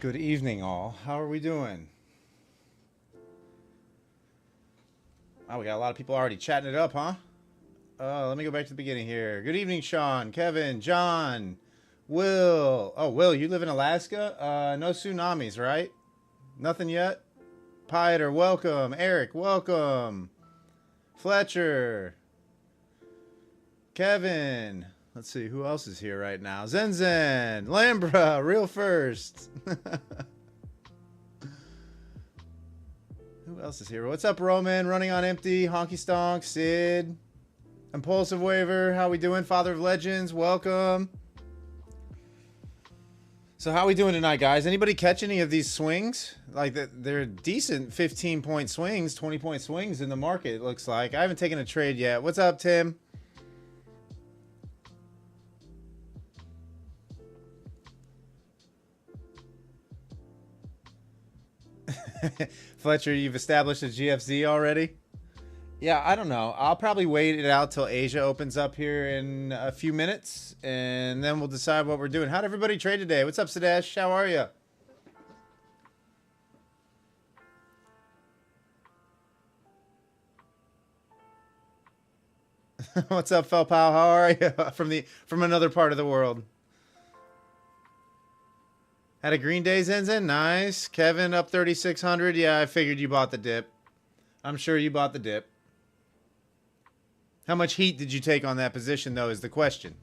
Good evening, all. How are we doing? Oh, we got a lot of people already chatting it up, huh? Let me go back to the beginning here. Good evening, Sean, Kevin, John, Will. Oh, Will, you live in Alaska? No tsunamis, right? Nothing yet? Pieter, welcome. Eric, welcome. Fletcher. Kevin. Let's see, who else is here right now? Zen. Lambra, real first. Who else is here? What's up, Roman? Running on empty. Honky Stonk. Sid. Impulsive Waver. How we doing? Father of Legends. Welcome. So how we doing tonight, guys? Anybody catch any of these swings? Like, they're decent 15-point swings, 20-point swings in the market, it looks like. I haven't taken a trade yet. What's up, Tim? Fletcher, you've established a GFZ already? Yeah, I don't know. I'll probably wait it out till Asia opens up here in a few minutes, and then we'll decide what we're doing. How'd everybody trade today? What's up, Sadesh? How are you? What's up, Felpow? How are you? From another part of the world. Had a green day, Zenzen? Nice. Kevin up 3,600. Yeah, I figured you bought the dip. I'm sure you bought the dip. How much heat did you take on that position, though, is the question.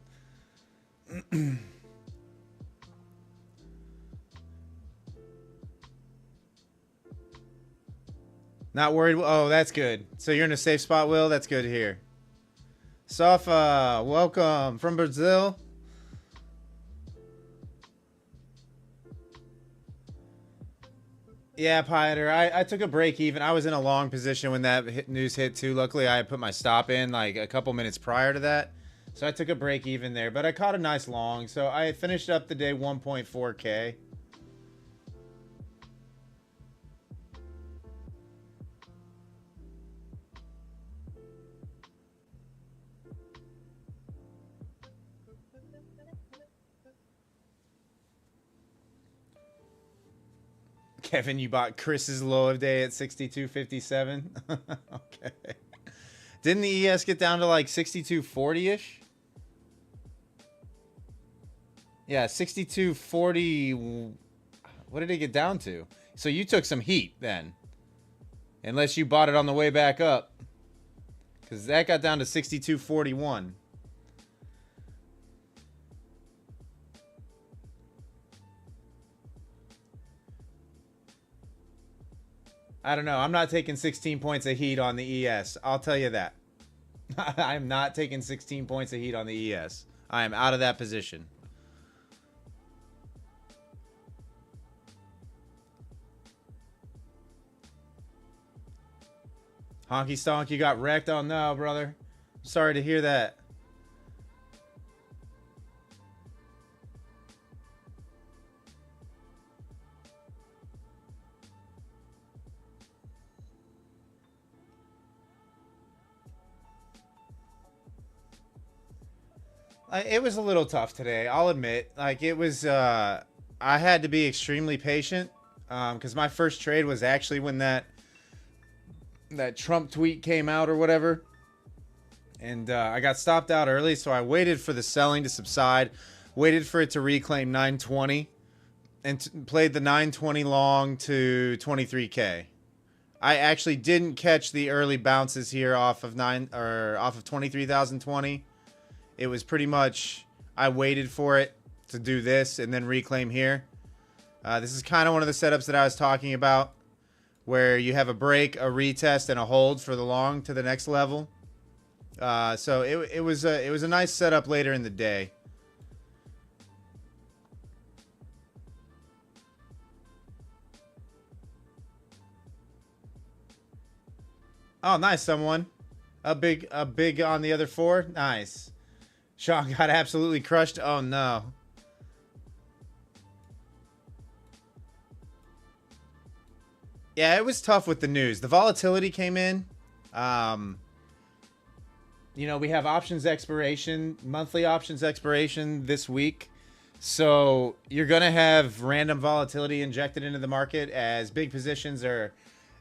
Not worried. Oh, that's good. So you're in a safe spot, Will? That's good to hear. Safa, welcome from Brazil. Yeah, Pieter, I took a break even. I was in a long position when that news hit too. Luckily, I put my stop in like a couple minutes prior to that. So I took a break even there. But I caught a nice long. So I finished up the day 1.4K. Kevin, you bought Chris's low of day at 62.57. Okay. Didn't the ES get down to like 62.40-ish? Yeah, 62.40. What did it get down to? So you took some heat then. Unless you bought it on the way back up. Because that got down to 62.41. I don't know. I'm not taking 16 points of heat on the ES. I'll tell you that. I'm not taking 16 points of heat on the ES. I am out of that position. Honky Stonk, you got wrecked? Oh no, brother. Sorry to hear that. It was a little tough today, I'll admit. Like, it was, I had to be extremely patient, because my first trade was actually when that Trump tweet came out or whatever. And I got stopped out early, so I waited for the selling to subside, waited for it to reclaim 920, and played the 920 long to 23K. I actually didn't catch the early bounces here off of 23,020. It was pretty much, I waited for it to do this and then reclaim here. This is kind of one of the setups that I was talking about, where you have a break, a retest, and a hold for the long to the next level. So it was a nice setup later in the day. Oh, nice, someone. A big on the other four. Nice. Sean got absolutely crushed. Oh, no. Yeah, it was tough with the news. The volatility came in. You know, we have options expiration, monthly options expiration this week. So you're going to have random volatility injected into the market as big positions are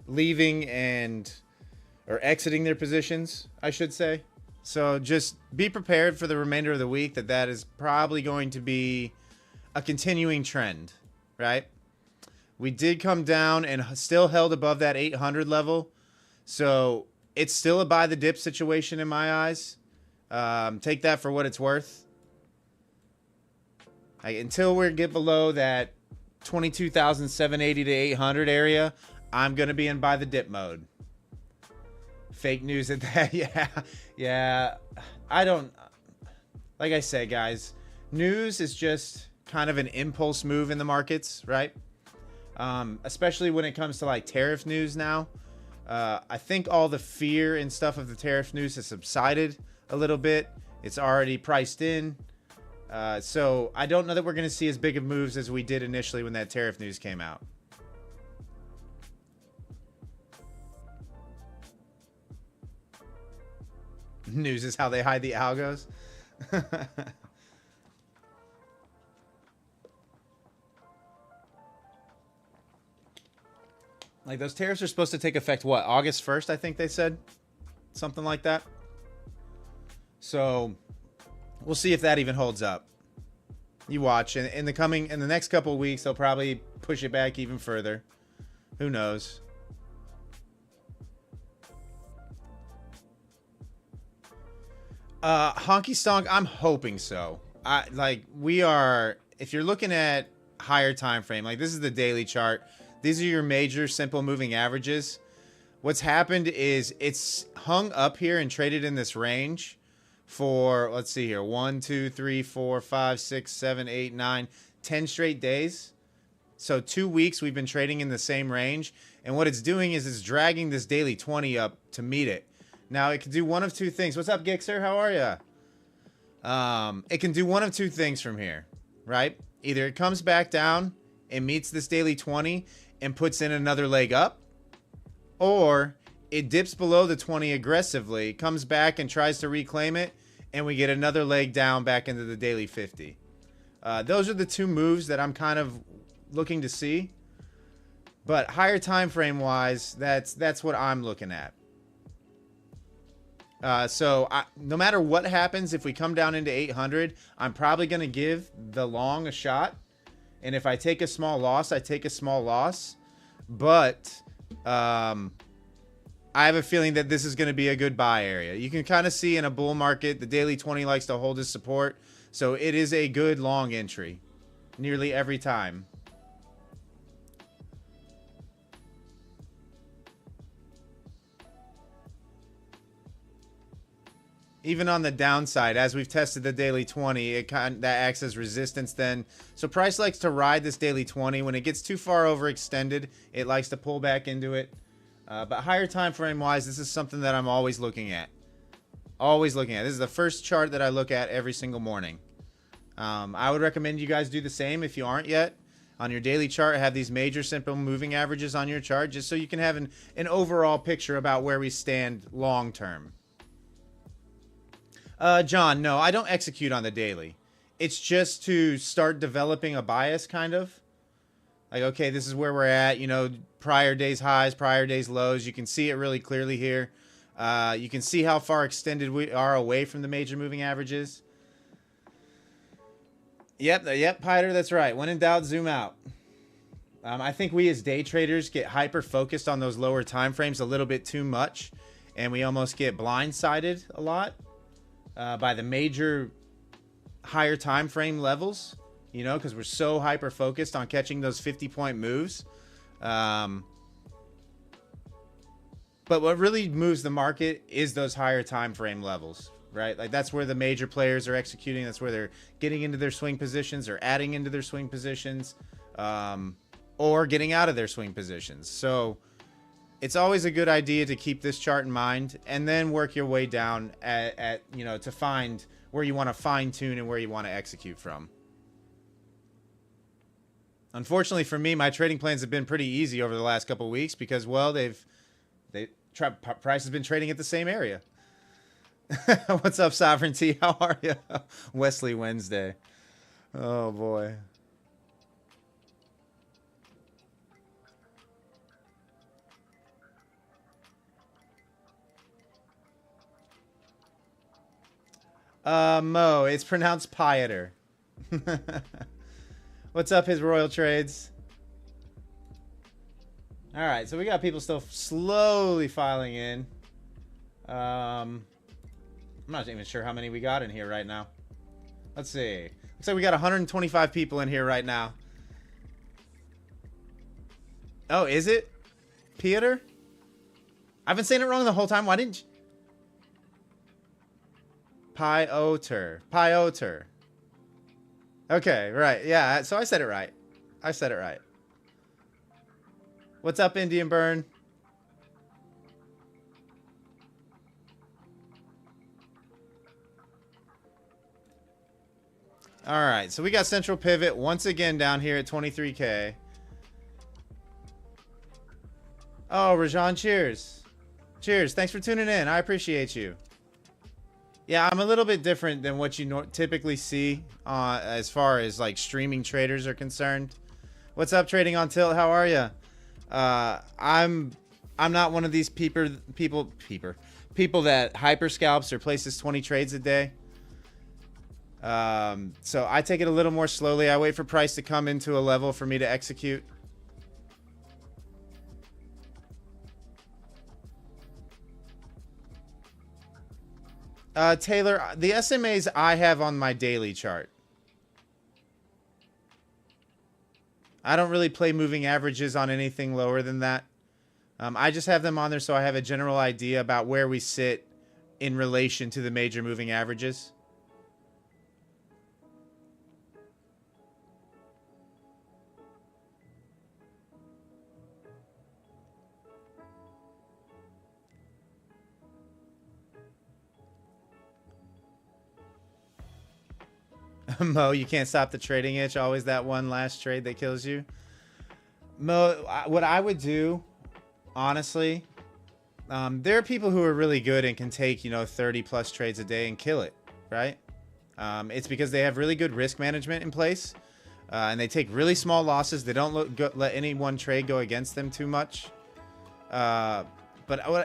leaving and or exiting their positions, I should say. So just be prepared for the remainder of the week that is probably going to be a continuing trend, right? We did come down and still held above that 800 level. So it's still a buy the dip situation in my eyes. Take that for what it's worth. Until we get below that 22,780 to 800 area, I'm going to be in buy the dip mode. Fake news at that. Yeah. I don't, like I say, guys, news is just kind of an impulse move in the markets, right? Especially when it comes to like tariff news now. I think all the fear and stuff of the tariff news has subsided a little bit. It's already priced in. So I don't know that we're going to see as big of moves as we did initially when that tariff news came out. News is how they hide the algos. Like those tariffs are supposed to take effect, what, August 1st, I think they said? Something like that. So we'll see if that even holds up. You watch. In the next couple of weeks, they'll probably push it back even further. Who knows? Honky Stonk, I'm hoping so. If you're looking at higher time frame, like this is the daily chart. These are your major simple moving averages. What's happened is it's hung up here and traded in this range for, let's see here, 1, 2, 3, 4, 5, 6, 7, 8, 9, 10 straight days. So 2 weeks we've been trading in the same range. And what it's doing is it's dragging this daily 20 up to meet it. Now it can do one of two things. What's up, Gixer? How are you? It can do one of two things from here, right? Either it comes back down and meets this daily 20 and puts in another leg up, or it dips below the 20 aggressively, comes back and tries to reclaim it, and we get another leg down back into the daily 50. Those are the two moves that I'm kind of looking to see. But higher time frame wise, that's what I'm looking at. No matter what happens, if we come down into 800, I'm probably going to give the long a shot. And if I take a small loss, I take a small loss. But I have a feeling that this is going to be a good buy area. You can kind of see in a bull market, the daily 20 likes to hold his support. So it is a good long entry nearly every time. Even on the downside, as we've tested the daily 20, that acts as resistance then. So price likes to ride this daily 20. When it gets too far overextended, it likes to pull back into it. But higher time frame wise, this is something that I'm always looking at. Always looking at. This is the first chart that I look at every single morning. I would recommend you guys do the same if you aren't yet. On your daily chart, have these major simple moving averages on your chart, just so you can have an overall picture about where we stand long term. John, no, I don't execute on the daily. It's just to start developing a bias, kind of. Like, okay, this is where we're at. You know, prior days highs, prior days lows. You can see it really clearly here. You can see how far extended we are away from the major moving averages. Yep, Piter, that's right. When in doubt, zoom out. I think we as day traders get hyper-focused on those lower time frames a little bit too much. And we almost get blindsided a lot. By the major higher time frame levels, you know, because we're so hyper focused on catching those 50-point moves. But what really moves the market is those higher time frame levels, right? Like that's where the major players are executing. That's where they're getting into their swing positions or adding into their swing positions, or getting out of their swing positions. So it's always a good idea to keep this chart in mind and then work your way down at you know, to find where you want to fine tune and where you want to execute from. Unfortunately for me, my trading plans have been pretty easy over the last couple of weeks because, well, price has been trading at the same area. What's up, Sovereignty? How are you? Wesley Wednesday. Oh boy. Mo, it's pronounced Pieter. What's up, his royal trades? All right, so we got people still slowly filing in. I'm not even sure how many we got in here right now. Let's see. Looks like we got 125 people in here right now. Oh, is it Peter? I've been saying it wrong the whole time. Why didn't you? Pioter. Okay, right. Yeah, so I said it right. I said it right. What's up, Indian Burn? All right, so we got Central Pivot once again down here at 23K. Oh, Rajan, cheers. Cheers. Thanks for tuning in. I appreciate you. Yeah, I'm a little bit different than what you typically see as far as like streaming traders are concerned. What's up, Trading on Tilt? How are you? I'm not one of these people that hyper scalps or places 20 trades a day. So I take it a little more slowly. I wait for price to come into a level for me to execute. Taylor, the SMAs I have on my daily chart. I don't really play moving averages on anything lower than that. I just have them on there so I have a general idea about where we sit in relation to the major moving averages. Mo, you can't stop the trading itch. Always that one last trade that kills you. Mo, what I would do, honestly, there are people who are really good and can take, 30 plus trades a day and kill it, right? It's because they have really good risk management in place, and they take really small losses. They don't let any one trade go against them too much. But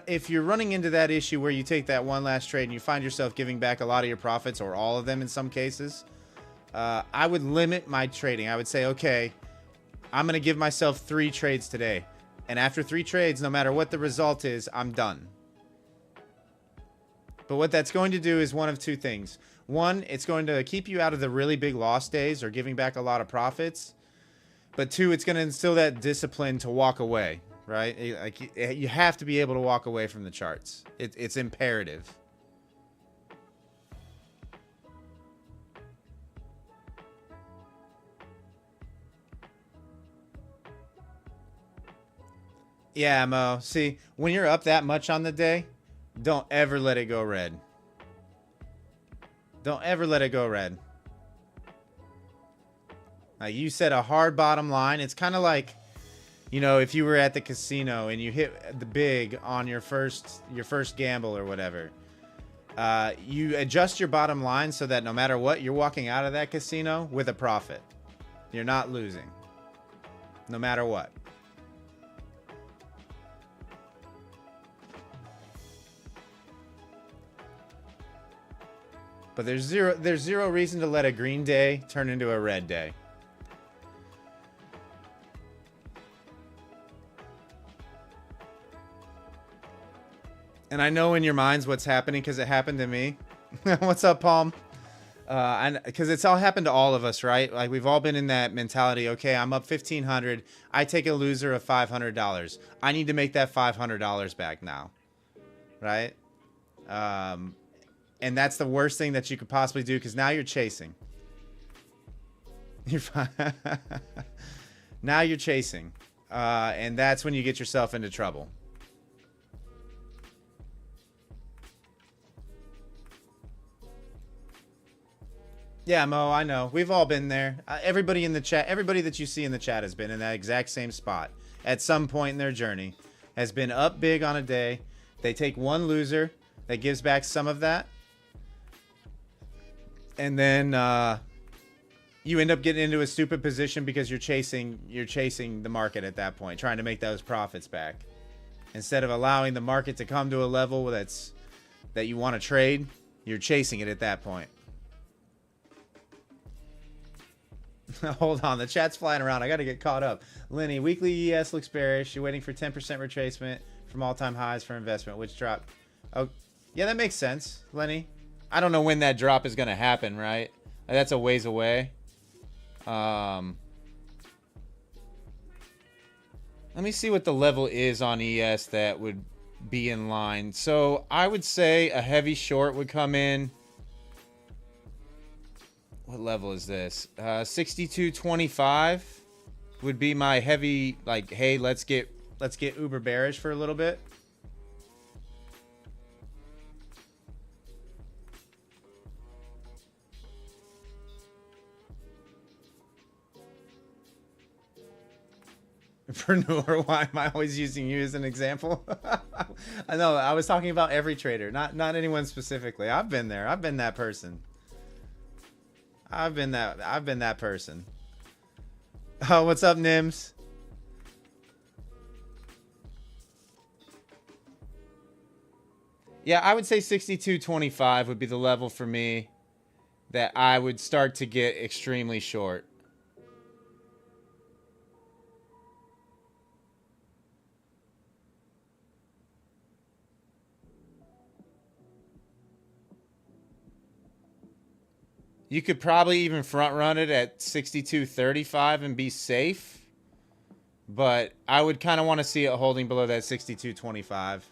if you're running into that issue where you take that one last trade and you find yourself giving back a lot of your profits or all of them in some cases, I would limit my trading. I would say, okay, I'm going to give myself 3 trades today. And after 3 trades, no matter what the result is, I'm done. But what that's going to do is one of 2 things. One, it's going to keep you out of the really big loss days or giving back a lot of profits. But 2, it's going to instill that discipline to walk away, right? Like, you have to be able to walk away from the charts. It's imperative. Yeah, Mo. See, when you're up that much on the day, don't ever let it go red. Don't ever let it go red. Like, you set a hard bottom line. It's kind of like, if you were at the casino and you hit the big on your first gamble or whatever. You adjust your bottom line so that no matter what, you're walking out of that casino with a profit. You're not losing. No matter what. But there's zero reason to let a green day turn into a red day. And I know in your minds what's happening because it happened to me. What's up, Palm? Because it's all happened to all of us, right? Like, we've all been in that mentality. Okay, I'm up $1,500. I take a loser of $500. I need to make that $500 back now, right? And that's the worst thing that you could possibly do because now you're chasing. Now you're chasing. And that's when you get yourself into trouble. Yeah, Mo, I know. We've all been there. Everybody in the chat, everybody that you see in the chat has been in that exact same spot at some point in their journey. Has been up big on a day. They take one loser that gives back some of that. And then you end up getting into a stupid position because you're chasing the market at that point, trying to make those profits back. Instead of allowing the market to come to a level that you want to trade, you're chasing it at that point. Hold on, the chat's flying around. I got to get caught up. Lenny, weekly ES looks bearish. You're waiting for 10% retracement from all-time highs for investment, which drop. Oh, yeah, that makes sense, Lenny. I don't know when that drop is going to happen, right? That's a ways away. Let me see what the level is on ES that would be in line. So I would say a heavy short would come in. What level is this? 62.25 would be my heavy, like, hey, let's get uber bearish for a little bit. Preneur, why am I always using you as an example? I know, I was talking about every trader, not anyone specifically. I've been there. I've been that person. I've been that person. Oh, what's up, Nims? Yeah, I would say 62.25 would be the level for me that I would start to get extremely short. You could probably even front run it at 62.35 and be safe. But I would kind of want to see it holding below that 62.25.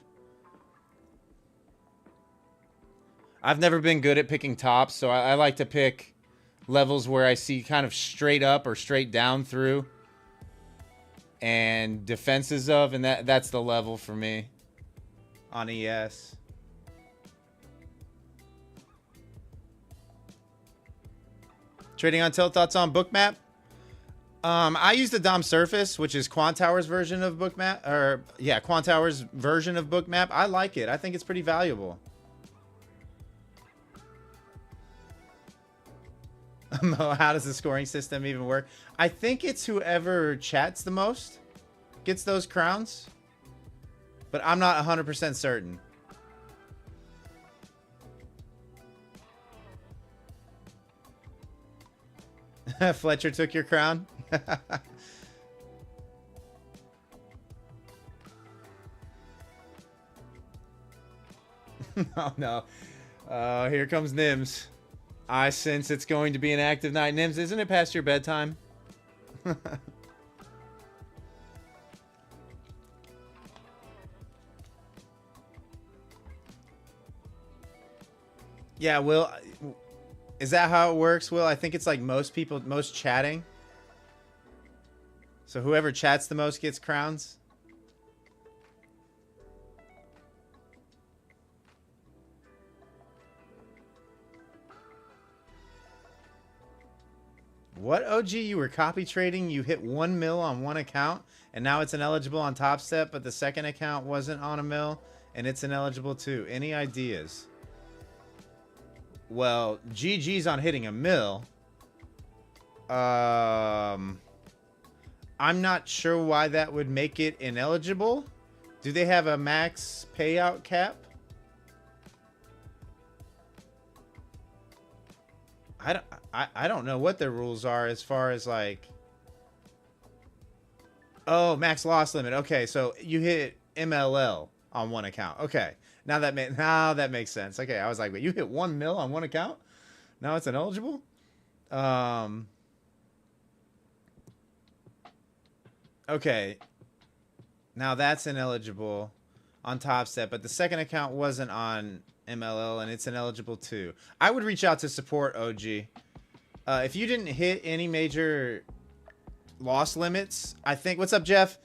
I've never been good at picking tops, so I like to pick levels where I see kind of straight up or straight down through and defenses of, and that's the level for me on ES. Trading on tilt, thoughts on Bookmap? I use the DOM Surface, which is Quantower's version of Bookmap, or yeah, Quantower's version of Bookmap. I like it. I think it's pretty valuable. How does the scoring system even work? I think it's whoever chats the most gets those crowns, but I'm not 100% certain. Fletcher took your crown. Oh no. Here comes Nims. I sense it's going to be an active night. Nims, isn't it past your bedtime? Yeah, Will, is that how it works, Will? I think it's like most people, most chatting. So whoever chats the most gets crowns. What, OG? You were copy trading? You hit 1 mil on one account, and now it's ineligible on Top Step, but the second account wasn't on a mil, and it's ineligible too. Any ideas? Well, GG's on hitting a mil. I'm not sure why that would make it ineligible. Do they have a max payout cap? I don't know what their rules are as far as like, oh, max loss limit. Okay, so you hit MLL on one account. Okay, now that makes sense. Okay, I was like, wait, you hit 1 mil on one account? Now it's ineligible. Okay, now that's ineligible on Top Step, but the second account wasn't on MLL, and it's ineligible too. I would reach out to support, OG. If you didn't hit any major loss limits, I think... What's up, Jeff?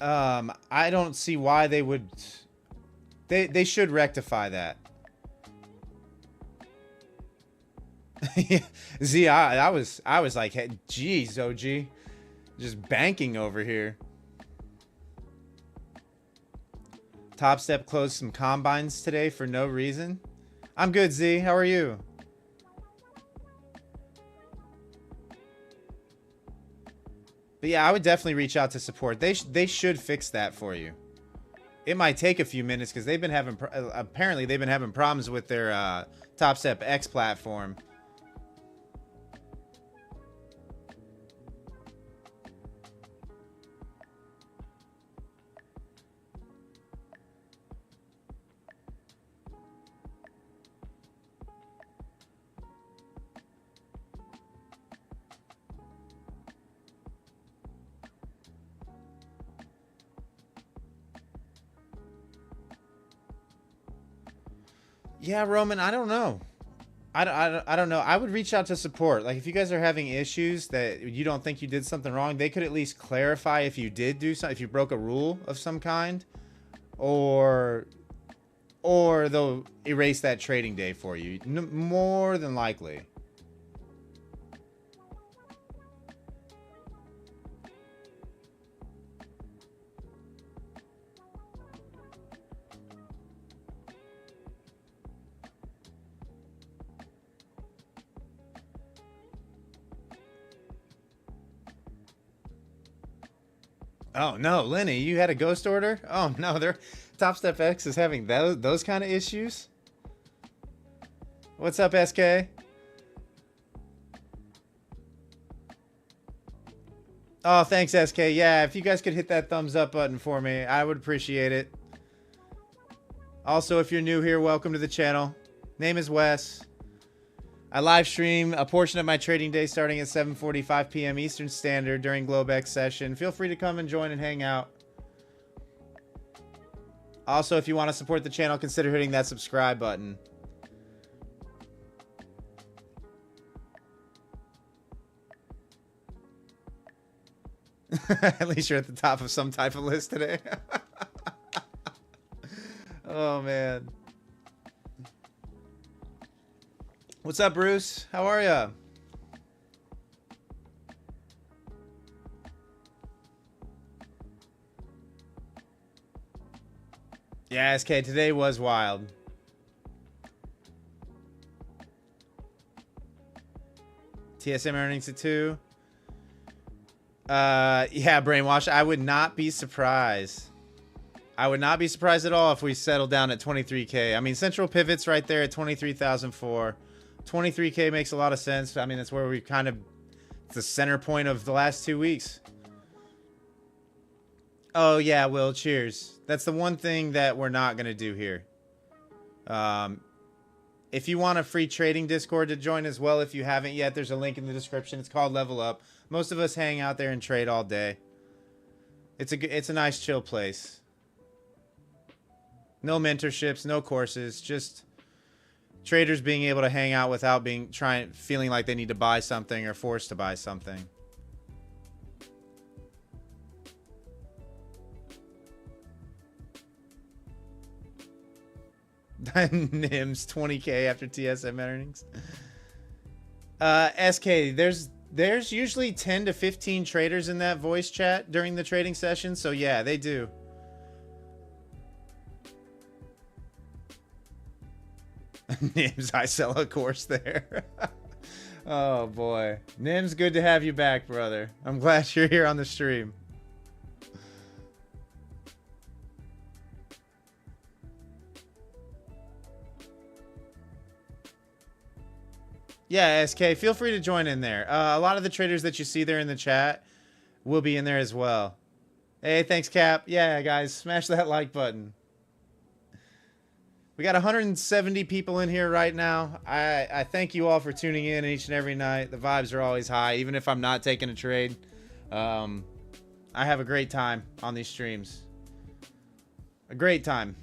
I don't see why they would... They should rectify that. Z, I was like, hey, geez, OG. Just banking over here. Top Step closed some combines today for no reason. I'm good, Z. How are you? But yeah, I would definitely reach out to support. They should fix that for you. It might take a few minutes because they've been having apparently they've been having problems with their Top Step X platform. Yeah, Roman, I don't know. I don't know. I would reach out to support. Like, if you guys are having issues that you don't think you did something wrong, they could at least clarify if you did do something, if you broke a rule of some kind, or they'll erase that trading day for you. More than likely. Oh no, Lenny, you had a ghost order? Oh no, their Top Step X is having those kind of issues. What's up, SK? Oh, thanks, SK. Yeah, if you guys could hit that thumbs up button for me, I would appreciate it. Also, if you're new here, welcome to the channel. Name is Wes. I live stream a portion of my trading day starting at 7:45 p.m. Eastern Standard during globex session. Feel free to come and join and hang out. Also, if you want to support the channel, consider hitting that subscribe button. At least you're at the top of some type of list today. Oh, man. What's up, Bruce? How are ya? Yeah, SK, today was wild. TSM earnings at 2. Yeah, Brainwash, I would not be surprised. I would not be surprised at all if we settle down at 23K. I mean, Central Pivot's right there at 23,004. 23K makes a lot of sense. I mean, that's where we kind of, it's the center point of the last 2 weeks. Oh yeah, Will, cheers. That's the one thing that we're not going to do here. If you want a free trading Discord to join as well, if you haven't yet, there's a link in the description. It's called Level Up. Most of us hang out there and trade all day. It's a nice chill place. No mentorships, no courses, just traders being able to hang out without feeling like they need to buy something or forced to buy something. Nims 20K after TSM earnings. SK, there's usually 10 to 15 traders in that voice chat during the trading session, so yeah, they do. Nims, I sell a course there. Oh boy. Nims, good to have you back, brother. I'm glad you're here on the stream. Yeah, SK, feel free to join in there. A lot of the traders that you see there in the chat will be in there as well. Hey, thanks, Cap. Yeah, guys, smash that like button. We got 170 people in here right now. I thank you all for tuning in each and every night. The vibes are always high, even if I'm not taking a trade. I have a great time on these streams. A great time.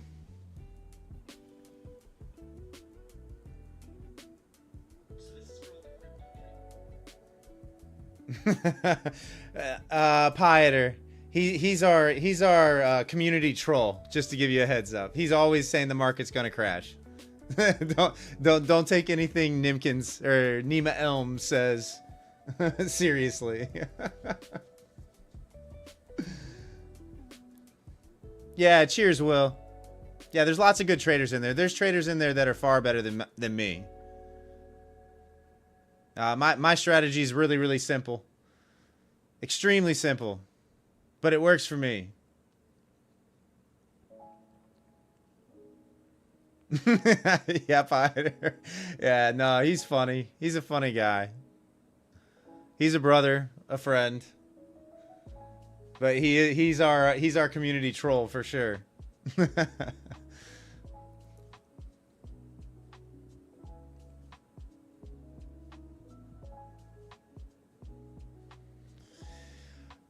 Pieter. He's our community troll, just to give you a heads up. He's always saying the market's gonna crash. don't take anything Nimkins or Nima Elm says seriously. Yeah, cheers, Will. Yeah, there's lots of good traders in there. There's traders in there that are far better than me. My strategy is really, really simple. Extremely simple. But it works for me. Yeah, Pyder. Yeah, no, he's funny. He's a funny guy. He's a brother, a friend. But he's our community troll for sure.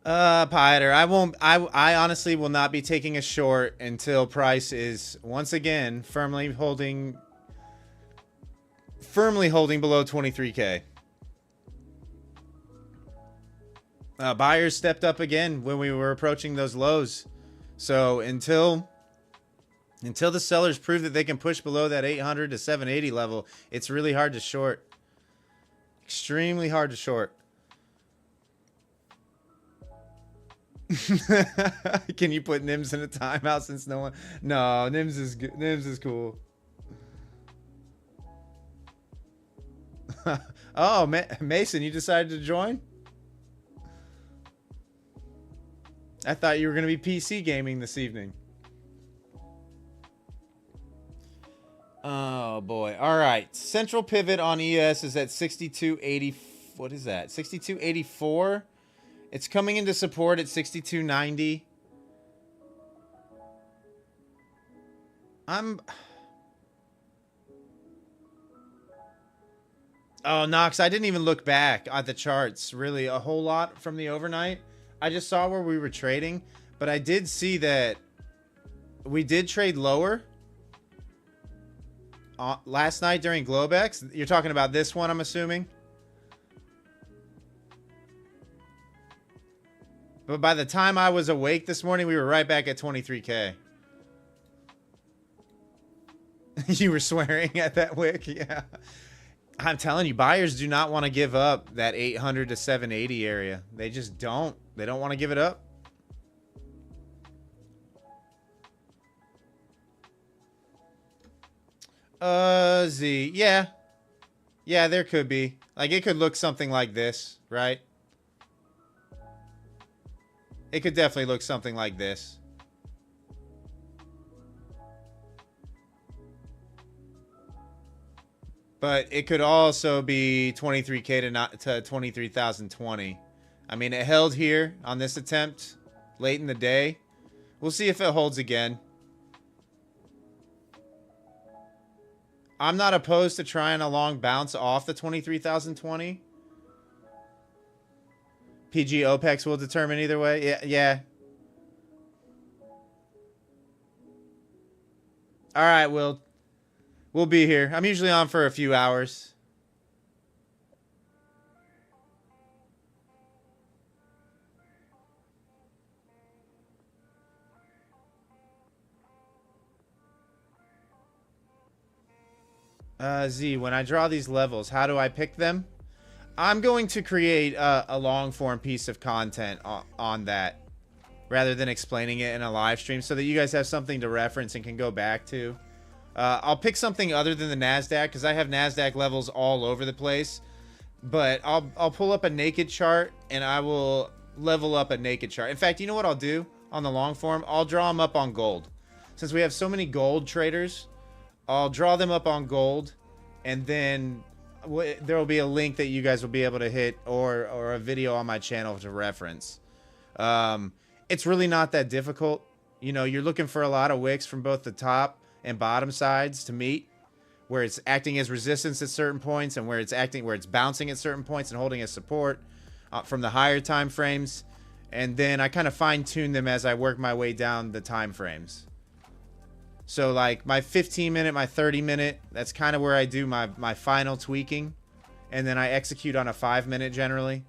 Pyder, I honestly will not be taking a short until price is once again firmly holding below 23K. Buyers stepped up again when we were approaching those lows. So until the sellers prove that they can push below that 800 to 780 level, it's really hard to short. Extremely hard to short. Can you put Nims in a timeout since no one? No, Nims is good. Nims is cool. Oh, Mason, you decided to join? I thought you were going to be PC gaming this evening. Oh boy. All right. Central pivot on ES is at 62.80. What is that? 62.84. It's coming into support at 62.90. Oh, Knox, I didn't even look back at the charts really a whole lot from the overnight. I just saw where we were trading, but I did see that we did trade lower last night during globex. You're talking about this one, I'm assuming. But by the time I was awake this morning, we were right back at 23K. You were swearing at that wick? Yeah. I'm telling you, buyers do not want to give up that 800 to 780 area. They just don't. They don't want to give it up. Z. Yeah. Yeah, there could be. Like, it could look something like this, right? It could definitely look something like this. But it could also be 23K to 23,020. I mean, it held here on this attempt late in the day. We'll see if it holds again. I'm not opposed to trying a long bounce off the 23,020. PG OPEX will determine either way. Yeah, yeah. All right, we'll be here. I'm usually on for a few hours. Z, when I draw these levels, how do I pick them? I'm going to create a long form piece of content on that rather than explaining it in a live stream so that you guys have something to reference and can go back to. I'll pick something other than the Nasdaq because I have Nasdaq levels all over the place. But I'll pull up a naked chart and I will level up a naked chart. In fact, you know what I'll do on the long form? I'll draw them up on gold. Since we have so many gold traders, I'll draw them up on gold, and then there will be a link that you guys will be able to hit or a video on my channel to reference. It's really not that difficult. You know, you're looking for a lot of wicks from both the top and bottom sides to meet, where it's acting as resistance at certain points and where it's bouncing at certain points and holding as support from the higher time frames. And then I kind of fine tune them as I work my way down the time frames. So like my 15 minute, my 30 minute, that's kind of where I do my final tweaking. And then I execute on a 5 minute generally.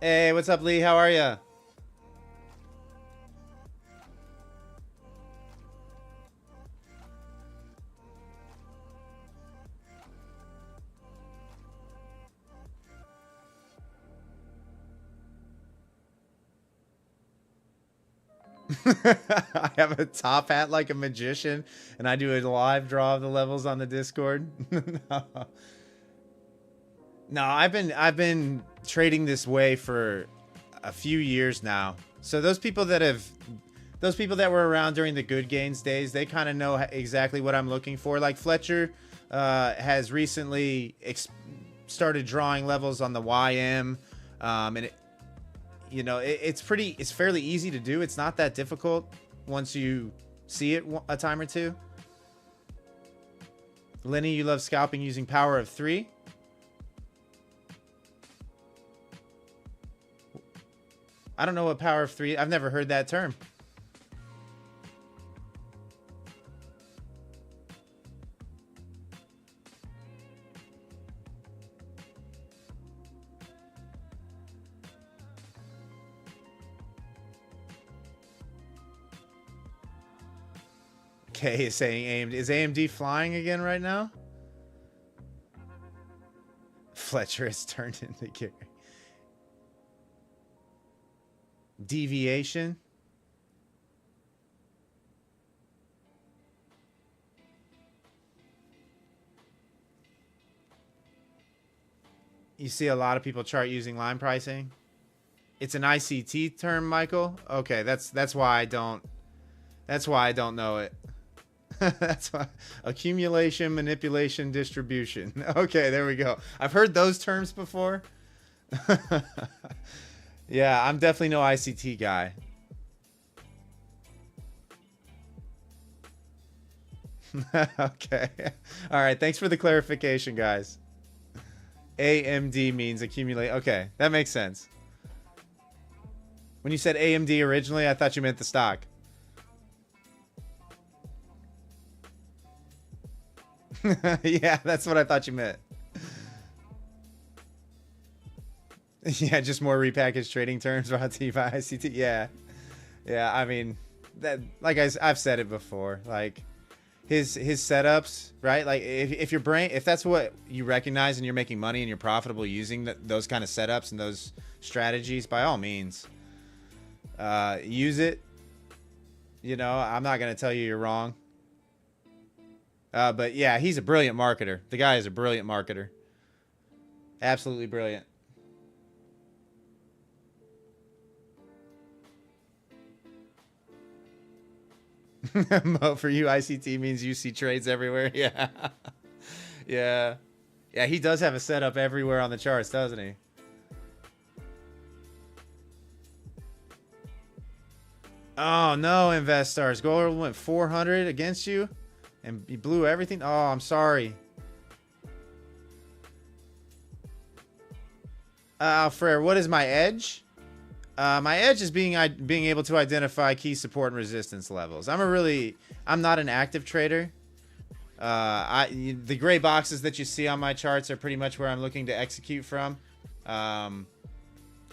Hey, what's up, Lee? How are ya? I have a top hat like a magician, and I do a live draw of the levels on the Discord. No. No, I've been trading this way for a few years now. So those people that were around during the good gains days, they kind of know exactly what I'm looking for. Like Fletcher has recently started drawing levels on the YM, and it's fairly easy to do. It's not that difficult once you see it a time or two. Lenny, you love scalping using power of 3. I don't know what power of 3. I've never heard that term. Kay is saying AMD. Is AMD flying again right now? Fletcher has turned into Gary. Deviation. You see a lot of people chart using line pricing. It's an ICT term, Michael. Okay, that's why I don't know it. That's why. Accumulation, manipulation, distribution. Okay, there we go. I've heard those terms before. Yeah, I'm definitely no ICT guy. Okay. All right, thanks for the clarification, guys. AMD means accumulate. Okay, that makes sense. When you said AMD originally, I thought you meant the stock. Yeah, that's what I thought you meant. Yeah, just more repackaged trading terms brought to you by ICT. Yeah. Yeah, I mean, that, like I've said it before, like his setups, right? Like if that's what you recognize and you're making money and you're profitable using those kind of setups and those strategies, by all means, use it. I'm not going to tell you you're wrong. But yeah, he's a brilliant marketer. The guy is a brilliant marketer. Absolutely brilliant. Mo, for you, ICT means you see trades everywhere. Yeah. Yeah. Yeah, he does have a setup everywhere on the charts, doesn't he? Oh, no, Investors. Gold went 400 against you and you blew everything. Oh, I'm sorry. Frere, what is my edge? My edge is being able to identify key support and resistance levels. I'm not an active trader. The gray boxes that you see on my charts are pretty much where I'm looking to execute from.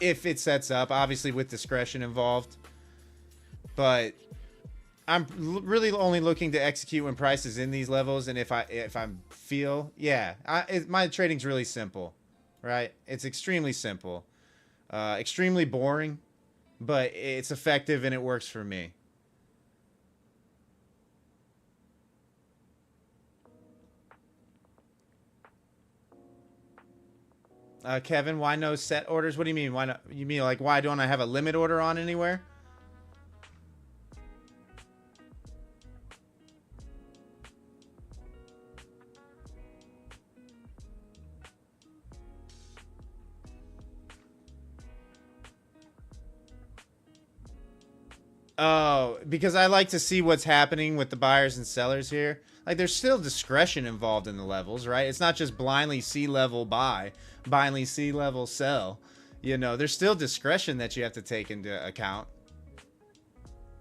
If it sets up, obviously with discretion involved. But I'm really only looking to execute when price is in these levels, and if I feel, yeah, my trading's really simple, right? It's extremely simple. Extremely boring, but it's effective and it works for me. Kevin, why no set orders? What do you mean? Why not? You mean like why don't I have a limit order on anywhere? Oh, because I like to see what's happening with the buyers and sellers here. Like, there's still discretion involved in the levels, right? It's not just blindly C-level buy, blindly C-level sell. There's still discretion that you have to take into account.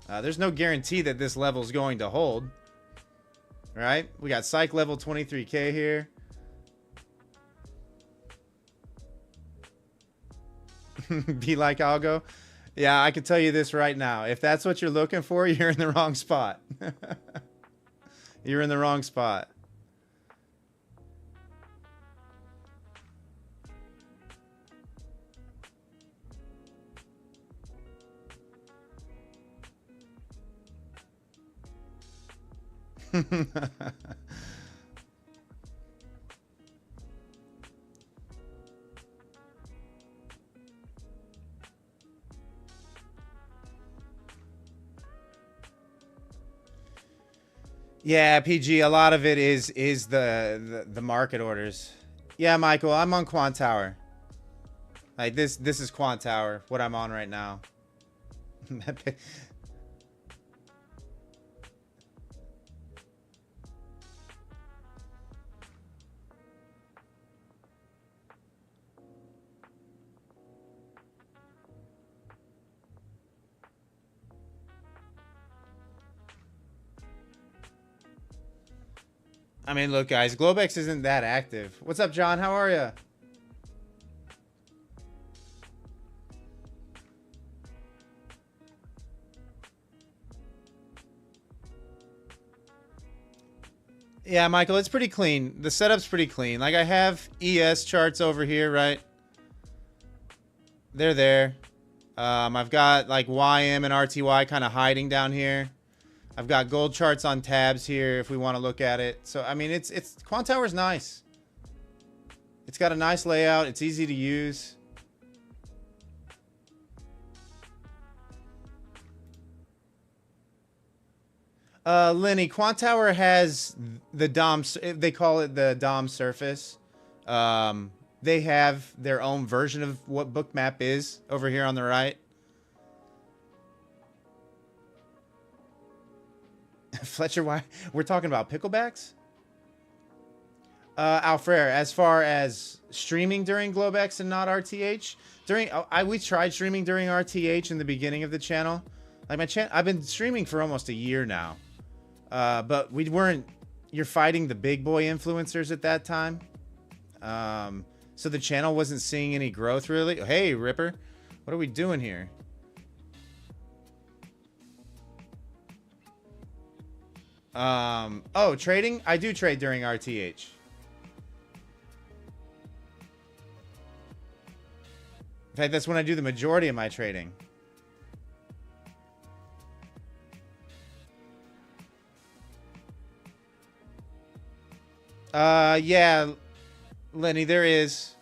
There's no guarantee that this level is going to hold. Right? We got psych level 23K here. Be like Algo. Yeah, I can tell you this right now. If that's what you're looking for, you're in the wrong spot. You're in the wrong spot. Yeah, PG. A lot of it is the market orders. Yeah, Michael, I'm on Quant Tower. Like this is Quant Tower. What I'm on right now. I mean, look, guys, globex isn't that active. What's up, John? How are you? Yeah, Michael, it's pretty clean. The setup's pretty clean. Like, I have ES charts over here, right? They're there. I've got, like, YM and RTY kind of hiding down here. I've got gold charts on tabs here if we want to look at it. So, I mean, it's Quant Tower's nice. It's got a nice layout. It's easy to use. Lenny, Quant Tower has the DOM, they call it the DOM surface. They have their own version of what bookmap is over here on the right. Fletcher, why? We're talking about picklebacks? Alfred, as far as streaming during globex and not RTH, we tried streaming during RTH in the beginning of the channel. Like I've been streaming for almost a year now. But we weren't, you're fighting the big boy influencers at that time. So the channel wasn't seeing any growth really. Hey, Ripper, what are we doing here? Oh, trading? I do trade during RTH. In fact, that's when I do the majority of my trading. Yeah, Lenny, there is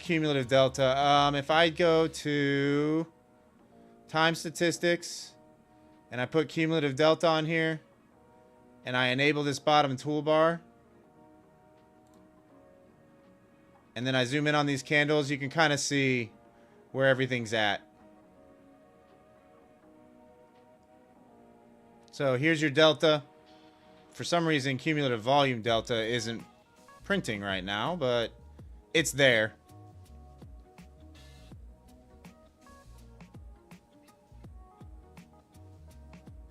cumulative delta. If I go to time statistics and I put cumulative delta on here and I enable this bottom toolbar and then I zoom in on these candles, you can kind of see where everything's at. So here's your delta. For some reason, cumulative volume delta isn't printing right now, but it's there.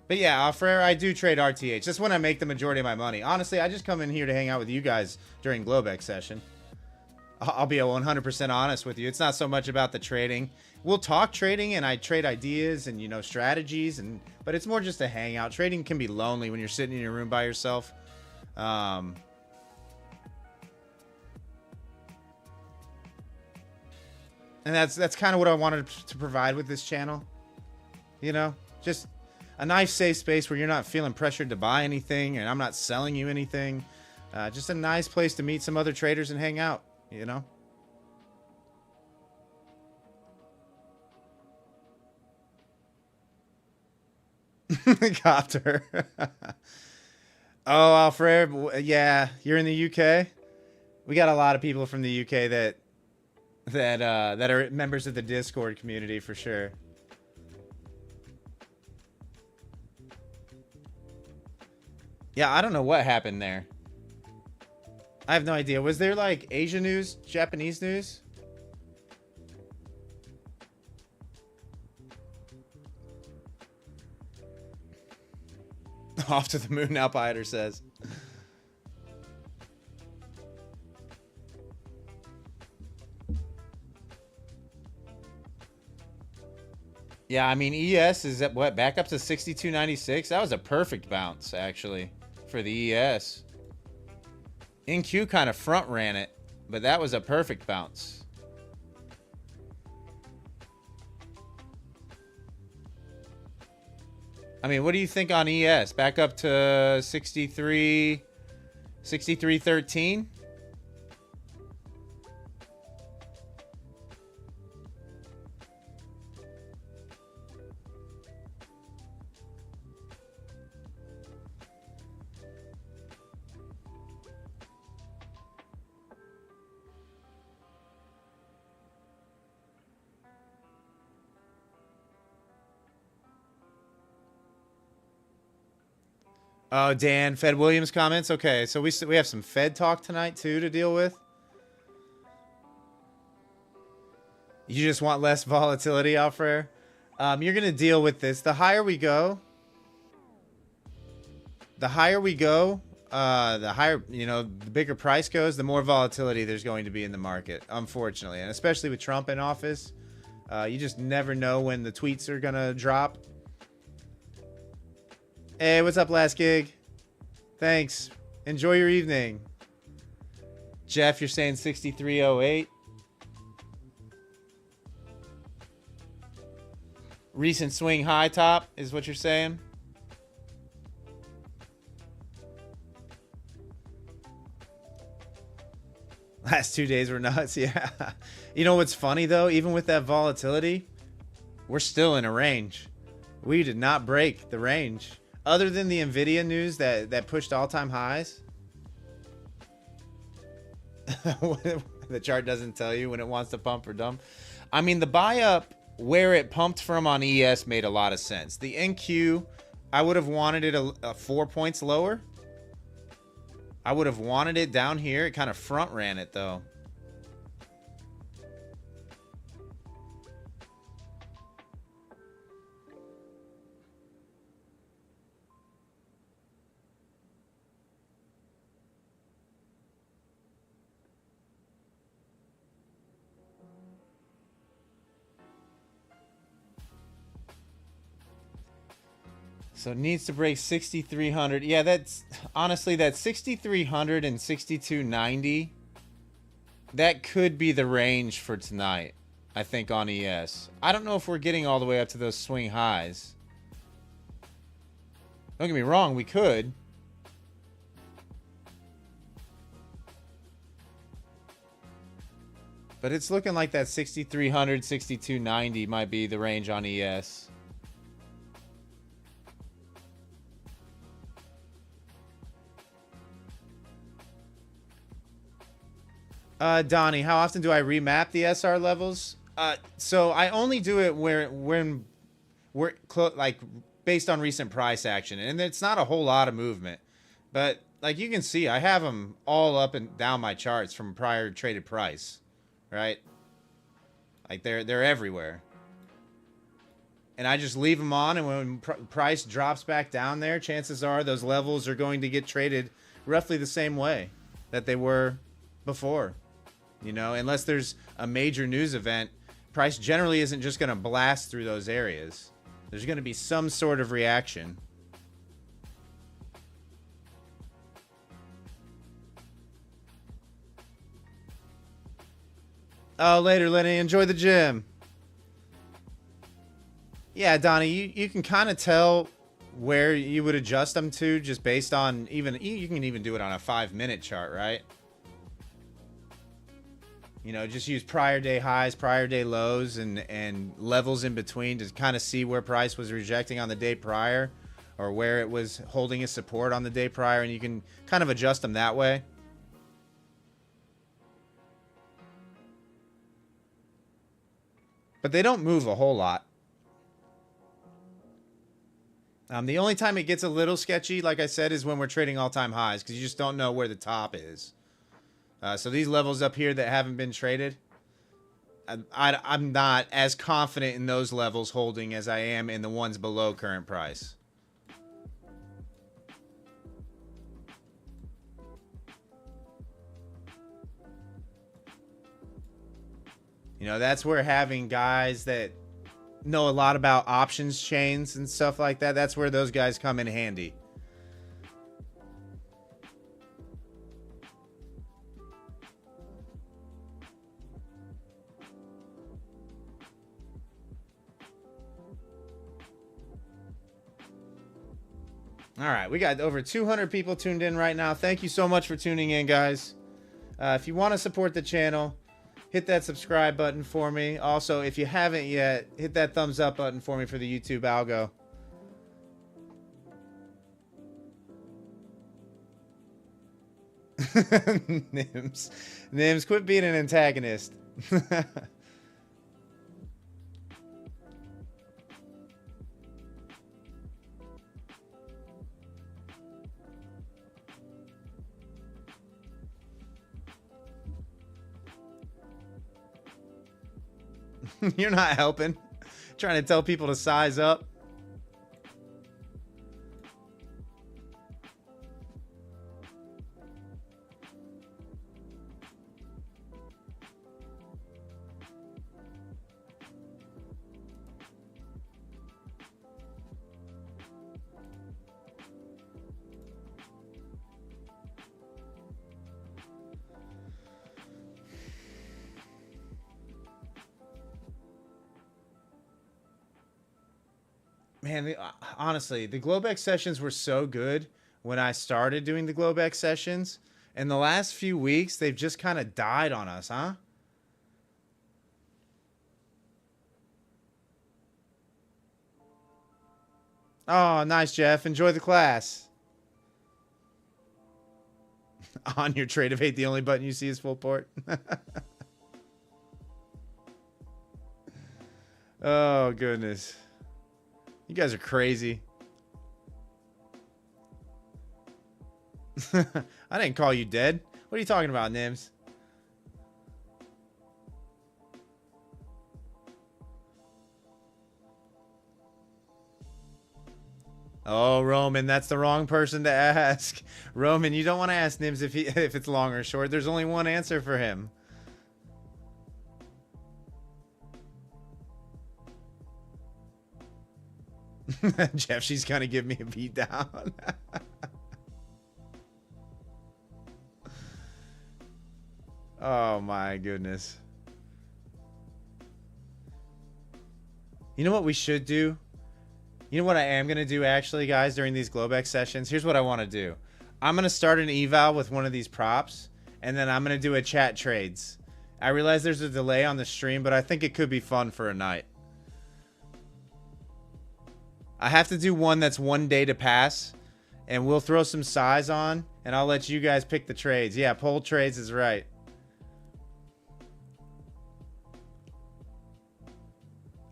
But yeah, Alfred, I do trade RTH. That's when I make the majority of my money. Honestly, I just come in here to hang out with you guys during globex session. I'll be 100% honest with you. It's not so much about the trading. We'll talk trading and I trade ideas and, you know, strategies, but it's more just a hangout. Trading can be lonely when you're sitting in your room by yourself. And that's kind of what I wanted to provide with this channel. You know, just a nice safe space where you're not feeling pressured to buy anything and I'm not selling you anything. Just a nice place to meet some other traders and hang out, you know? Copter. Oh, Alfred, yeah, you're in the UK. We got a lot of people from the UK that are members of the Discord community for sure. Yeah, I don't know what happened there. I have no idea. Was there like Asian news, Japanese news? Off to the moon now, Piter says. Yeah, I mean, ES is at what? Back up to 62.96? That was a perfect bounce, actually, for the ES. NQ kind of front ran it, but that was a perfect bounce. I mean, what do you think on ES? Back up to 63.13? Oh, Dan, Fed Williams comments. Okay, so we have some Fed talk tonight too to deal with. You just want less volatility, Alfred. You're gonna deal with this. The higher we go, the higher we go, the higher, you know, the bigger price goes, the more volatility there's going to be in the market, unfortunately, and especially with Trump in office. You just never know when the tweets are gonna drop. Hey, what's up, last gig? Thanks. Enjoy your evening. Jeff, you're saying 6308. Recent swing high top is what you're saying. Last 2 days were nuts. Yeah. You know what's funny though? Even with that volatility, we're still in a range. We did not break the range. Other than the Nvidia news that pushed all-time highs. The chart doesn't tell you when it wants to pump or dump. I mean, the buy up where it pumped from on ES made a lot of sense. The NQ, I would have wanted it a 4 points lower. I would have wanted it down here. It kind of front ran it though. So it needs to break 6,300. Yeah, that's honestly that 6,300 and 6,290. That could be the range for tonight, I think, on ES. I don't know if we're getting all the way up to those swing highs. Don't get me wrong, we could. But it's looking like that 6,300, 6,290 might be the range on ES. Donnie, how often do I remap the SR levels? So I only do it when we're like based on recent price action, and it's not a whole lot of movement. But like you can see, I have them all up and down my charts from prior traded price, right? Like they're everywhere, and I just leave them on. And when price drops back down there, chances are those levels are going to get traded roughly the same way that they were before. You know, unless there's a major news event, price generally isn't just going to blast through those areas. There's going to be some sort of reaction. Oh, later, Lenny. Enjoy the gym. Yeah, Donnie, you can kind of tell where you would adjust them to just based on even, you can even do it on a 5-minute chart, right? You know, just use prior day highs, prior day lows, and levels in between to kind of see where price was rejecting on the day prior or where it was holding its support on the day prior, and you can kind of adjust them that way. But they don't move a whole lot. The only time it gets a little sketchy, like I said, is when we're trading all-time highs because you just don't know where the top is. So these levels up here that haven't been traded, I'm not as confident in those levels holding as I am in the ones below current price. You know, that's where having guys that know a lot about options chains and stuff like that, that's where those guys come in handy. All right, we got over 200 people tuned in right now. Thank you so much for tuning in, guys. If you want to support the channel, hit that subscribe button for me. Also, if you haven't yet, hit that thumbs up button for me for the YouTube algo. Nims, quit being an antagonist. You're not helping. Trying to tell people to size up. Man, honestly, the globex sessions were so good when I started doing the globex sessions. And the last few weeks, they've just kind of died on us, huh? Oh, nice, Jeff. Enjoy the class. On your trade of 8, the only button you see is full port. Oh, goodness. You guys are crazy. I didn't call you dead. What are you talking about, Nims? Oh, Roman, that's the wrong person to ask. Roman, you don't want to ask Nims if it's long or short. There's only one answer for him. Jeff, she's gonna give me a beat down. Oh my goodness. You know what we should do? You know what I am gonna do actually, guys, during these globex sessions? Here's what I want to do. I'm gonna start an eval with one of these props, and then I'm gonna do a chat trades. I realize there's a delay on the stream, but I think it could be fun for a night. I have to do one that's 1 day to pass, and we'll throw some size on, and I'll let you guys pick the trades. Yeah, poll trades is right.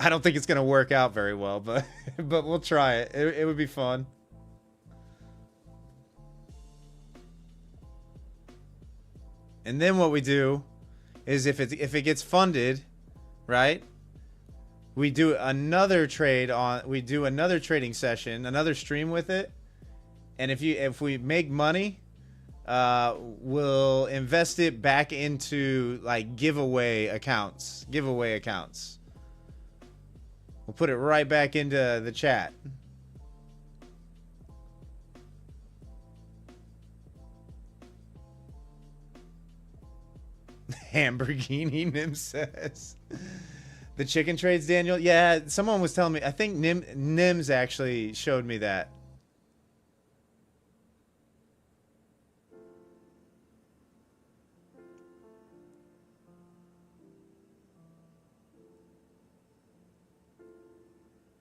I don't think it's gonna work out very well, but we'll try it. It would be fun. And then what we do is if it gets funded, right? We do another trade we do another trading session, another stream with it. And if we make money, we'll invest it back into like giveaway accounts. We'll put it right back into the chat. Hamburgini, Nim says. The chicken trades, Daniel? Yeah, someone was telling me. I think Nims actually showed me that.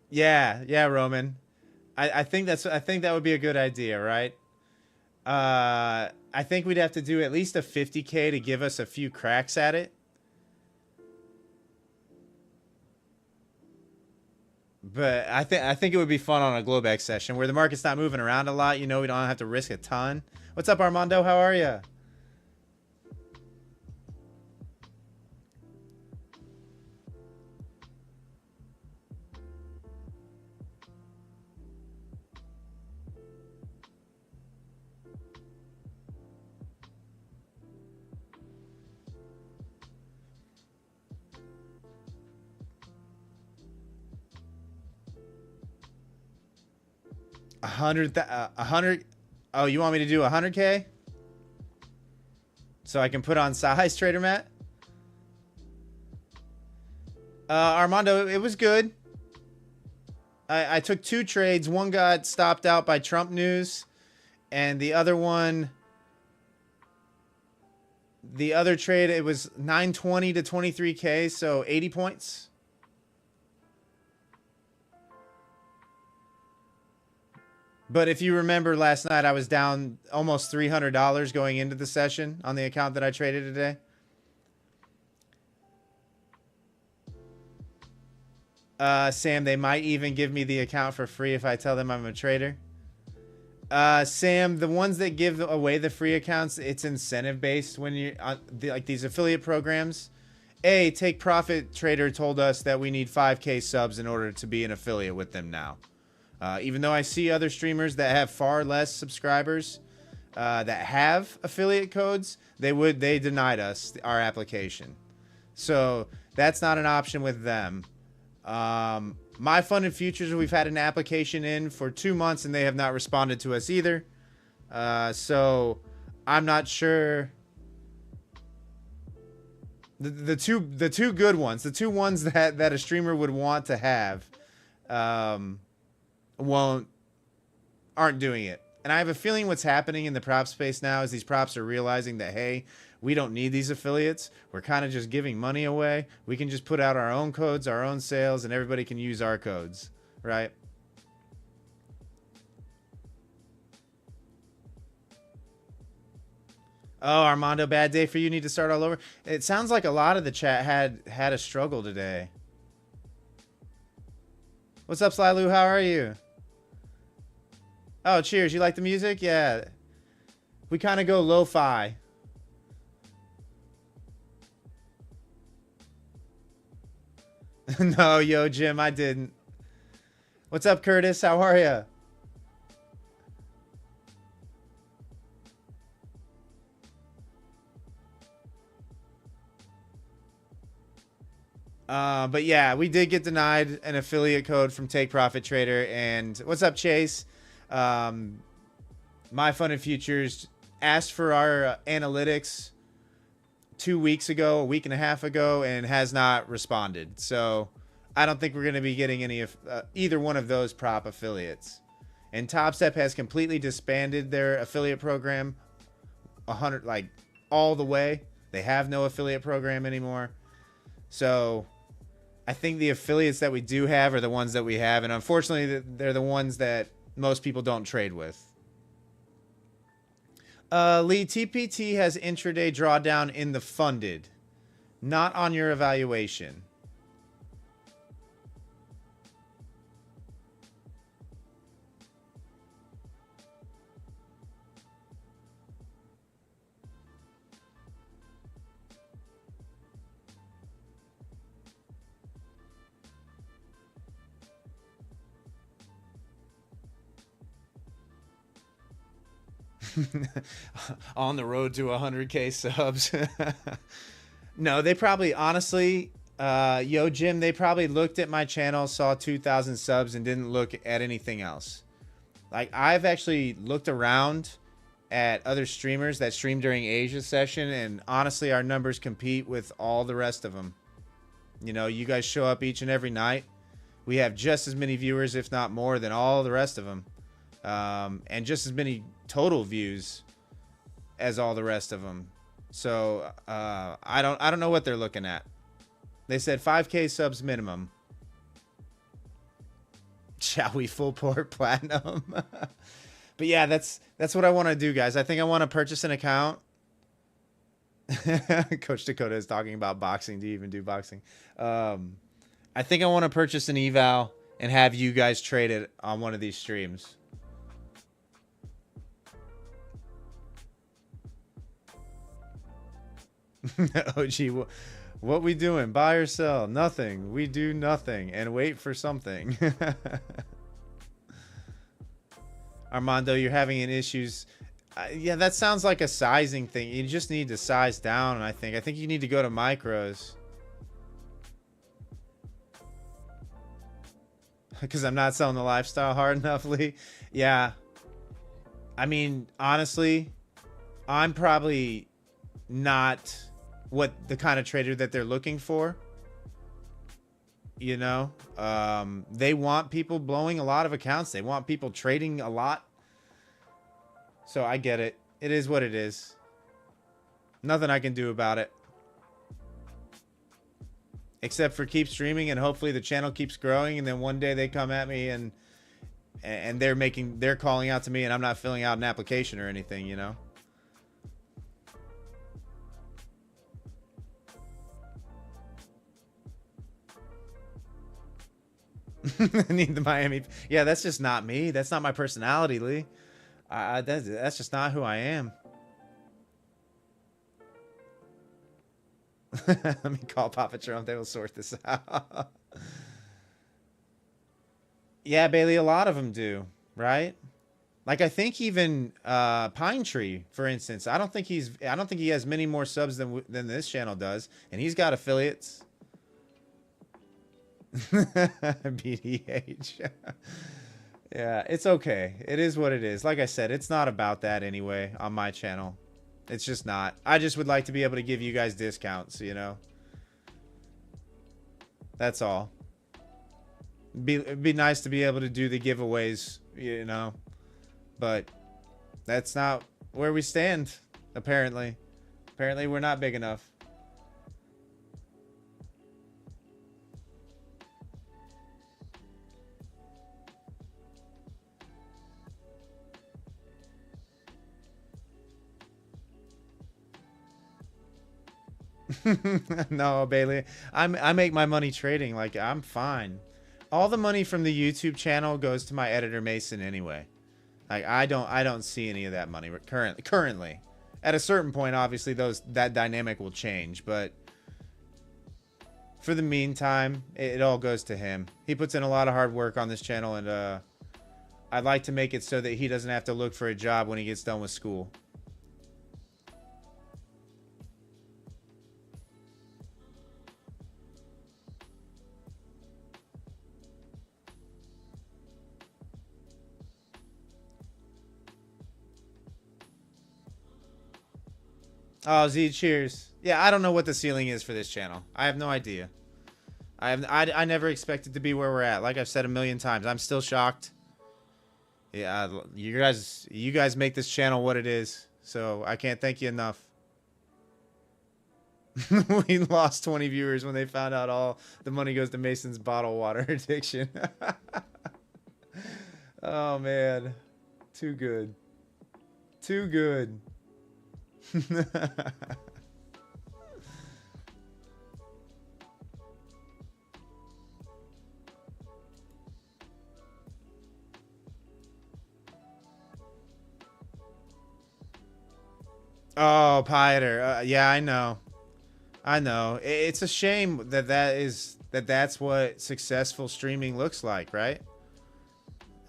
Yeah, Roman. I think that would be a good idea, right? I think we'd have to do at least a 50K to give us a few cracks at it. But I think it would be fun on a globex session where the market's not moving around a lot. You know, we don't have to risk a ton. What's up, Armando? How are you? A hundred. Oh, you want me to do 100K? So I can put on size, Trader Matt? Armando, it was good. I took 2 trades. One got stopped out by Trump news. And the other one... The other trade, it was 920 to 23K, so 80 points. But if you remember last night, I was down almost $300 going into the session on the account that I traded today. Sam, they might even give me the account for free if I tell them I'm a trader. Sam, the ones that give away the free accounts, it's incentive based when you like these affiliate programs. Take Profit Trader told us that we need 5K subs in order to be an affiliate with them now. Even though I see other streamers that have far less subscribers that have affiliate codes, they denied us our application. So that's not an option with them. My Fund and Futures, we've had an application in for 2 months and they have not responded to us either. So I'm not sure. The two good ones, the two ones that a streamer would want to have, aren't doing it. And I have a feeling what's happening in the prop space now is these props are realizing that, hey, we don't need these affiliates. We're kind of just giving money away. We can just put out our own codes, our own sales, and everybody can use our codes, right? Oh, Armando, bad day for you. Need to start all over. It sounds like a lot of the chat had a struggle today. What's up, Slylu? How are you? Oh, cheers. You like the music? Yeah. We kind of go lo-fi. No, yo, Jim, I didn't. What's up, Curtis? How are you? But yeah, we did get denied an affiliate code from Take Profit Trader. And what's up, Chase? My Fund and Futures asked for our analytics 2 weeks ago, a week and a half ago, and has not responded. So I don't think we're going to be getting any of either one of those prop affiliates. And Top Step has completely disbanded their affiliate program, all the way. They have no affiliate program anymore. So I think the affiliates that we do have are the ones that we have, and unfortunately, they're the ones that most people don't trade with. Lee, TPT has intraday drawdown in the funded, not on your evaluation. On the road to 100K subs. No, they probably, honestly, yo, Jim, they probably looked at my channel, saw 2,000 subs, and didn't look at anything else. Like, I've actually looked around at other streamers that stream during Asia session, and honestly, our numbers compete with all the rest of them. You know, you guys show up each and every night. We have just as many viewers, if not more, than all the rest of them. And just as many total views as all the rest of them. So I don't know what they're looking at. They said 5K subs minimum. Shall we full port platinum? But yeah, that's what I want to do, guys. I think I want to purchase an account. Coach Dakota is talking about boxing. Do you even do boxing? I think I want to purchase an eval and have you guys trade it on one of these streams. OG, what we doing? Buy or sell? Nothing. We do nothing and wait for something. Armando, you're having an issues. Yeah, that sounds like a sizing thing. You just need to size down, I think. I think you need to go to micros. Because I'm not selling the lifestyle hard enough, Lee. Yeah. I mean, honestly, I'm probably not what the kind of trader that they're looking for. You know, they want people blowing a lot of accounts. They want people trading a lot. So I get it. It is what it is. Nothing I can do about it. Except for keep streaming and hopefully the channel keeps growing, and then one day they come at me and they're calling out to me and I'm not filling out an application or anything, you know. Need the Miami. Yeah, that's just not me. That's not my personality, Lee. That's just not who I am. Let me call Papa Trump. They will sort this out. Yeah, Bailey, a lot of them do, right? Like I think even Pine Tree, for instance, I don't think he has many more subs than this channel does, and he's got affiliates. BDH. Yeah, it's okay. It is what it is. Like I said, it's not about that anyway on my channel. It's just not. I just would like to be able to give you guys discounts, you know? That's all. It'd be nice to be able to do the giveaways, you know? But that's not where we stand, apparently. Apparently, we're not big enough. No, Bailey. I make my money trading. Like, I'm fine. All the money from the YouTube channel goes to my editor Mason anyway. Like, I don't see any of that money currently. At a certain point, obviously, that dynamic will change, but for the meantime, it all goes to him. He puts in a lot of hard work on this channel, and I'd like to make it so that he doesn't have to look for a job when he gets done with school. Oh, Z, cheers. Yeah, I don't know what the ceiling is for this channel. I have no idea. I never expected to be where we're at. Like I've said a million times, I'm still shocked. Yeah, you guys make this channel what it is, so I can't thank you enough. We lost 20 viewers when they found out all the money goes to Mason's bottled water addiction. Oh man, too good, too good. Oh, Pieter. Yeah, I know. I know. It's a shame that's what successful streaming looks like, right?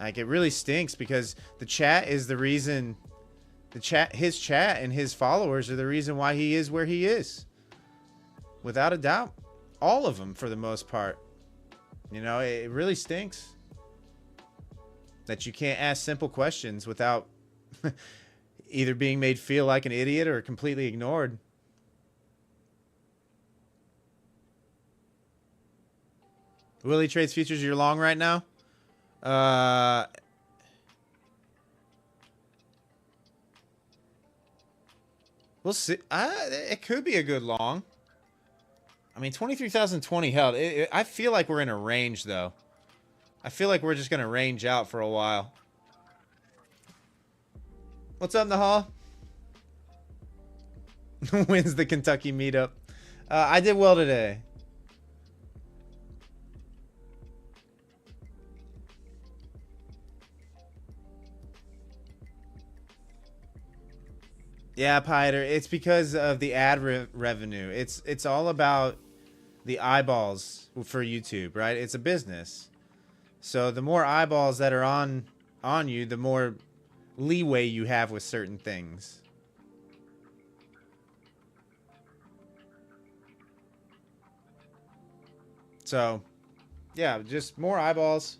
Like, it really stinks because the chat is the reason. His chat and his followers are the reason why he is where he is. Without a doubt. All of them, for the most part. You know, it really stinks that you can't ask simple questions without either being made feel like an idiot or completely ignored. Willie trades futures. You're long right now? We'll see. It could be a good long. I mean, 23,020 held. I feel like we're in a range, though. I feel like we're just going to range out for a while. What's up, Nahal? Wins the Kentucky meetup. I did well today. Yeah, Pieter. It's because of the ad revenue. It's all about the eyeballs for YouTube, right? It's a business. So the more eyeballs that are on you, the more leeway you have with certain things. So, yeah, just more eyeballs.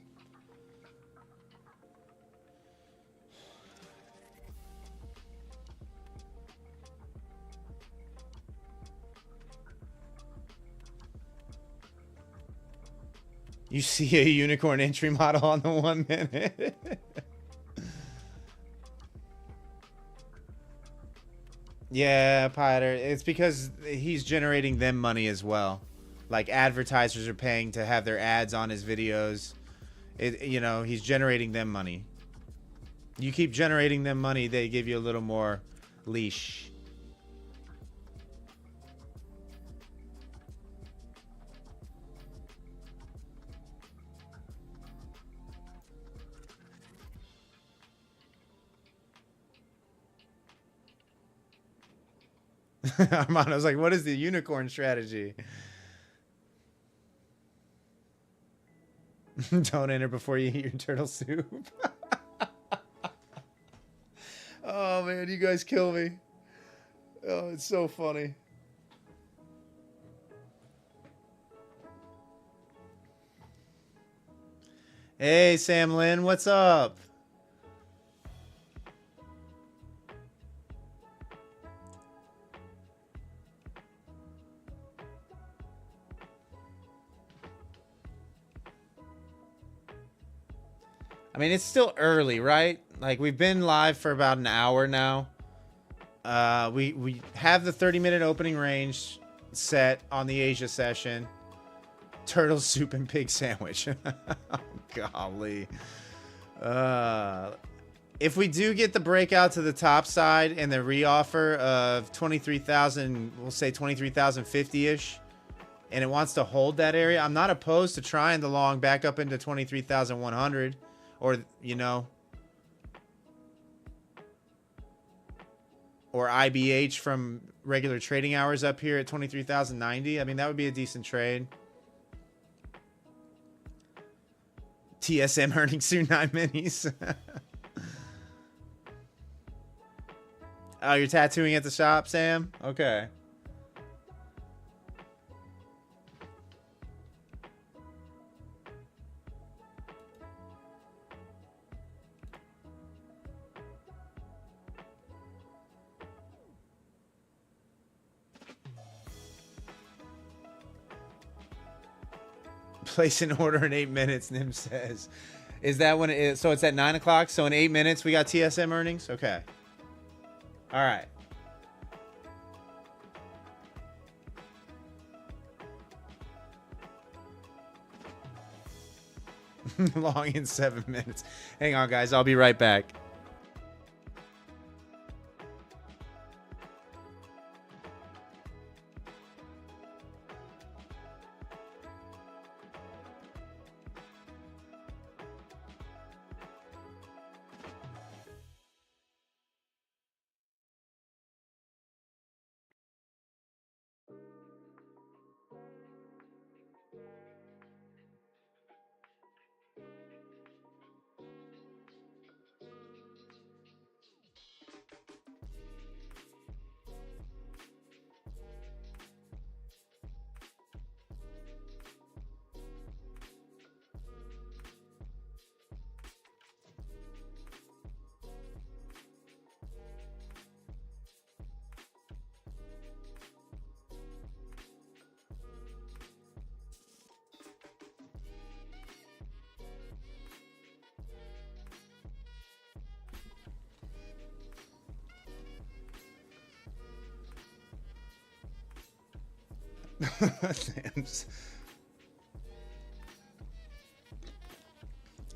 You see a unicorn entry model on the 1 minute. Yeah, Pieter. It's because he's generating them money as well. Like, advertisers are paying to have their ads on his videos. You know, he's generating them money. You keep generating them money, they give you a little more leash. Armando's like, what is the unicorn strategy? Don't enter before you eat your turtle soup. Oh, man, you guys kill me. Oh, it's so funny. Hey, Sam Lynn, what's up? I mean, it's still early, right? Like, we've been live for about an hour now. We have the 30-minute opening range set on the Asia session. Turtle soup and pig sandwich. Oh, golly. If we do get the breakout to the top side and the reoffer of 23,000, we'll say 23,050-ish, and it wants to hold that area, I'm not opposed to trying the long back up into 23,100, or, you know, or IBH from regular trading hours up here at 23,090. I mean, that would be a decent trade. TSM earning soon 9 minis. Oh, you're tattooing at the shop, Sam? Okay. Place an order in 8 minutes, Nim says. Is that when it is? So it's at 9 o'clock. So in 8 minutes, we got TSM earnings? Okay. All right. Long in 7 minutes. Hang on, guys. I'll be right back.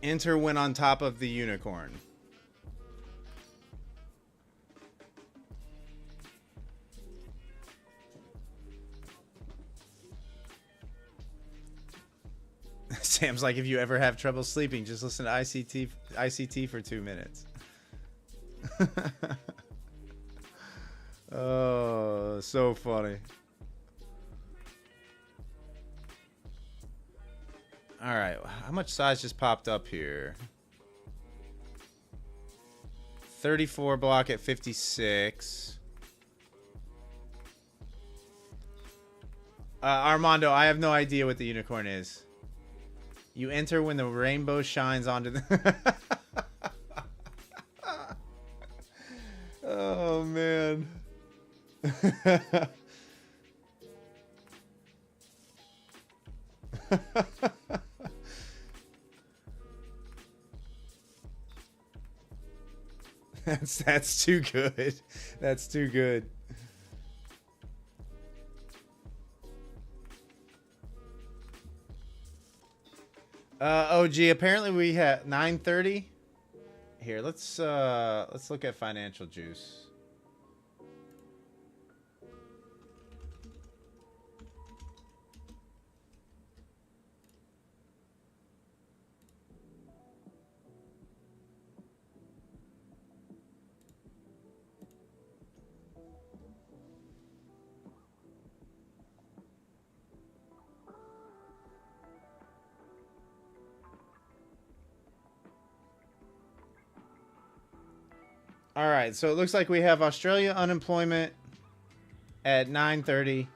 Enter when on top of the unicorn. Sam's like, if you ever have trouble sleeping, just listen to ICT for 2 minutes. Oh, so funny. All right, how much size just popped up here? 34 block at 56. Armando, I have no idea what the unicorn is. You enter when the rainbow shines onto the... Oh, man. That's too good. That's too good. OG, apparently we have 9:30. Here, let's look at financial juice. All right, so it looks like we have Australia unemployment at 9:30,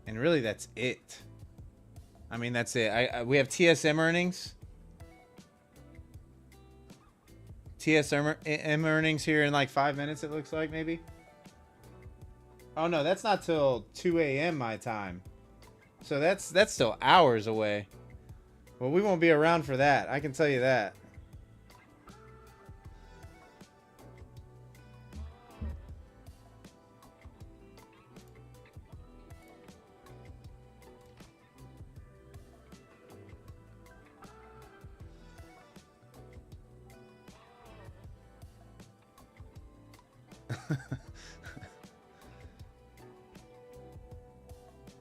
and really that's it. I mean, that's it. We have TSM earnings. TSM earnings here in like 5 minutes. It looks like maybe. Oh no, that's not till 2 a.m. my time. So that's still hours away. Well, we won't be around for that. I can tell you that.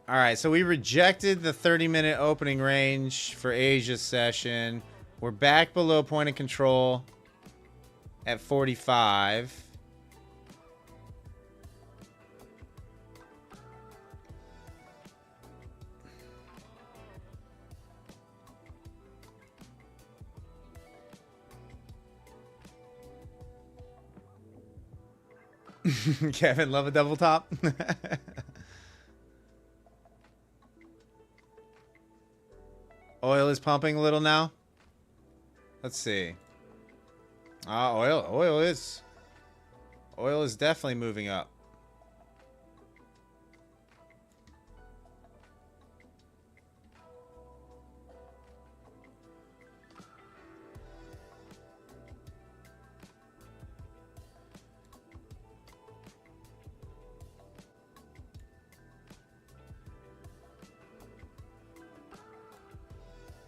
All right, so we rejected the 30-minute opening range for Asia's session. We're back below point of control at 45. Kevin, love a double top. Oil is pumping a little now. Let's see. Oil is definitely moving up.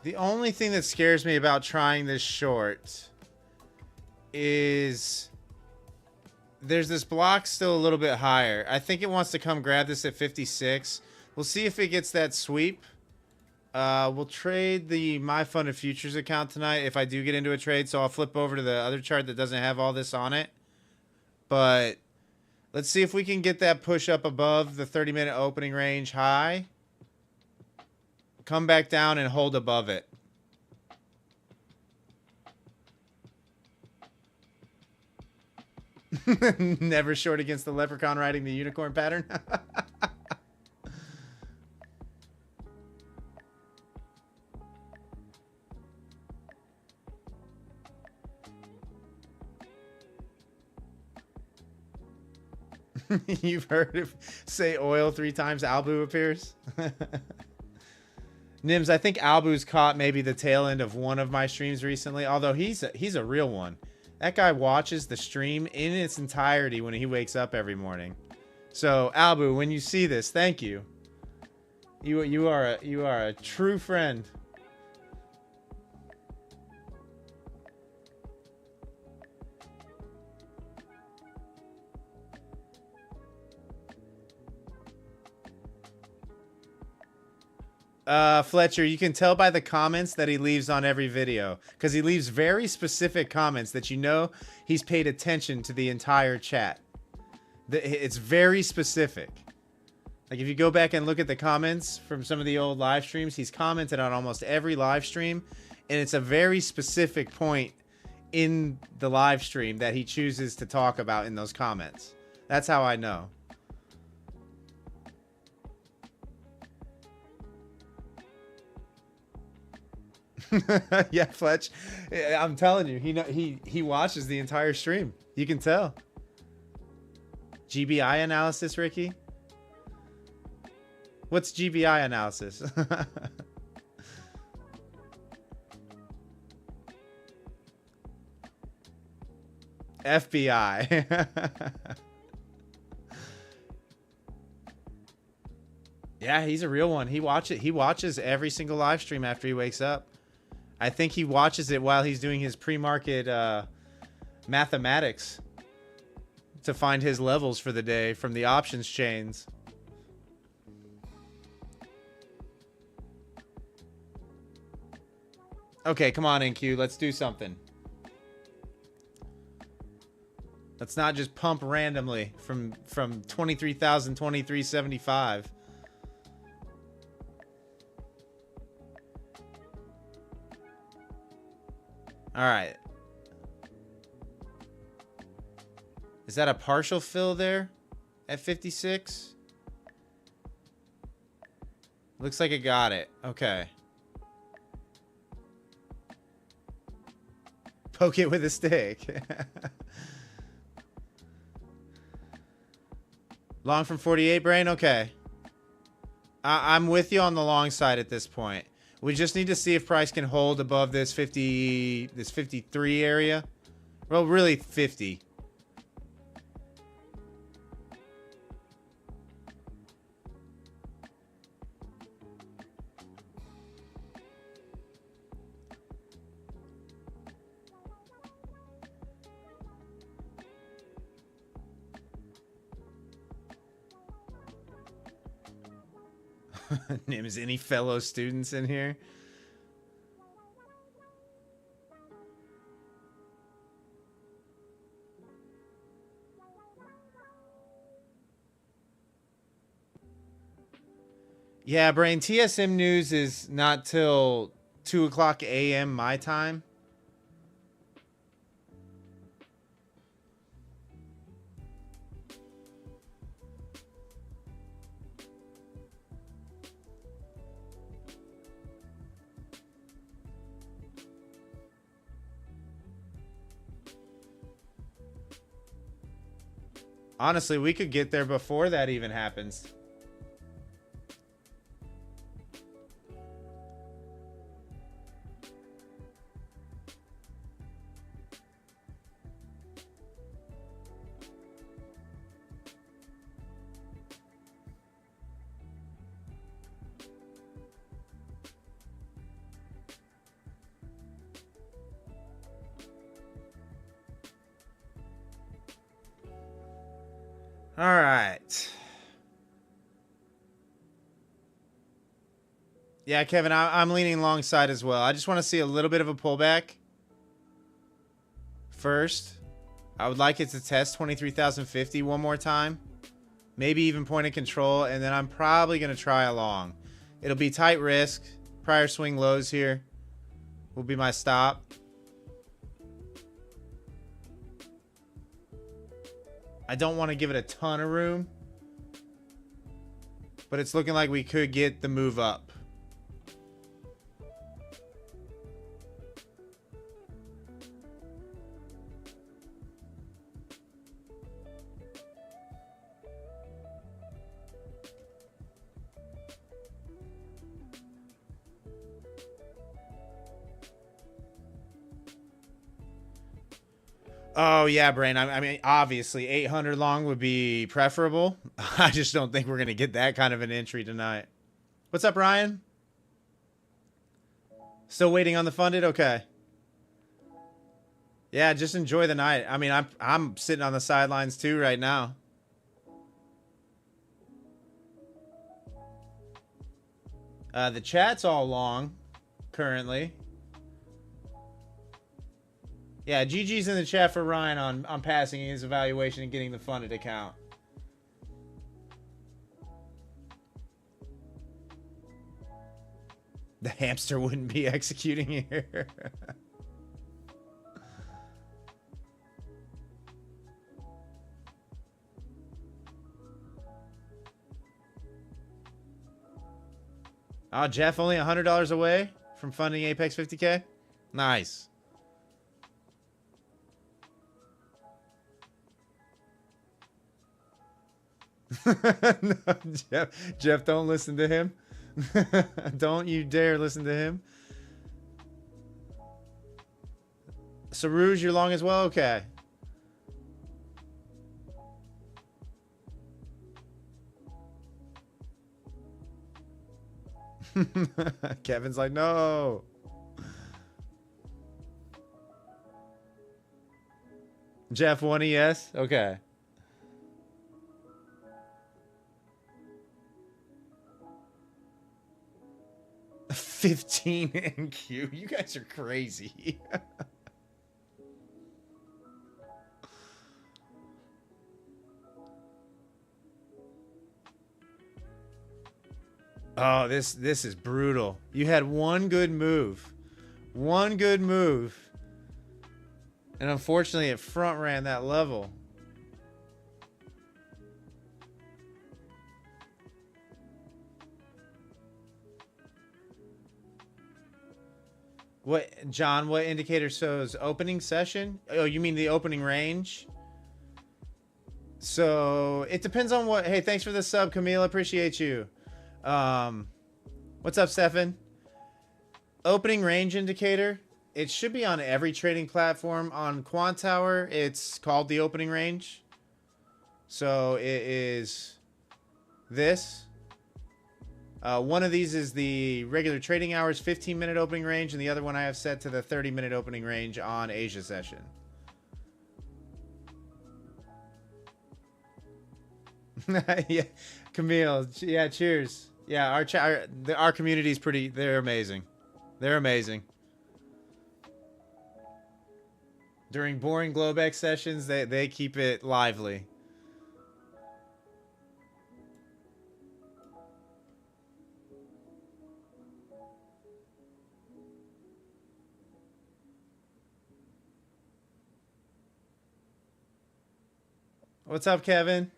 The only thing that scares me about trying this short is there's this block still a little bit higher. I think it wants to come grab this at 56. We'll see if it gets that sweep. We'll trade the My Fund of Futures account tonight if I do get into a trade. So I'll flip over to the other chart that doesn't have all this on it. But let's see if we can get that push up above the 30-minute opening range high. Come back down and hold above it. Never short against the leprechaun riding the unicorn pattern. You've heard of say oil 3 times, Albu appears. Nims, I think Albu's caught maybe the tail end of one of my streams recently, although he's a real one. That guy watches the stream in its entirety when he wakes up every morning. So, Albu, when you see this, thank you. You are a true friend. Fletcher, you can tell by the comments that he leaves on every video, because he leaves very specific comments that you know he's paid attention to the entire chat. It's very specific. Like if you go back and look at the comments from some of the old live streams, he's commented on almost every live stream, and it's a very specific point in the live stream that he chooses to talk about in those comments. That's how I know. Yeah, Fletch. I'm telling you, he watches the entire stream. You can tell. GBI analysis, Ricky? What's GBI analysis? FBI. Yeah, he's a real one. He watches every single live stream after he wakes up. I think he watches it while he's doing his pre-market mathematics to find his levels for the day from the options chains. Okay, come on, NQ. Let's do something. Let's not just pump randomly from 23,000, 2375. All right. Is that a partial fill there at 56? Looks like it got it. Okay. Poke it with a stick. Long from 48, Brain? Okay. I'm with you on the long side at this point. We just need to see if price can hold above this 53 area. Well, really 50. Nims, any fellow students in here? Yeah, Brain, TSM news is not till 2 o'clock a.m. my time. Honestly, we could get there before that even happens. All right. Yeah, Kevin, I'm leaning alongside as well. I just want to see a little bit of a pullback first. I would like it to test 23,050 one more time. Maybe even point of control, and then I'm probably going to try a long. It'll be tight risk. Prior swing lows here will be my stop. I don't want to give it a ton of room, but it's looking like we could get the move up. Oh, yeah, Brain. I mean, obviously, 800 long would be preferable. I just don't think we're going to get that kind of an entry tonight. What's up, Ryan? Still waiting on the funded? Okay. Yeah, just enjoy the night. I mean, I'm sitting on the sidelines too right now. The chat's all long currently. Yeah, GG's in the chat for Ryan on passing his evaluation and getting the funded account. The hamster wouldn't be executing here. Oh, Jeff, only $100 away from funding Apex 50K? Nice. No, Jeff, don't listen to him. Don't you dare listen to him. Sarouge, you're long as well? Okay. Kevin's like, no. Jeff, 1 ES? Okay. 15 NQ. You guys are crazy. Oh, this is brutal. You had one good move. One good move. And unfortunately, it front ran that level. What, John, what indicator shows opening session? Oh, you mean the opening range? So it depends on what. Hey, thanks for the sub, Camille. Appreciate you. What's up, Stefan? Opening range indicator. It should be on every trading platform. On Quant Tower, it's called the opening range. So it is this. One of these is the regular trading hours 15-minute opening range, and the other one I have set to the 30-minute opening range on Asia session. Yeah, Camille. Yeah, cheers. Yeah, our community is pretty. They're amazing. They're amazing. During boring globex sessions, they keep it lively. What's up, Kevin?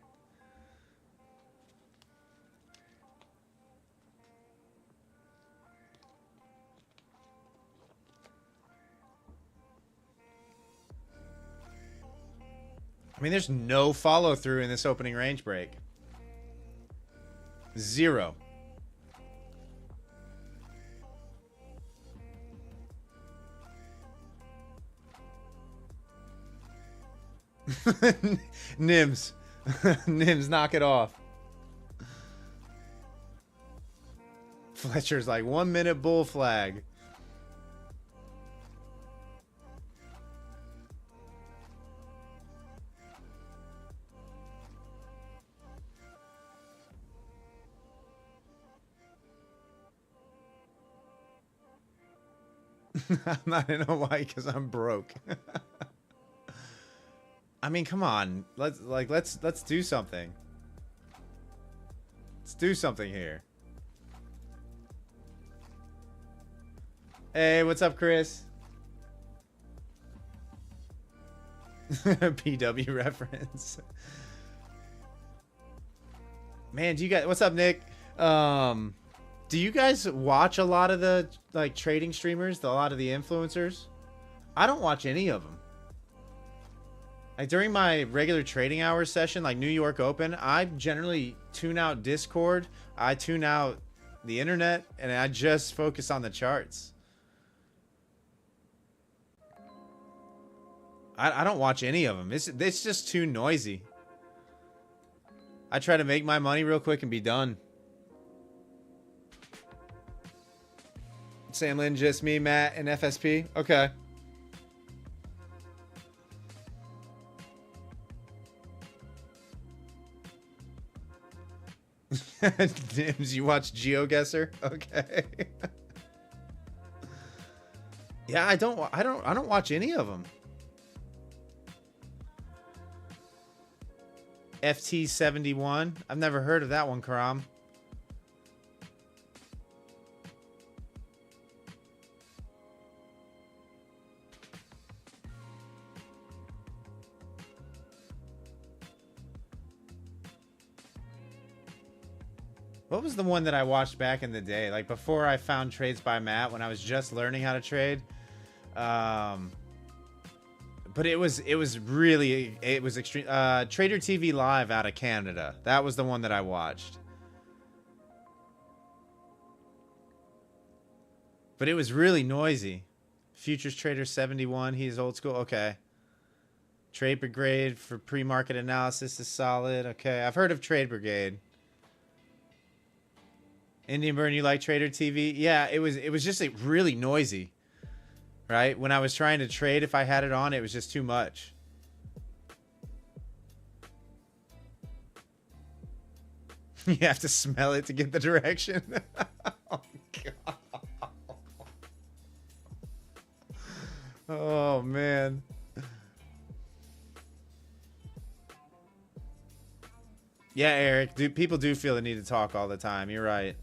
I mean, there's no follow through in this opening range break. Zero. Nims. Nims, knock it off. Fletcher's like 1 minute bull flag. I'm not in Hawaii because I'm broke. I mean, come on. Let's do something. Let's do something here. Hey, what's up, Chris? PW reference. Man, do you guys? What's up, Nick? Do you guys watch a lot of the like trading streamers, a lot of the influencers? I don't watch any of them. Like during my regular trading hours session, like New York Open, I generally tune out Discord, I tune out the internet, and I just focus on the charts. I don't watch any of them. It's just too noisy. I try to make my money real quick and be done. Sam Lynn, just me, Matt, and FSP. Okay. Dims, you watch GeoGuessr? Okay. Yeah, I don't watch any of them. FT71. I've never heard of that one, Karam. What was the one that I watched back in the day? Like before I found Trades by Matt, when I was just learning how to trade. But it was extreme. Trader TV Live out of Canada. That was the one that I watched. But it was really noisy. Futures Trader 71. He's old school. Okay. Trade Brigade for pre-market analysis is solid. Okay. I've heard of Trade Brigade. Indian Burn, you like Trader TV? Yeah, it was just like, really noisy. Right? When I was trying to trade, if I had it on, it was just too much. You have to smell it to get the direction. Oh, God. Oh, man. Yeah, Eric. People do feel the need to talk all the time. You're right.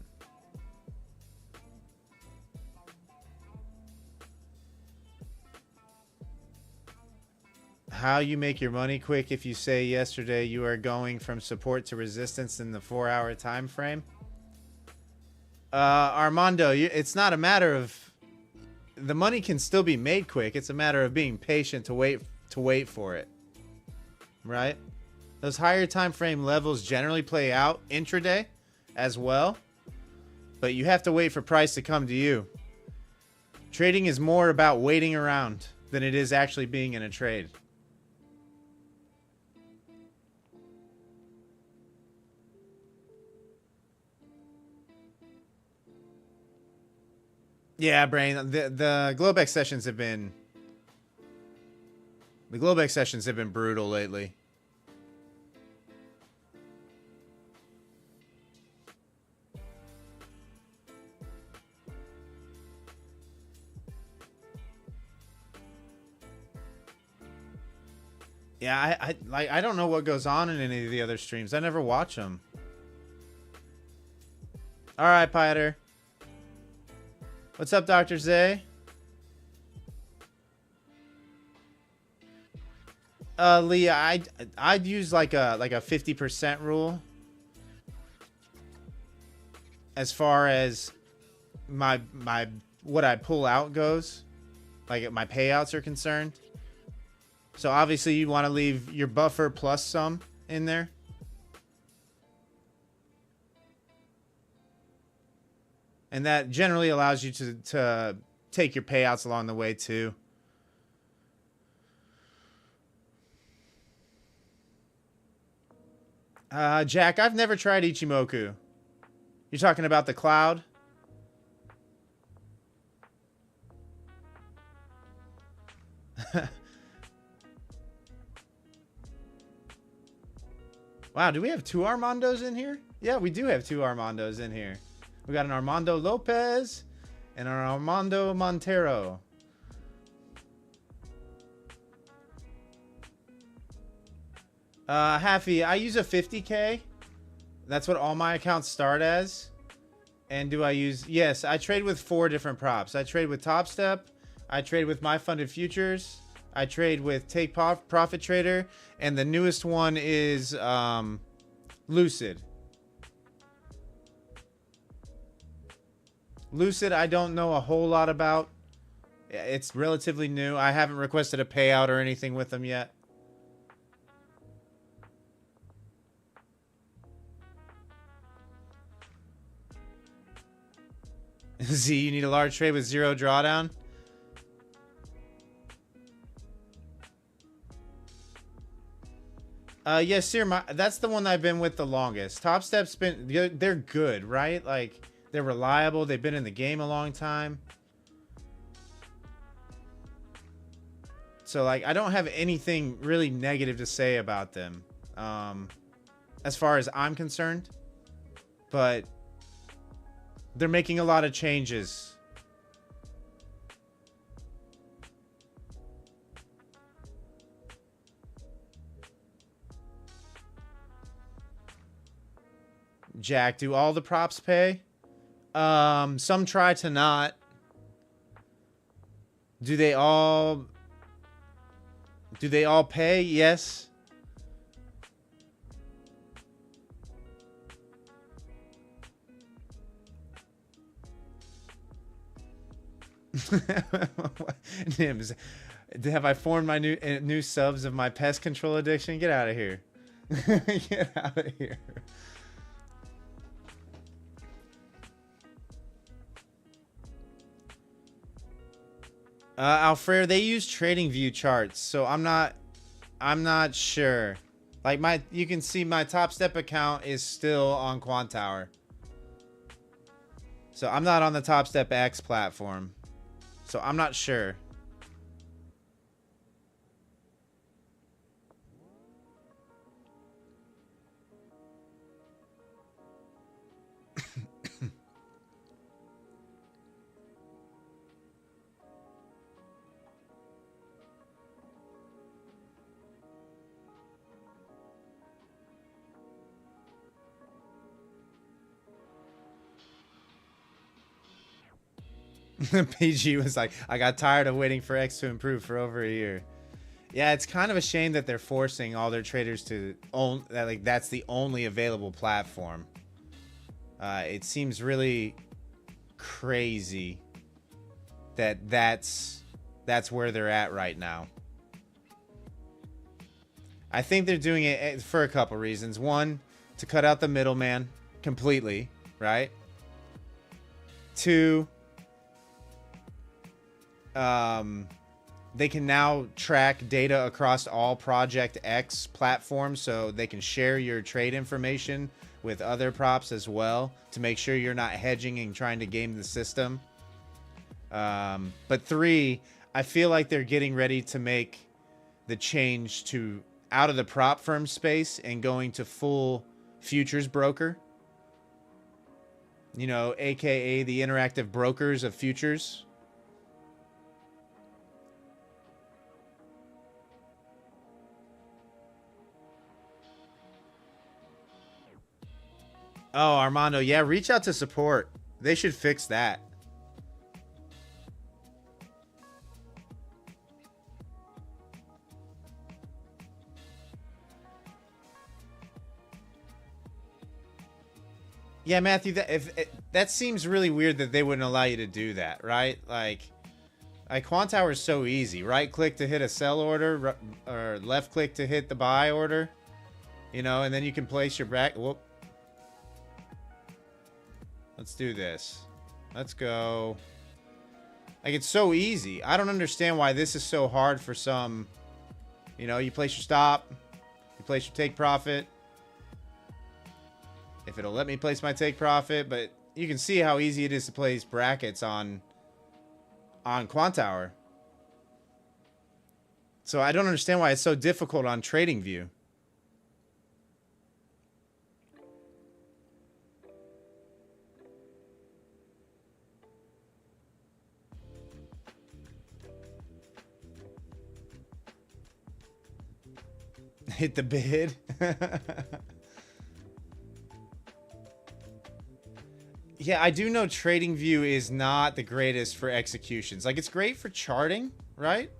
How you make your money quick if you say yesterday you are going from support to resistance in the 4-hour time frame? Armando, it's not a matter of the money can still be made quick. It's a matter of being patient to wait for it. Right? Those higher time frame levels generally play out intraday as well, but you have to wait for price to come to you. Trading is more about waiting around than it is actually being in a trade. Yeah, Brain. The globex sessions have been brutal lately. Yeah, I don't know what goes on in any of the other streams. I never watch them. All right, Piter. What's up, Dr. Zay? Leah, I'd use like a 50% rule as far as my what I pull out goes, like my payouts are concerned. So obviously you want to leave your buffer plus some in there. And that generally allows you to take your payouts along the way too. Jack, I've never tried Ichimoku. You're talking about the cloud? Wow, do we have two Armandos in here? Yeah, we do have two Armandos in here. We got an Armando Lopez and an Armando Montero. Happy, I use a 50K. That's what all my accounts start as. And do I use... Yes, I trade with 4 different props. I trade with Top Step. I trade with My Funded Futures. I trade with Take Profit Trader. And the newest one is Lucid. Lucid, I don't know a whole lot about. It's relatively new. I haven't requested a payout or anything with them yet. Z, you need a large trade with 0 drawdown? Yes, sir. That's the one I've been with the longest. Top Step's been... They're good, right? Like, they're reliable. They've been in the game a long time. So, like, I don't have anything really negative to say about them. As far as I'm concerned. But... they're making a lot of changes. Jack, do all the props pay? Some try to not. Do they all pay? Yes. Nims, have I formed my new subs of my pest control addiction? Get out of here. Get out of here. Alfred, they use TradingView charts, so I'm not sure. Like you can see my Top Step account is still on Quant Tower. So I'm not on the Top Step X platform. So I'm not sure. PG was like, I got tired of waiting for X to improve for over a year. Yeah, it's kind of a shame that they're forcing all their traders to own that. Like, that's the only available platform. It seems really crazy that's where they're at right now. I think they're doing it for a couple reasons. One, to cut out the middleman completely, right? Two, they can now track data across all Project X platforms, so they can share your trade information with other props as well to make sure you're not hedging and trying to game the system. But three, I feel like they're getting ready to make the change to out of the prop firm space and going to full futures broker. You know, aka the interactive brokers of futures. Oh, Armando, yeah, reach out to support. They should fix that. Yeah, Matthew, that seems really weird that they wouldn't allow you to do that, right? Like Quantower is so easy. Right click to hit a sell order, or left click to hit the buy order. You know, and then you can place your back. Whoop. Let's do this. Let's go. Like, it's so easy. I don't understand why this is so hard for some. You know, you place your stop. You place your take profit. If it'll let me place my take profit. But you can see how easy it is to place brackets on Quantower. So I don't understand why it's so difficult on TradingView. Hit the bid. Yeah, I do know TradingView is not the greatest for executions. Like, it's great for charting, right?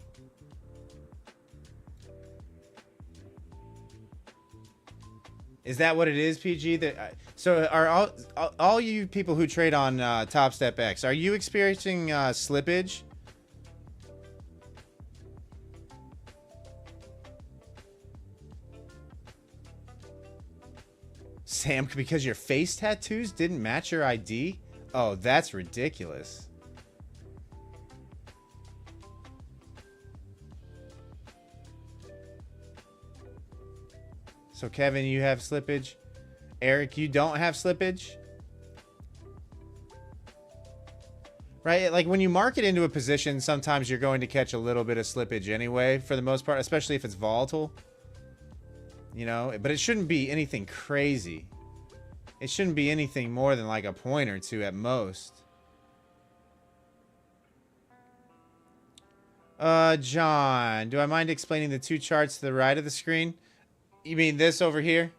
Is that what it is, PG? So are all you people who trade on Top Step X, are you experiencing slippage? Sam, because your face tattoos didn't match your ID? Oh, that's ridiculous. So, Kevin, you have slippage. Eric, you don't have slippage? Right? Like, when you market into a position, sometimes you're going to catch a little bit of slippage anyway, for the most part, especially if it's volatile. You know, but it shouldn't be anything crazy. It shouldn't be anything more than like a point or two at most. John, do I mind explaining the two charts to the right of the screen? You mean this over here?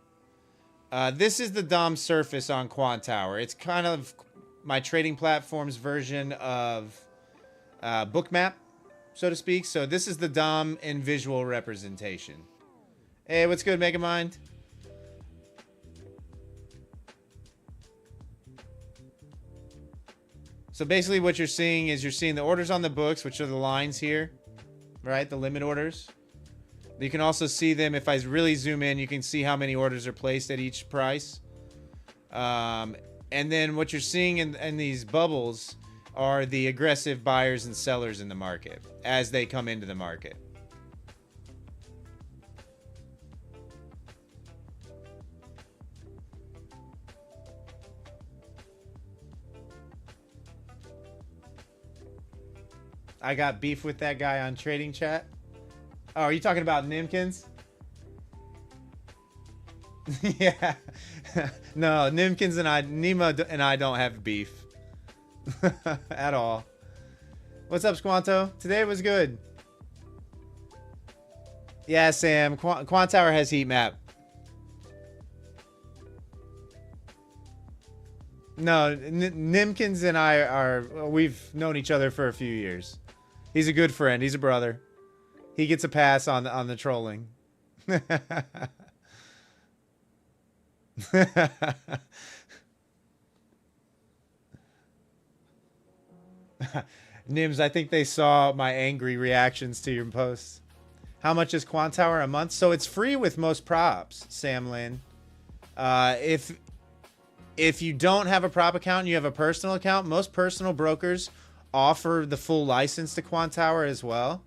This is the DOM surface on Quantower. It's kind of my trading platform's version of Bookmap, so to speak. So this is the DOM in visual representation. Hey, what's good, Megamind? So basically what you're seeing is you're seeing the orders on the books, which are the lines here, right? The limit orders. You can also see them. If I really zoom in, you can see how many orders are placed at each price. And then what you're seeing in these bubbles are the aggressive buyers and sellers in the market as they come into the market. I got beef with that guy on trading chat. Oh, are you talking about Nimkins? Yeah. No, Nimkins and Nima and I don't have beef. At all. What's up, Squanto? Today was good. Yeah, Sam. Quantower has heat map. No, Nimkins and I we've known each other for a few years. He's a good friend. He's a brother. He gets a pass on the trolling. Nims, I think they saw my angry reactions to your posts. How much is Quant Tower a month? So it's free with most props, Sam Lin. If you don't have a prop account and you have a personal account, most personal brokers offer the full license to Quant Tower as well.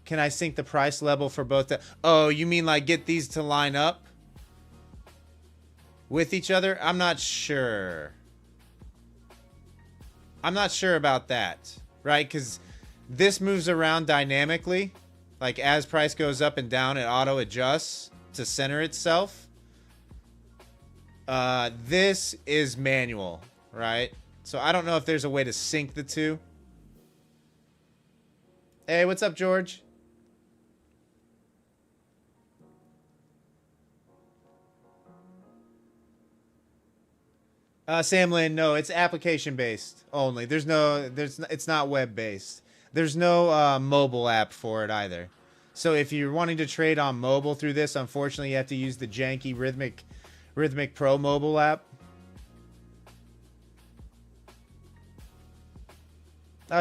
Can I sync the price level for both? Oh, you mean like get these to line up with each other? I'm not sure. I'm not sure about that, right? Because this moves around dynamically. Like as price goes up and down, it auto adjusts to center itself. This is manual, right? So I don't know if there's a way to sync the two. Hey, what's up, George? Sam Lin, no, it's application based only. It's not web based. There's no mobile app for it either. So if you're wanting to trade on mobile through this, unfortunately, you have to use the janky Rhythmic Pro mobile app.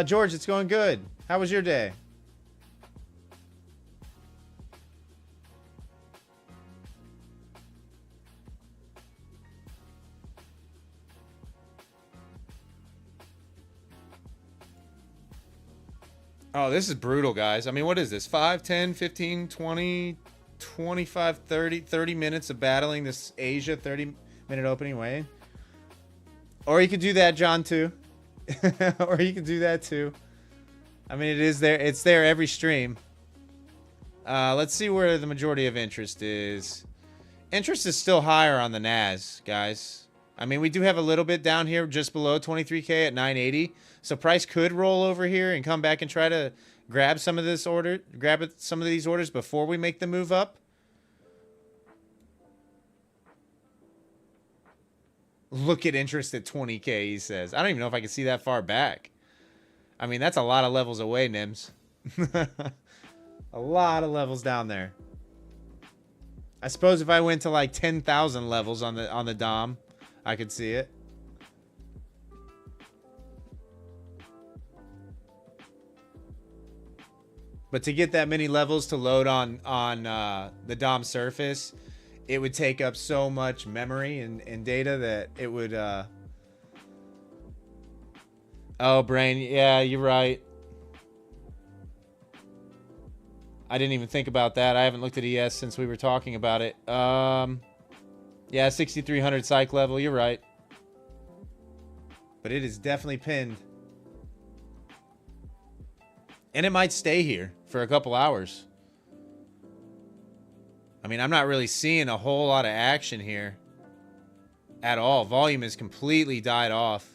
George, it's going good. How was your day? Oh, this is brutal, guys. I mean, what is this? 5, 10, 15, 20, 25, 30 minutes of battling this Asia 30-minute opening way. Or you could do that, John, too. Or you could do that, too. I mean, it is there. It's there every stream. Let's see where the majority of interest is. Interest is still higher on the Nas, guys. I mean, we do have a little bit down here just below 23K at 980. So price could roll over here and come back and try to grab some of these orders before we make the move up. Look at interest at 20K, he says. I don't even know if I can see that far back. I mean, that's a lot of levels away, Nims. A lot of levels down there. I suppose if I went to like 10,000 levels on the DOM, I could see it. But to get that many levels to load on the DOM surface, it would take up so much memory and data that it would... Oh, Brain, yeah, you're right. I didn't even think about that. I haven't looked at ES since we were talking about it. Yeah, 6,300 psych level, you're right. But it is definitely pinned. And it might stay here for a couple hours. I mean, I'm not really seeing a whole lot of action here at all. Volume has completely died off.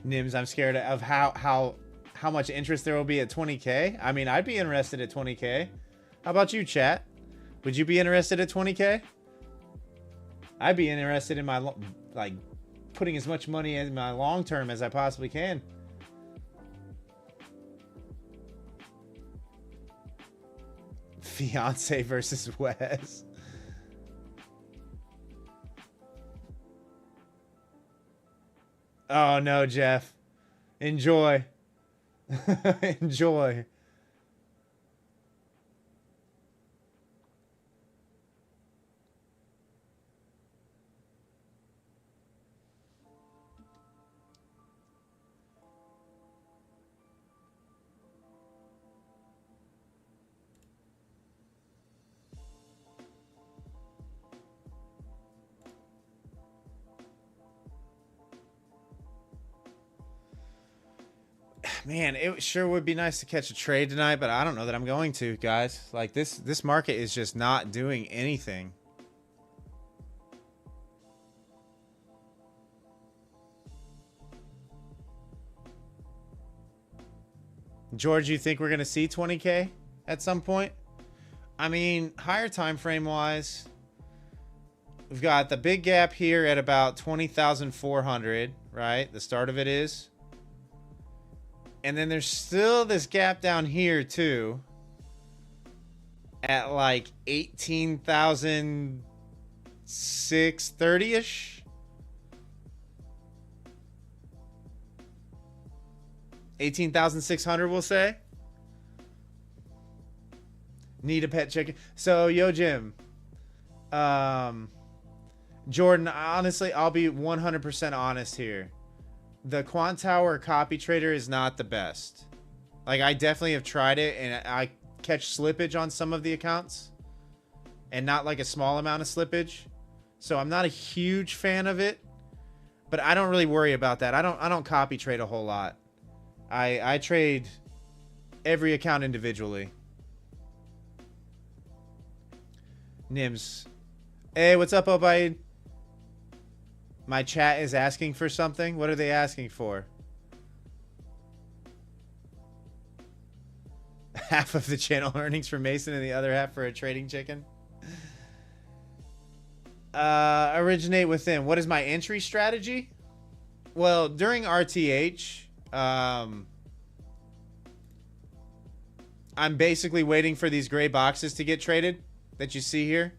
Nims, I'm scared of how much interest there will be at 20K. I mean, I'd be interested at 20K. How about you, chat? Would you be interested at 20K? I'd be interested in my like putting as much money in my long term as I possibly can. Fiance versus Wes. Oh no, Jeff. Enjoy. Enjoy. Man, it sure would be nice to catch a trade tonight, but I don't know that I'm going to, guys. Like this market is just not doing anything. George, you think we're going to see 20K at some point? I mean, higher time frame wise, we've got the big gap here at about 20,400, right? The start of it is. And then there's still this gap down here too at like 18,630-ish. 18,600, we'll say. Need a pet chicken. So, yo, Jim. Jordan, honestly, I'll be 100% honest here. The Quant Tower copy trader is not the best. Like, I definitely have tried it, and I catch slippage on some of the accounts. And not like a small amount of slippage. So, I'm not a huge fan of it. But I don't really worry about that. I don't copy trade a whole lot. I trade every account individually. Nims. Hey, what's up, Obaid? My chat is asking for something. What are they asking for? Half of the channel earnings for Mason and the other half for a trading chicken. Originate within. What is my entry strategy? Well, during RTH, I'm basically waiting for these gray boxes to get traded that you see here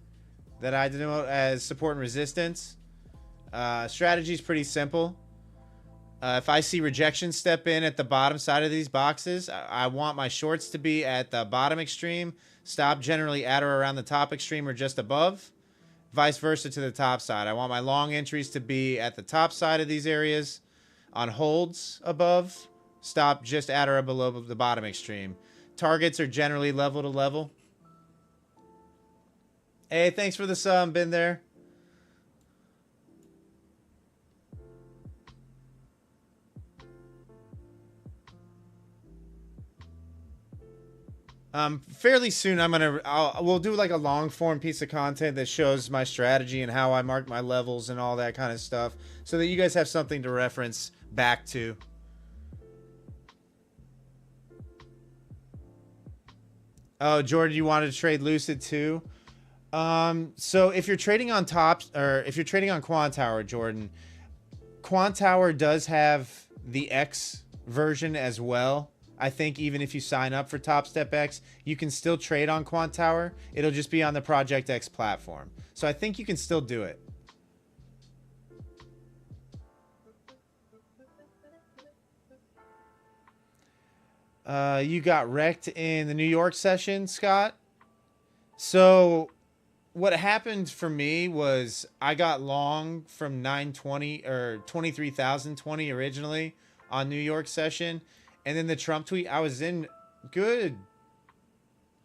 that I denote as support and resistance. Strategy is pretty simple. If I see rejection step in at the bottom side of these boxes, I want my shorts to be at the bottom extreme, stop generally at or around the top extreme or just above, vice versa to the top side. I want my long entries to be at the top side of these areas, on holds above, stop just at or below the bottom extreme. Targets are generally level to level. Hey, thanks for the sub. Been there. Fairly soon we'll do like a long form piece of content that shows my strategy and how I mark my levels and all that kind of stuff so that you guys have something to reference back to. Oh, Jordan, you wanted to trade Lucid too? So if you're trading on if you're trading on Quant Tower, Jordan, Quant Tower does have the X version as well. I think even if you sign up for Top Step X, you can still trade on Quant Tower. It'll just be on the Project X platform. So I think you can still do it. You got wrecked in the New York session, Scott. So what happened for me was I got long from 920 or 23,020 originally on New York session. And then the Trump tweet, I was in good.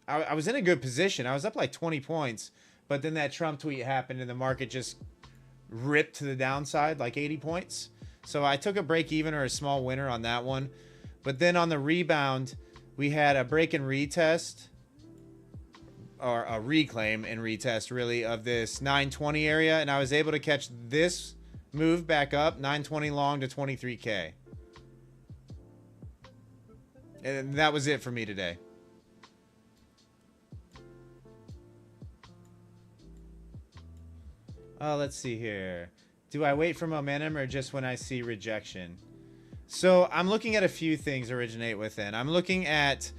I was in a good position. I was up like 20 points. But then that Trump tweet happened and the market just ripped to the downside like 80 points. So I took a break even or a small winner on that one. But then on the rebound, we had a break and retest. Or a reclaim and retest really of this 920 area. And I was able to catch this move back up 920 long to 23K. And that was it for me today. Oh, let's see here. Do I wait for momentum or just when I see rejection? So I'm looking at a few things originate within. I'm looking at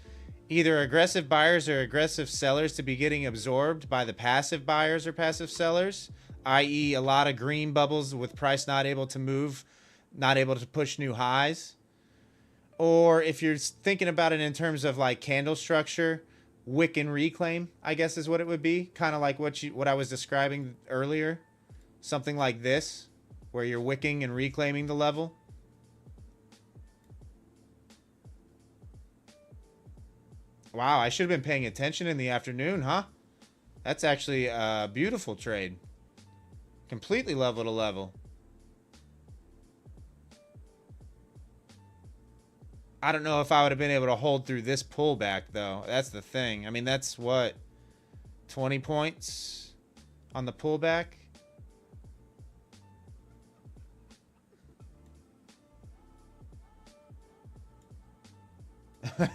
either aggressive buyers or aggressive sellers to be getting absorbed by the passive buyers or passive sellers, i.e. a lot of green bubbles with price not able to move, not able to push new highs. Or if you're thinking about it in terms of like candle structure, wick and reclaim, I guess is what it would be. Kind of like what I was describing earlier. Something like this, where you're wicking and reclaiming the level. Wow, I should have been paying attention in the afternoon, huh? That's actually a beautiful trade. Completely level to level. I don't know if I would have been able to hold through this pullback, though. That's the thing. I mean, that's what? 20 points on the pullback?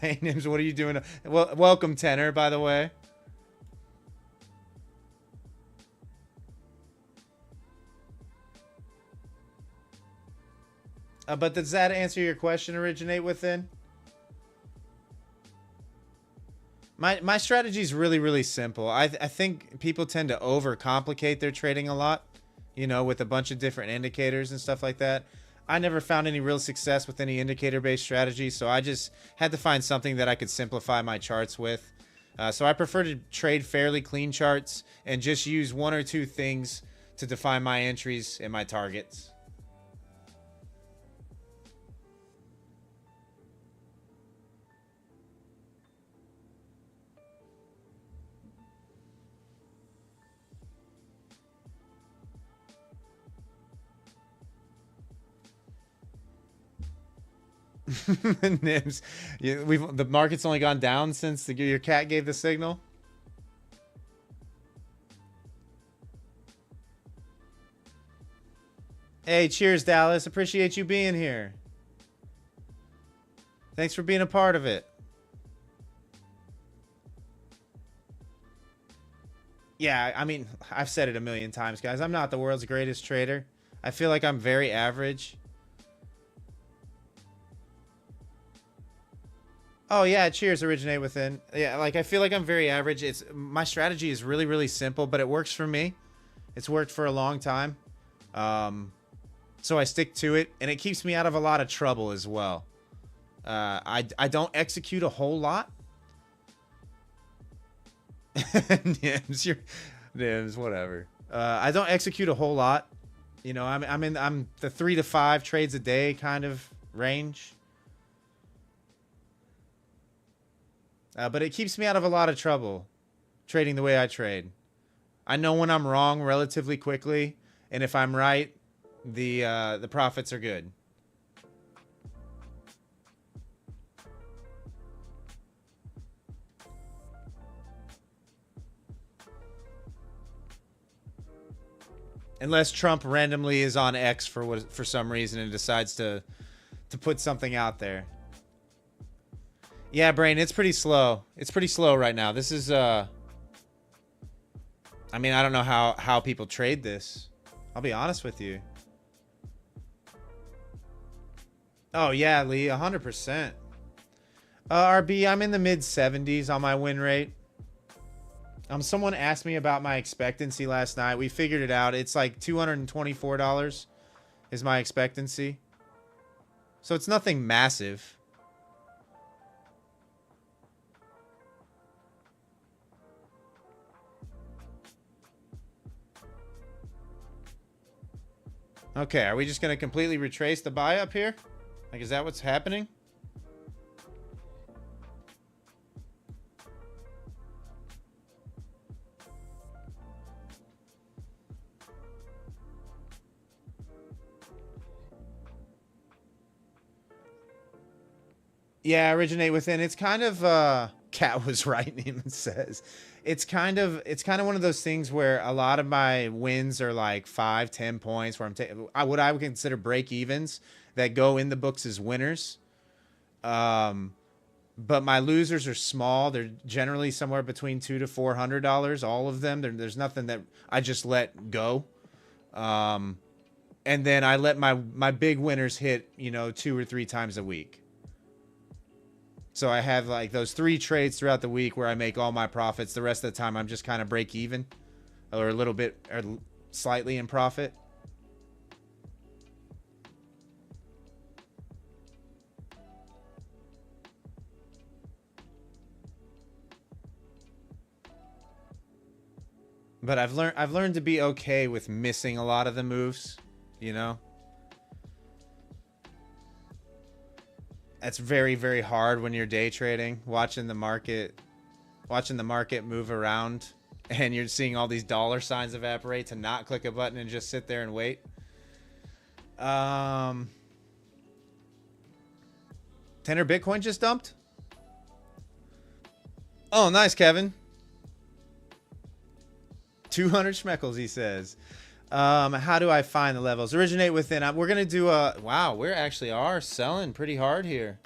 Hey, Nims, what are you doing? Well, welcome, Tenor, by the way. But does that answer your question, Originate Within? My strategy is really, really simple. I think people tend to overcomplicate their trading a lot, you know, with a bunch of different indicators and stuff like that. I never found any real success with any indicator-based strategy, so I just had to find something that I could simplify my charts with. So I prefer to trade fairly clean charts and just use one or two things to define my entries and my targets. Nims, the market's only gone down since your cat gave the signal. Hey, cheers, Dallas. Appreciate you being here. Thanks for being a part of it. Yeah, I mean, I've said it a million times, guys. I'm not the world's greatest trader. I feel like I'm very average. Oh yeah, cheers, Originate Within. Yeah, like I feel like I'm very average. It's my strategy is really, really simple, but it works for me. It's worked for a long time. So I stick to it, and it keeps me out of a lot of trouble as well. I don't execute a whole lot. Nims, whatever. I don't execute a whole lot. You know, I'm the 3 to 5 trades a day kind of range. But it keeps me out of a lot of trouble trading the way I trade. I know when I'm wrong relatively quickly, and if I'm right, the profits are good. Unless Trump randomly is on X for some reason and decides to put something out there. Yeah, Brain, it's pretty slow. It's pretty slow right now. This is I mean, I don't know how people trade this. I'll be honest with you. Oh yeah, Lee, 100%. RB, I'm in the mid 70s on my win rate. Someone asked me about my expectancy last night. We figured it out. It's like $224 is my expectancy. So it's nothing massive. Okay, are we just going to completely retrace the buy up here? Like, is that what's happening? Yeah, Originate Within. It's kind of Cat was right, Neiman says. It's kind of one of those things where a lot of my wins are like 5-10 points where I'm taking what I would consider break evens that go in the books as winners. But my losers are small. They're generally somewhere between $200 to $400. All of them. There's nothing that I just let go. And then I let my big winners hit, you know, 2 or 3 times a week. So I have like those 3 trades throughout the week where I make all my profits. The rest of the time I'm just kind of break even or a little bit or slightly in profit. But I've learned to be okay with missing a lot of the moves, you know? That's very, very hard when you're day trading, watching the market move around, and you're seeing all these dollar signs evaporate to not click a button and just sit there and wait. 10er Bitcoin just dumped? Oh, nice, Kevin. 200 schmeckles, he says. How do I find the levels? Originate Within. We're going to do a... Wow, we actually are selling pretty hard here.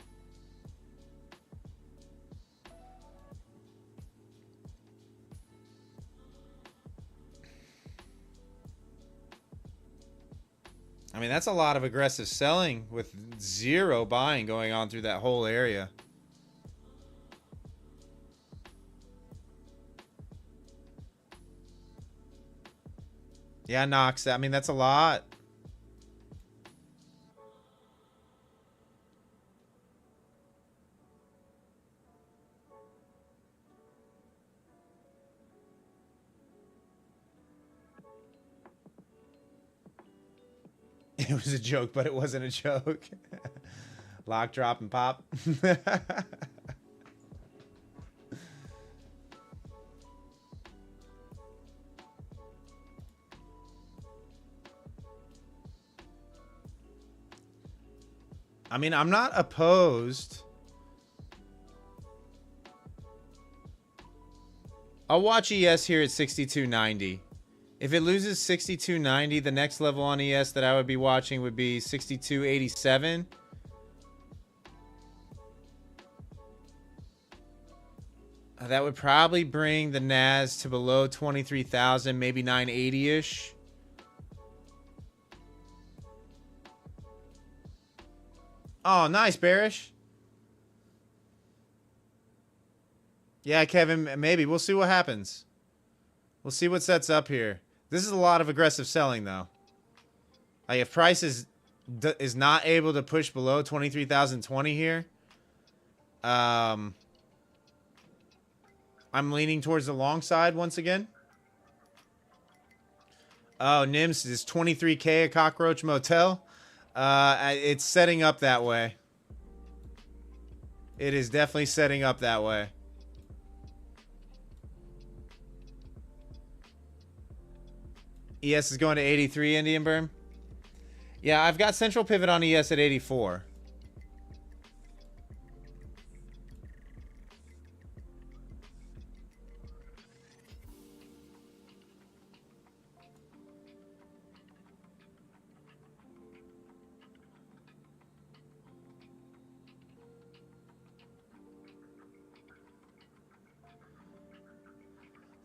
I mean, that's a lot of aggressive selling with zero buying going on through that whole area. Yeah, Knox. I mean, that's a lot. It was a joke, but it wasn't a joke. Lock, drop, and pop. I mean, I'm not opposed. I'll watch ES here at 62.90. If it loses 62.90, the next level on ES that I would be watching would be 62.87. That would probably bring the NAS to below 23,000, maybe 980-ish. Oh, nice, Bearish. Yeah, Kevin, maybe. We'll see what happens. We'll see what sets up here. This is a lot of aggressive selling, though. Like, if price is not able to push below 23,020 here, I'm leaning towards the long side once again. Oh, Nims is 23K a Cockroach Motel. It's setting up that way. It is definitely setting up that way. ES is going to 83, Indian Berm. Yeah, I've got central pivot on ES at 84.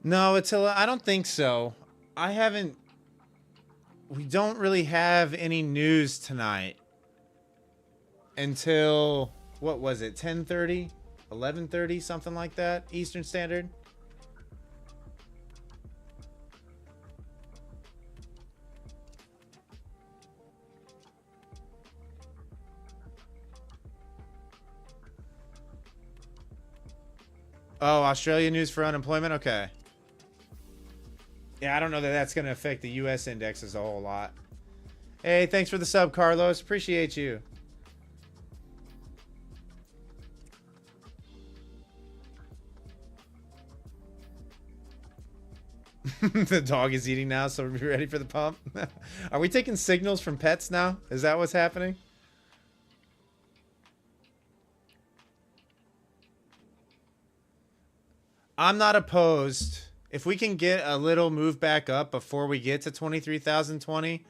No, Attila, I don't think so. We don't really have any news tonight until, what was it, 10:30, 11:30, something like that, Eastern Standard. Oh, Australia news for unemployment? Okay. Yeah, I don't know that that's going to affect the U.S. indexes a whole lot. Hey, thanks for the sub, Carlos. Appreciate you. The dog is eating now, so we're ready for the pump. Are we taking signals from pets now? Is that what's happening? I'm not opposed. If we can get a little move back up before we get to 23,020,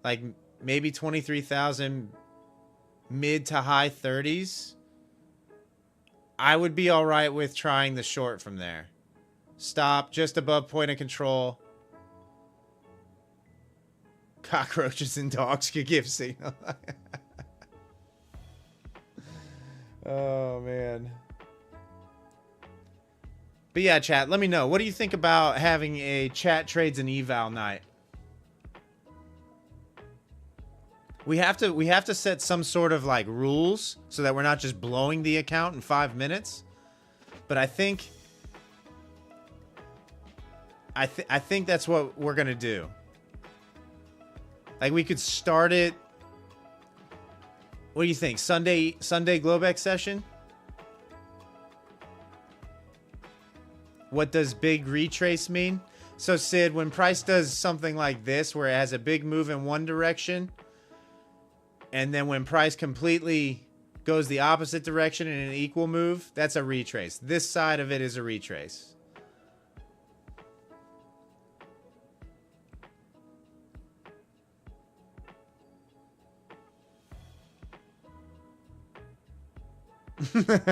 like maybe 23,000 mid to high 30s, I would be all right with trying the short from there. Stop just above point of control. Cockroaches and dogs could give signal. Oh, man. But yeah, chat, let me know. What do you think about having a chat trades and eval night? We have to set some sort of like rules so that we're not just blowing the account in 5 minutes. But I think that's what we're gonna do. Like, we could start it. What do you think? Sunday globex session? What does big retrace mean? So, Sid, when price does something like this, where it has a big move in one direction, and then when price completely goes the opposite direction in an equal move, that's a retrace. This side of it is a retrace.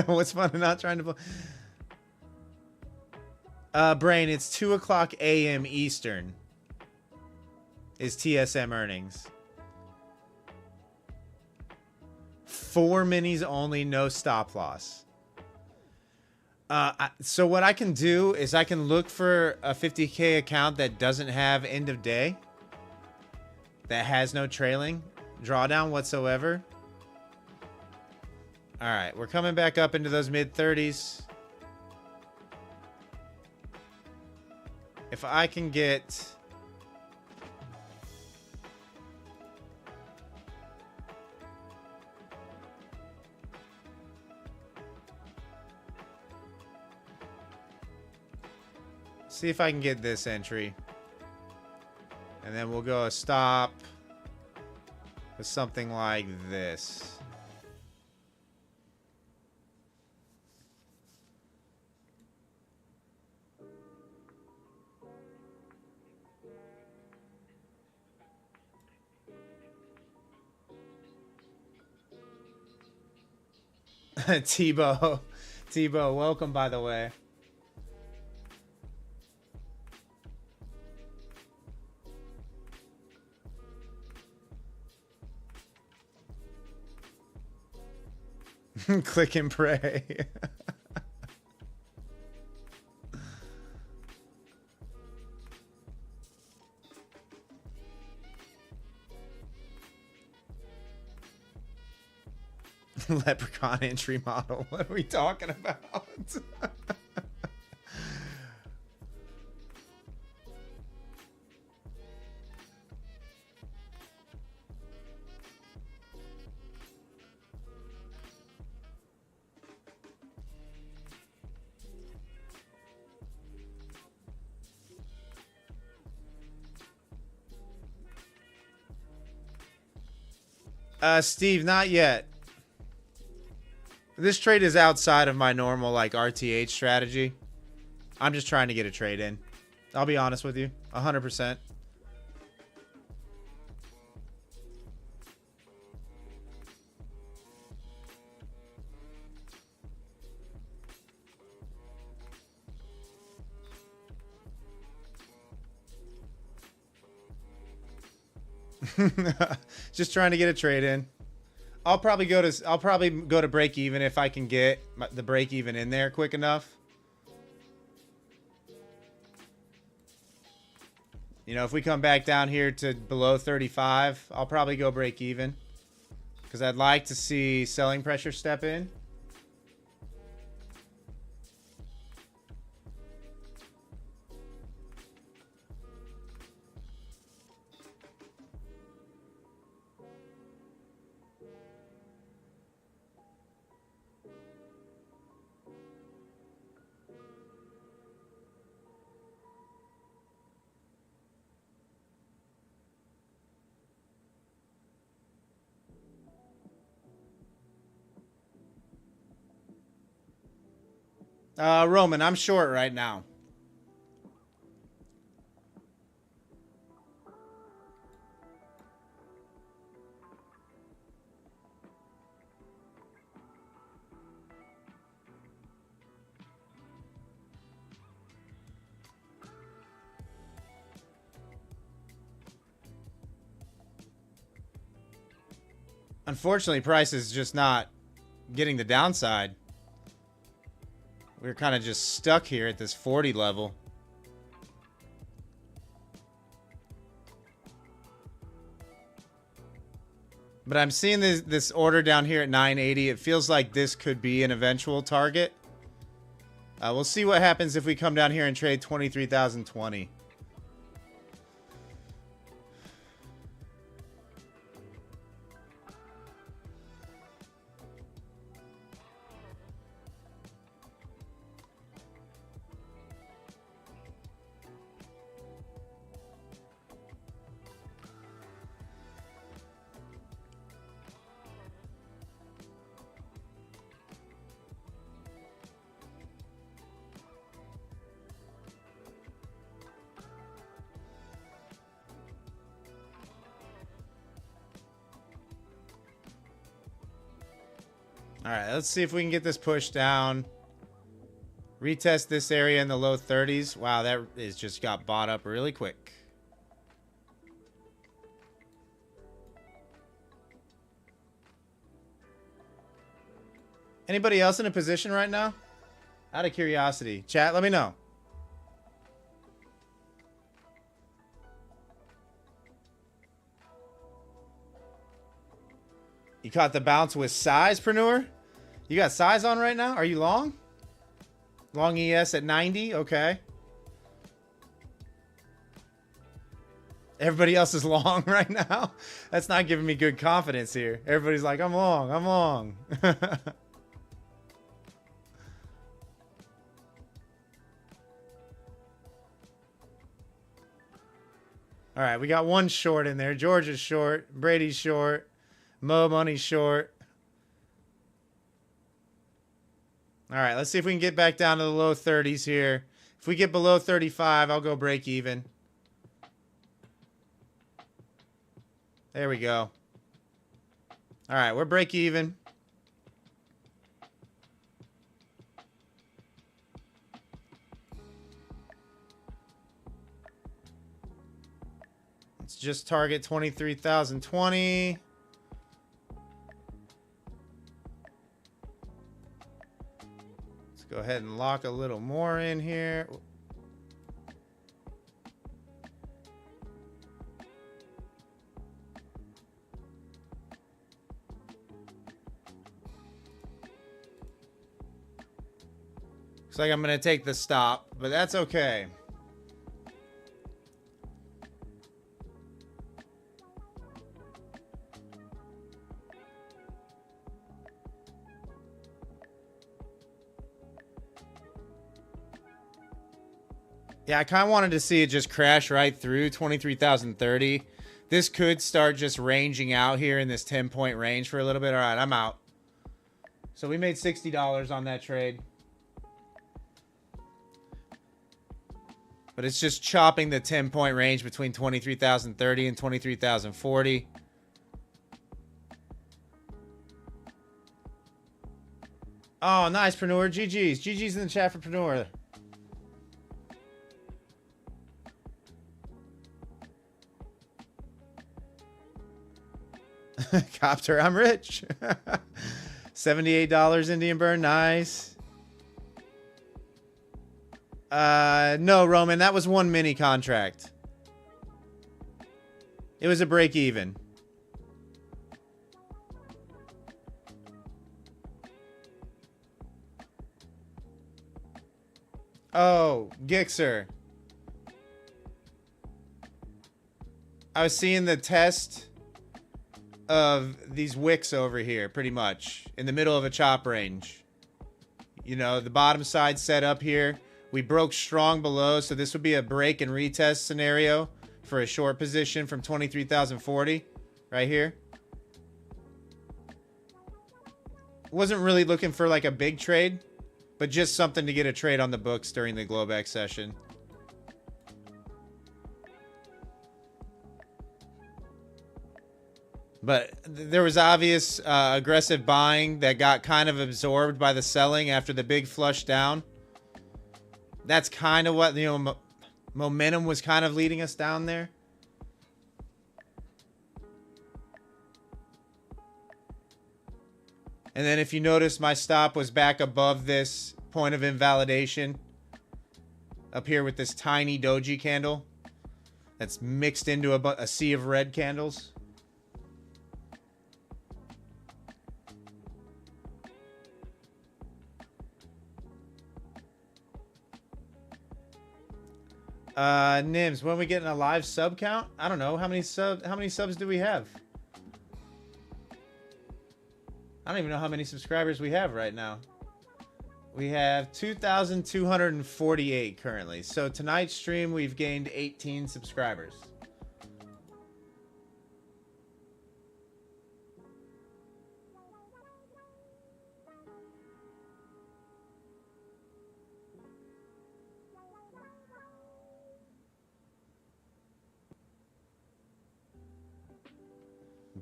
What's fun in not trying to play? Brain, it's 2 o'clock a.m. Eastern is TSM earnings. 4 minis only, no stop loss. So what I can do is I can look for a 50K account that doesn't have end of day, that has no trailing drawdown whatsoever. All right, we're coming back up into those mid 30s. If I can get... See if I can get this entry. And then we'll go a stop with something like this. Tebow, welcome, by the way. Click and pray. Leprechaun entry model. What are we talking about? Steve, not yet. This trade is outside of my normal, like, RTH strategy. I'm just trying to get a trade in. I'll be honest with you. 100%. Just trying to get a trade in. I'll probably go to break even if I can get the break even in there quick enough. You know, if we come back down here to below 35, I'll probably go break even, because I'd like to see selling pressure step in. Roman, I'm short right now. Unfortunately, price is just not getting the downside. We're kind of just stuck here at this 40 level. But I'm seeing this order down here at 980. It feels like this could be an eventual target. We'll see what happens if we come down here and trade 23,020. All right, let's see if we can get this push down. Retest this area in the low 30s. Wow, that is just got bought up really quick. Anybody else in a position right now? Out of curiosity. Chat, let me know. You caught the bounce with sizepreneur? You got size on right now? Are you long? Long ES at 90? Okay. Everybody else is long right now? That's not giving me good confidence here. Everybody's like, I'm long, I'm long. All right, we got one short in there. George is short. Brady's short. Mo Money's short. All right, let's see if we can get back down to the low 30s here. If we get below 35, I'll go break even. There we go. All right, we're break even. Let's just target 23,020. Let's go ahead and lock a little more in here. Looks like I'm going to take the stop, but that's okay. Yeah, I kind of wanted to see it just crash right through 23,030. This could start just ranging out here in this 10-point range for a little bit. All right, I'm out. So we made $60 on that trade. But it's just chopping the 10-point range between 23,030 and 23,040. Oh, nice, Preneur. GG's. GG's in the chat for Preneur. Copter, I'm rich. $78 Indian burn. Nice. No, Roman, that was one mini contract. It was a break even. Oh, Gixer. I was seeing the test of these wicks over here, pretty much, in the middle of a chop range. You know, the bottom side set up here. We broke strong below, so this would be a break and retest scenario for a short position from 23,040 right here. Wasn't really looking for like a big trade, but just something to get a trade on the books during the globex session. But there was obvious aggressive buying that got kind of absorbed by the selling after the big flush down. That's kind of what, you know, momentum was kind of leading us down there. And then if you notice, my stop was back above this point of invalidation. Up here with this tiny doji candle. That's mixed into a sea of red candles. Nims, when are we getting a live sub count? I don't know. How many subs do we have? I don't even know how many subscribers we have right now. We have 2,248 currently. So tonight's stream, we've gained 18 subscribers.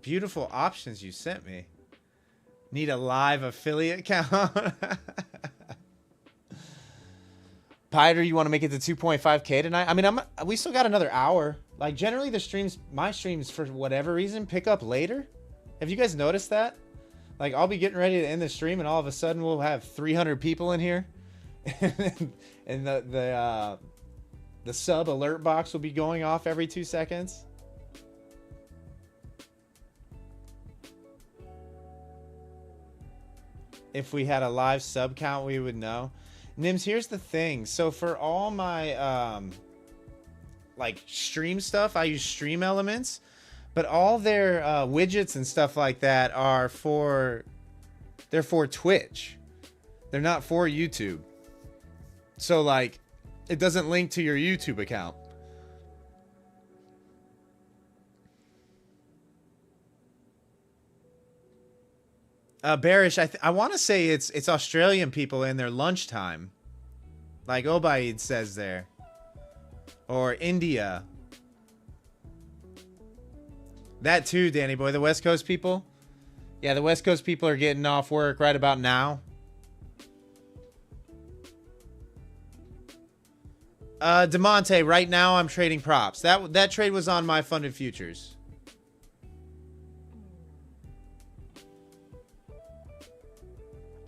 Beautiful options you sent me. Need a live affiliate account. Pider, you want to make it to 2.5K tonight? I mean, we still got another hour. Like, generally the streams, my streams, for whatever reason, pick up later. Have you guys noticed that? Like, I'll be getting ready to end the stream, and all of a sudden we'll have 300 people in here. And the sub alert box will be going off every 2 seconds. If we had a live sub count, we would know. Nims, here's the thing. So for all my like stream stuff, I use Stream Elements, but all their widgets and stuff like that are they're for Twitch. They're not for YouTube. So like, it doesn't link to your YouTube account. Bearish, I want to say it's Australian people in their lunchtime. Like Obaid says there. Or India. That too, Danny boy. The West Coast people. Yeah, the West Coast people are getting off work right about now. DeMonte, right now I'm trading props. That trade was on my funded futures.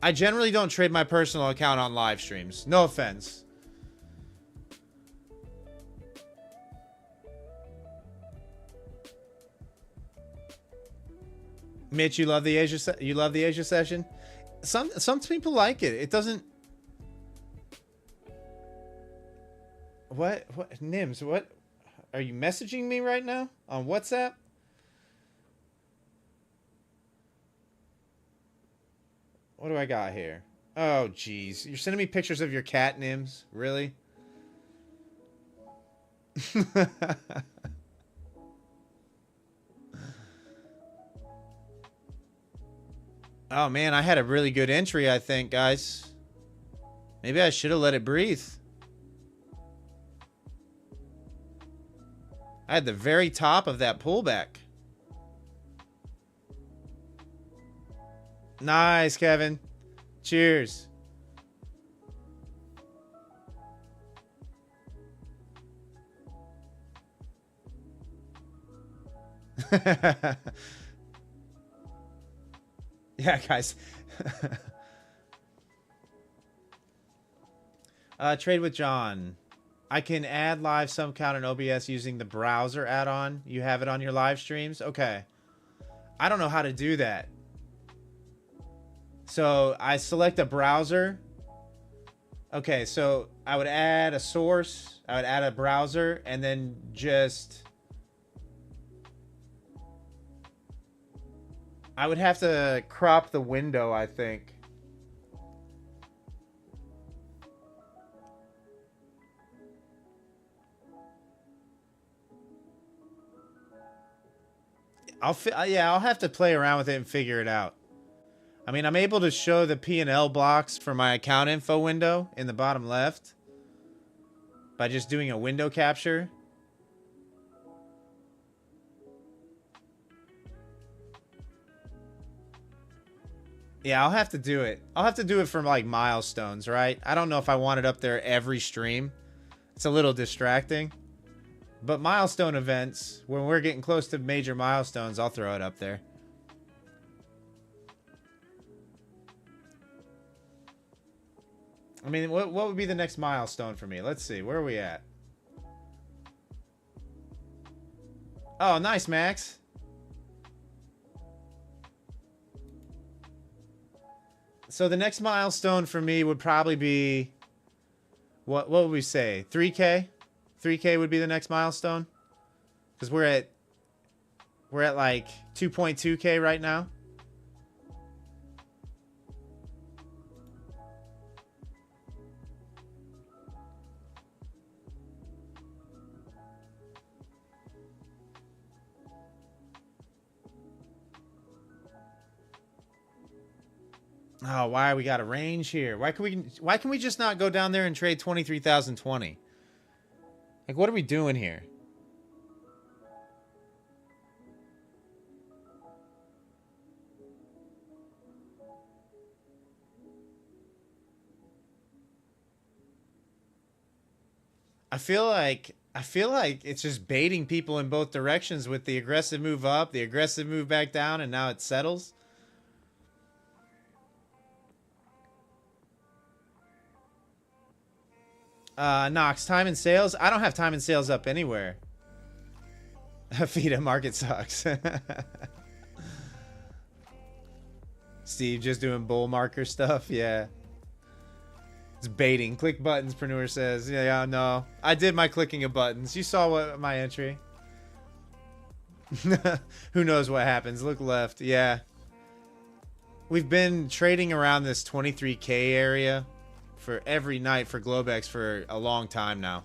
I generally don't trade my personal account on live streams. No offense. Mitch, you love the Asia session? Some people like it. It doesn't. What Nims, what are you messaging me right now on WhatsApp? What do I got here? Oh geez, you're sending me pictures of your cat, Nims? Really? Oh man, I had a really good entry, I think, guys. Maybe I should have let it breathe. I had the very top of that pullback. Nice, Kevin. Cheers. Yeah, guys. Trade with John. I can add live sub count in OBS using the browser add-on. You have it on your live streams? Okay. I don't know how to do that. So I select a browser. Okay, so I would add a source. I would add a browser and then just... I would have to crop the window, I think. I'll have to play around with it and figure it out. I mean, I'm able to show the P&L blocks for my account info window in the bottom left by just doing a window capture. Yeah, I'll have to do it. I'll have to do it for like milestones, right? I don't know if I want it up there every stream. It's a little distracting. But milestone events, when we're getting close to major milestones, I'll throw it up there. I mean, what would be the next milestone for me? Let's see. Where are we at? Oh, nice, Max. So the next milestone for me would probably be... What would we say? 3K? 3K would be the next milestone? Because we're at like 2.2K right now. Oh, why we got a range here? Why can we just not go down there and trade 23,020? Like, what are we doing here? I feel like it's just baiting people in both directions with the aggressive move up, the aggressive move back down, and now it settles. Knox, time and sales. I don't have time and sales up anywhere. FIDA market sucks. Steve just doing bull marker stuff. Yeah. It's baiting. Click buttons, Preneur says. Yeah, no. I did my clicking of buttons. You saw what my entry. Who knows what happens? Look left. Yeah. We've been trading around this 23K area for every night for globex for a long time now.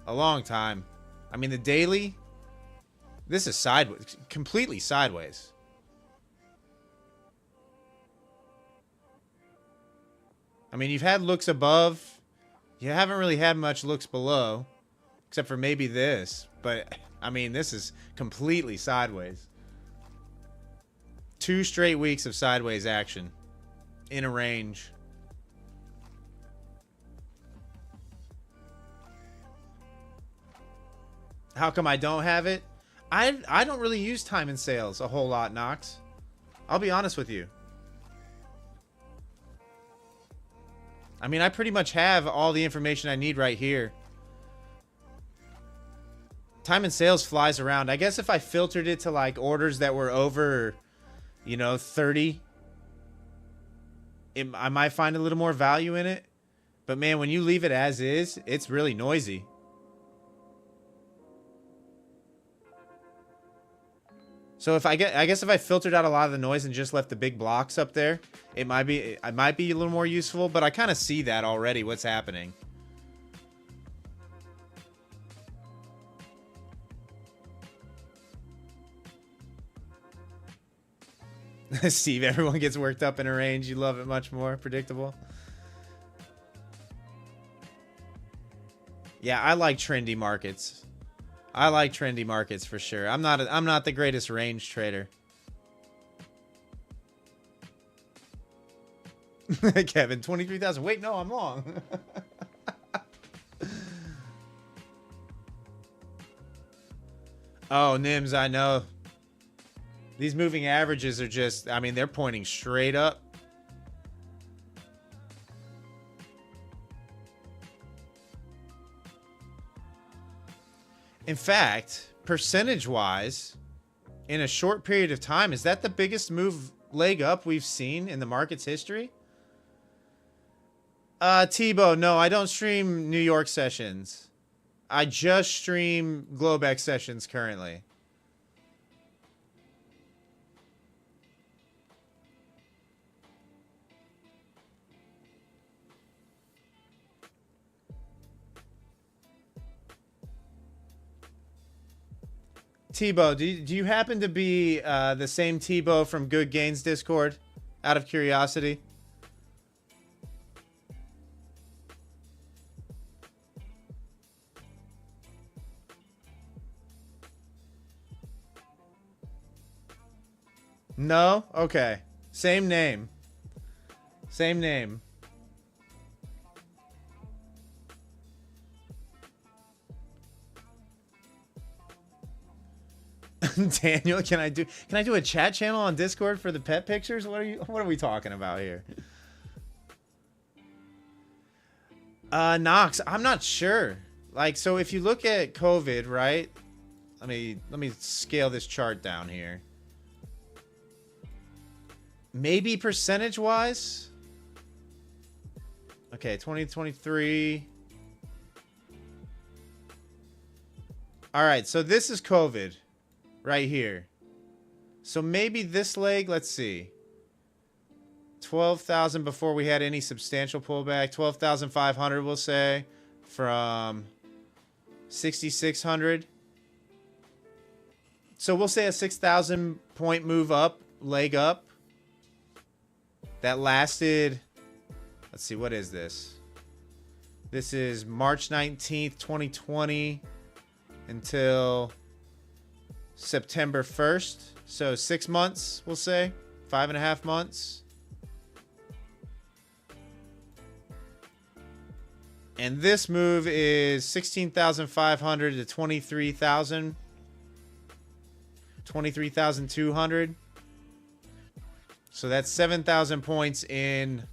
A long time. I mean, the daily, this is sideways, completely sideways. I mean, you've had looks above. You haven't really had much looks below, except for maybe this. But, I mean, this is completely sideways. 2 straight weeks of sideways action in a range. How come I don't have it? I don't really use time and sales a whole lot, Knox. I'll be honest with you. I mean, I pretty much have all the information I need right here. Time and sales flies around. I guess if I filtered it to like orders that were over, you know, 30, I might find a little more value in it. But man, when you leave it as is, it's really noisy. So if I guess if I filtered out a lot of the noise and just left the big blocks up there, it might be a little more useful, but I kind of see that already, what's happening. Steve, everyone gets worked up in a range. You love it much more predictable. Yeah, I like trendy markets. I like trendy markets for sure. I'm not the greatest range trader. Kevin, 23,000. Wait, no, I'm wrong. Oh, Nims, I know. These moving averages are just, I mean, they're pointing straight up. In fact, percentage-wise, in a short period of time, is that the biggest leg up we've seen in the market's history? Tebow, no, I don't stream New York sessions. I just stream globex sessions currently. Tebow, do you happen to be the same Tebow from Good Gains Discord? Out of curiosity. No? Okay. Same name. Same name. Daniel, can I do a chat channel on Discord for the pet pictures? What are we talking about here? Knox, I'm not sure. Like, so if you look at COVID, right? Let me scale this chart down here. Maybe percentage wise. Okay, 2023. All right, so this is COVID. Right here. So maybe this leg, let's see. 12,000 before we had any substantial pullback. 12,500, we'll say. From 6,600. So we'll say a 6,000 point move up, leg up. That lasted, let's see, what is this? This is March 19th, 2020 until September 1st. So 6 months, we'll say. 5.5 months. And this move is 16,500 to 23,000. 23,200. So that's 7,000 points in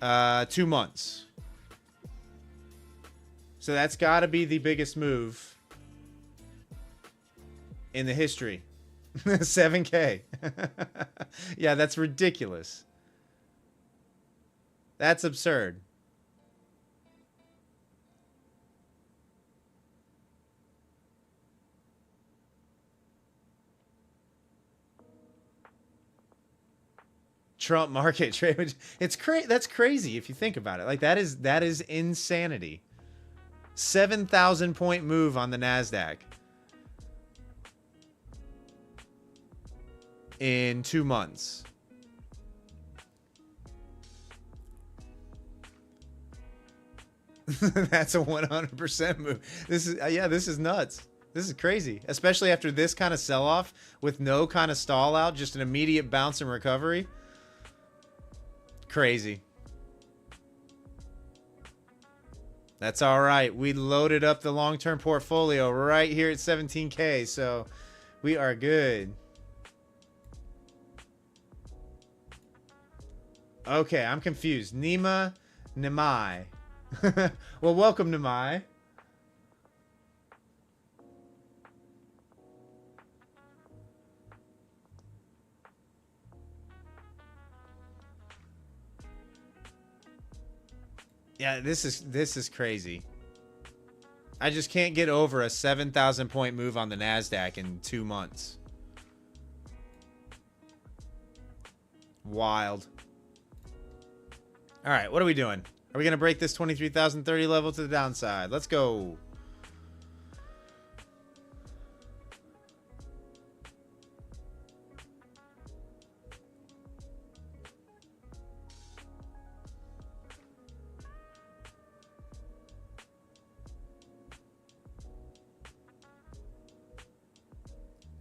2 months. So that's got to be the biggest move in the history. 7K. Yeah, that's ridiculous. That's absurd. Trump market trade. It's that's crazy if you think about it. Like that is insanity. 7,000 point move on the Nasdaq in 2 months. That's a 100% move. This is this is nuts. This is crazy, especially after this kind of sell-off with no kind of stall out, just an immediate bounce and recovery. Crazy. That's all right. We loaded up the long-term portfolio right here at 17K, so we are good. Okay, I'm confused. Nima Nimai. Well, welcome, Nimai. Yeah, this is crazy. I just can't get over a 7,000 point move on the Nasdaq in 2 months. Wild. All right, what are we doing? Are we going to break this 23,030 level to the downside? Let's go.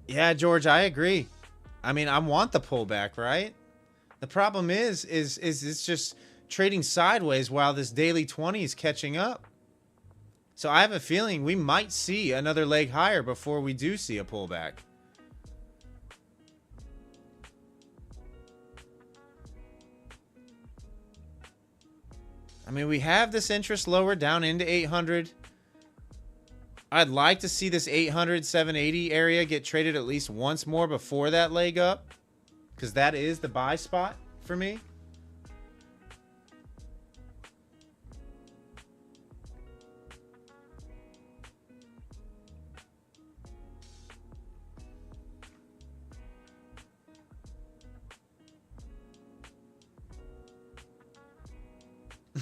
Yeah, George, I agree. I mean, I want the pullback, right? The problem is it's just trading sideways while this daily 20 is catching up. So I have a feeling we might see another leg higher before we do see a pullback. I mean, we have this interest lower down into 800. I'd like to see this 800, 780 area get traded at least once more before that leg up, because that is the buy spot for me.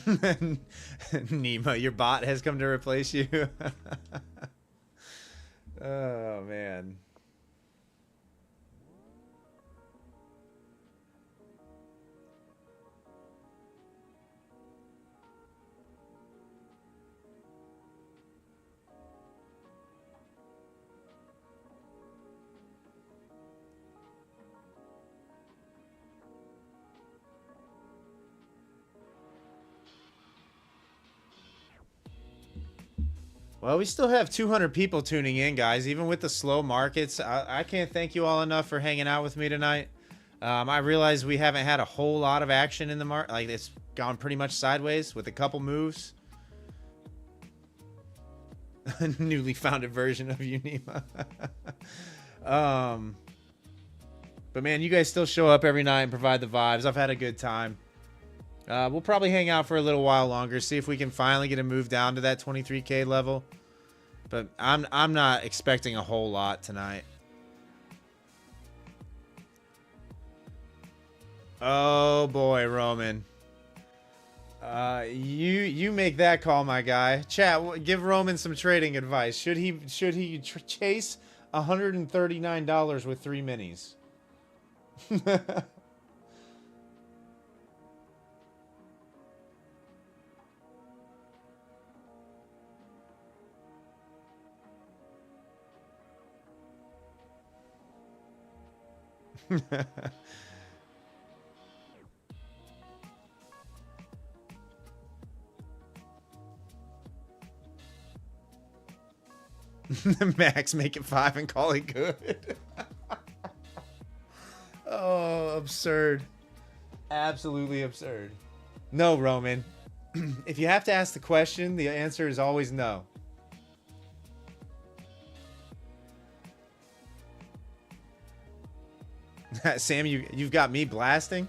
Nima, your bot has come to replace you. Oh, man. Well, we still have 200 people tuning in, guys. Even with the slow markets, I can't thank you all enough for hanging out with me tonight. I realize we haven't had a whole lot of action in the market. Like, it's gone pretty much sideways with a couple moves. A newly founded version of you, Nima. But, man, you guys still show up every night and provide the vibes. I've had a good time. We'll probably hang out for a little while longer, see if we can finally get a move down to that 23K level. But I'm not expecting a whole lot tonight. Oh boy, Roman. You make that call, my guy. Chat, give Roman some trading advice. Should he chase $139 with 3 minis? Max, make it 5 and call it good. Oh, absurd. Absolutely absurd. No, Roman. If you have to ask the question, the answer is always no. Sam, you've got me blasting.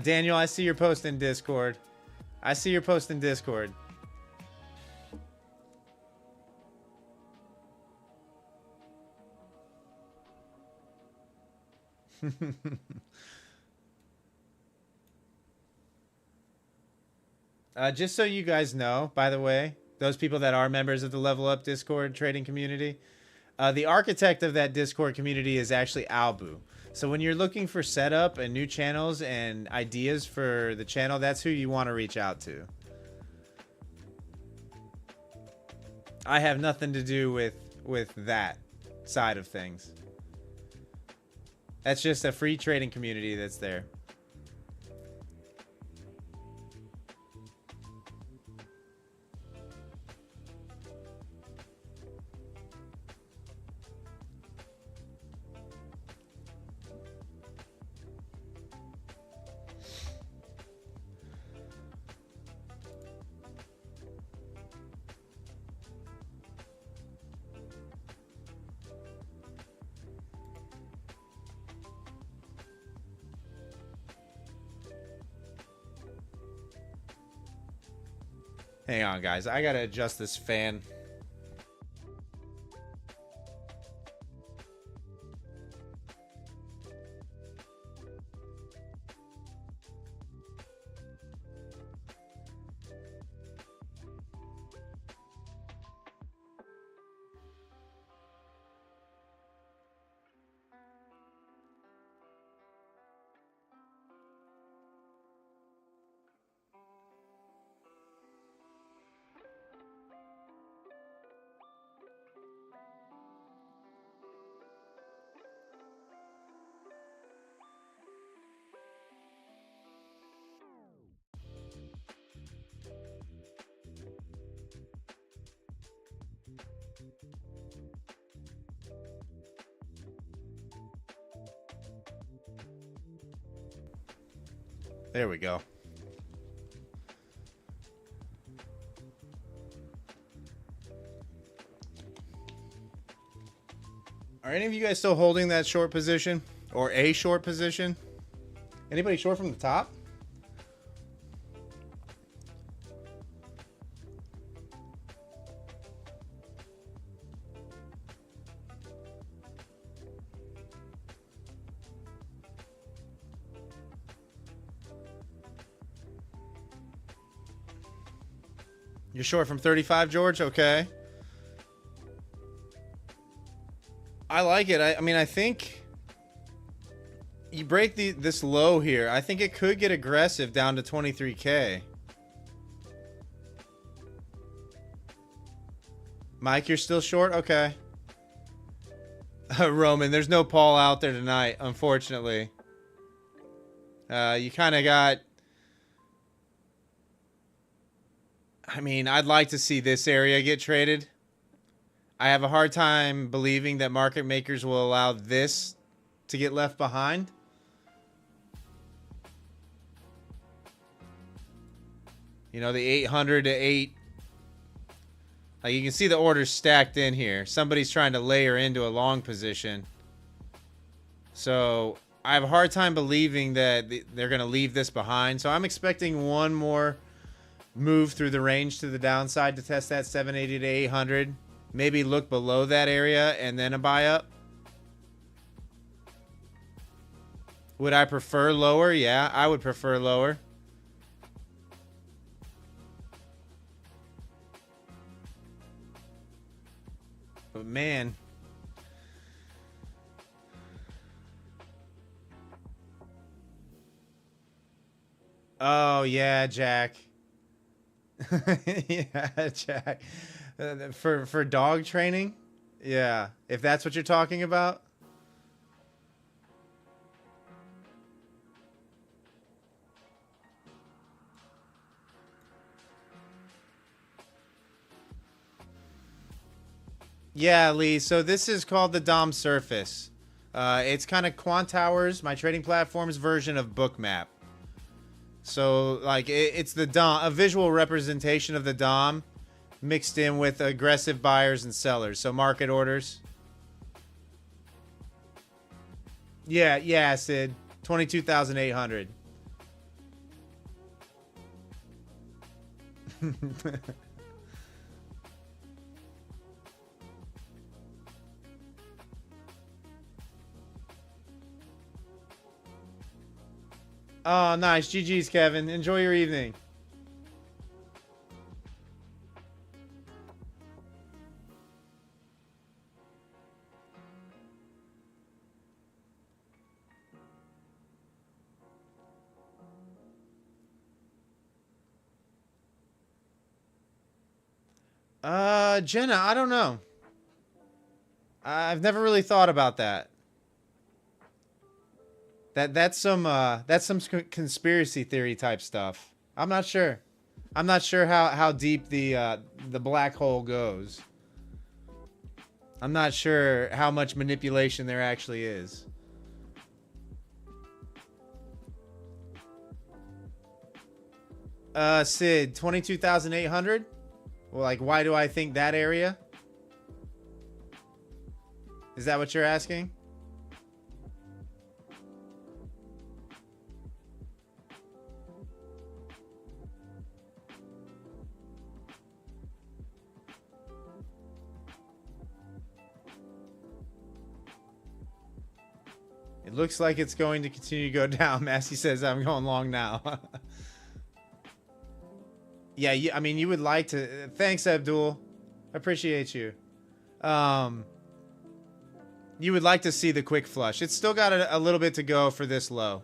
Daniel, I see your post in Discord. I see your post in Discord. Just so you guys know, by the way, those people that are members of the Level Up Discord trading community, the architect of that Discord community is actually Albu. So when you're looking for setup and new channels and ideas for the channel, that's who you want to reach out to. I have nothing to do with that side of things. That's just a free trading community that's there. Hang on, guys. I gotta adjust this fan. There we go. Are any of you guys still holding that short position? Or a short position? Anybody short from the top? You're short from 35, George? Okay. I like it. I mean, I think you break this low here. I think it could get aggressive down to 23K. Mike, you're still short? Okay. Roman, there's no Paul out there tonight, unfortunately. You kind of got... I mean, I'd like to see this area get traded. I have a hard time believing that market makers will allow this to get left behind. You know, the 800 to 8. Like, you can see the orders stacked in here. Somebody's trying to layer into a long position. So I have a hard time believing that they're going to leave this behind. So I'm expecting one more move through the range to the downside to test that 780 to 800. Maybe look below that area and then a buy up. Would I prefer lower? Yeah, I would prefer lower. But man. Oh, yeah, Jack. Yeah, Jack. For dog training? Yeah, if that's what you're talking about. Yeah, Lee. So this is called the DOM surface. It's kind of Quant Towers, my trading platform's version of Bookmap. So like it's the DOM, a visual representation of the DOM, mixed in with aggressive buyers and sellers. So market orders. Yeah, Sid. 22,800. Oh, nice. GG's, Kevin. Enjoy your evening. Jenna, I don't know. I've never really thought about that. That's some conspiracy theory type stuff. I'm not sure. I'm not sure how deep the black hole goes. I'm not sure how much manipulation there actually is. Sid, 22,800? Well, like, why do I think that area? Is that what you're asking? It looks like it's going to continue to go down. Massey says I'm going long now. Yeah, I mean, you would like to. Thanks, Abdul. Appreciate you. You would like to see the quick flush. It's still got a little bit to go for this low.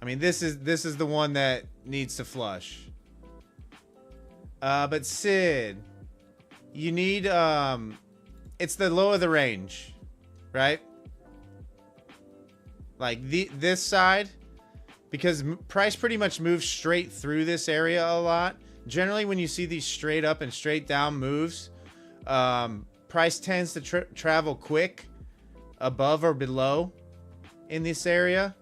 I mean, this is the one that needs to flush. But Sid, you need it's the low of the range, right? Like this side, because price pretty much moves straight through this area a lot. Generally, when you see these straight up and straight down moves, price tends to travel quick above or below in this area.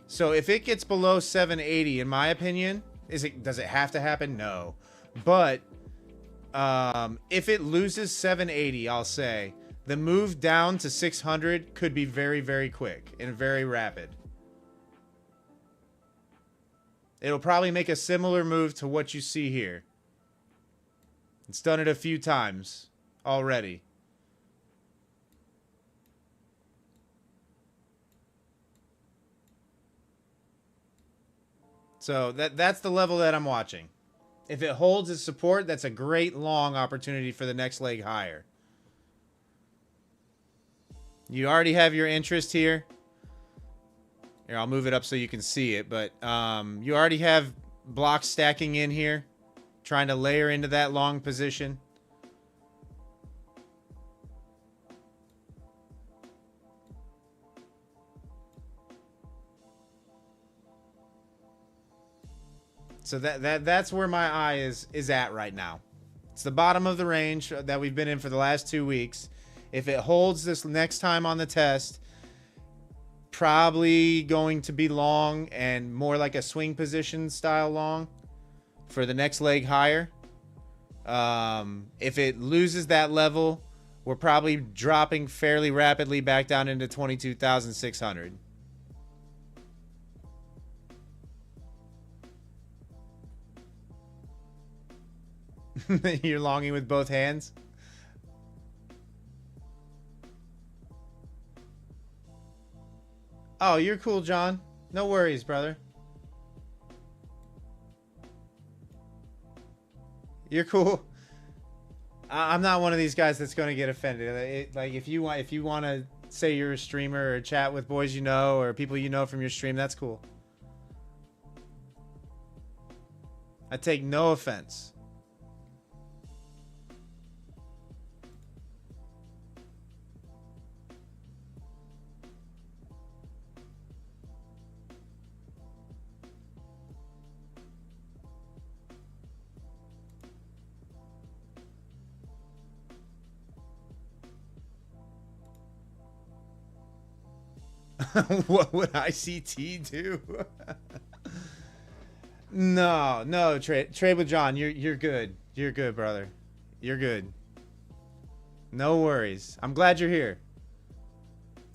So if it gets below 780, in my opinion, does it have to happen? No. But if it loses 780, I'll say the move down to 600 could be very, very quick and very rapid. It'll probably make a similar move to what you see here. It's done it a few times already. So that's the level that I'm watching. If it holds its support, that's a great long opportunity for the next leg higher. You already have your interest here. Here, I'll move it up so you can see it. But you already have blocks stacking in here, trying to layer into that long position. So that's where my eye is at right now. It's the bottom of the range that we've been in for the last 2 weeks. If it holds this next time on the test, probably going to be long and more like a swing position style long for the next leg higher. If it loses that level, we're probably dropping fairly rapidly back down into 22,600. You're longing with both hands? Oh, you're cool, John. No worries, brother. You're cool. I'm not one of these guys that's going to get offended. Like if you want to say you're a streamer or chat with boys you know or people you know from your stream, that's cool. I take no offense. What would ICT do? No, trade with John. You're good. You're good, brother. You're good. No worries. I'm glad you're here.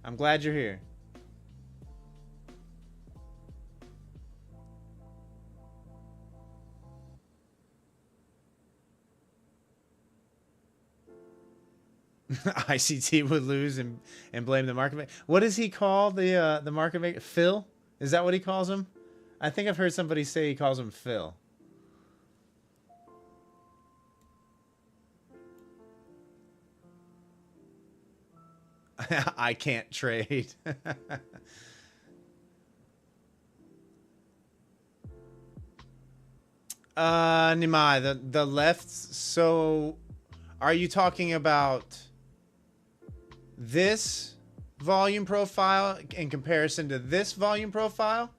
I'm glad you're here. ICT would lose and blame the market maker. What does he call the market maker? Phil? Is that what he calls him? I think I've heard somebody say he calls him Phil. I can't trade. Nimai, the left. So, are you talking about this volume profile in comparison to this volume profile?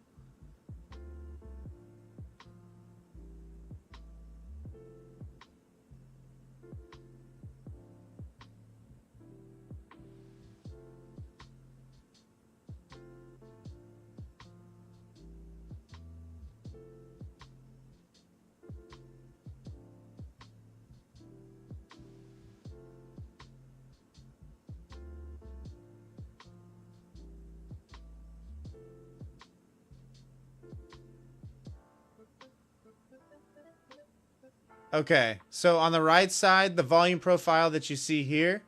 Okay, so on the right side, the volume profile that you see here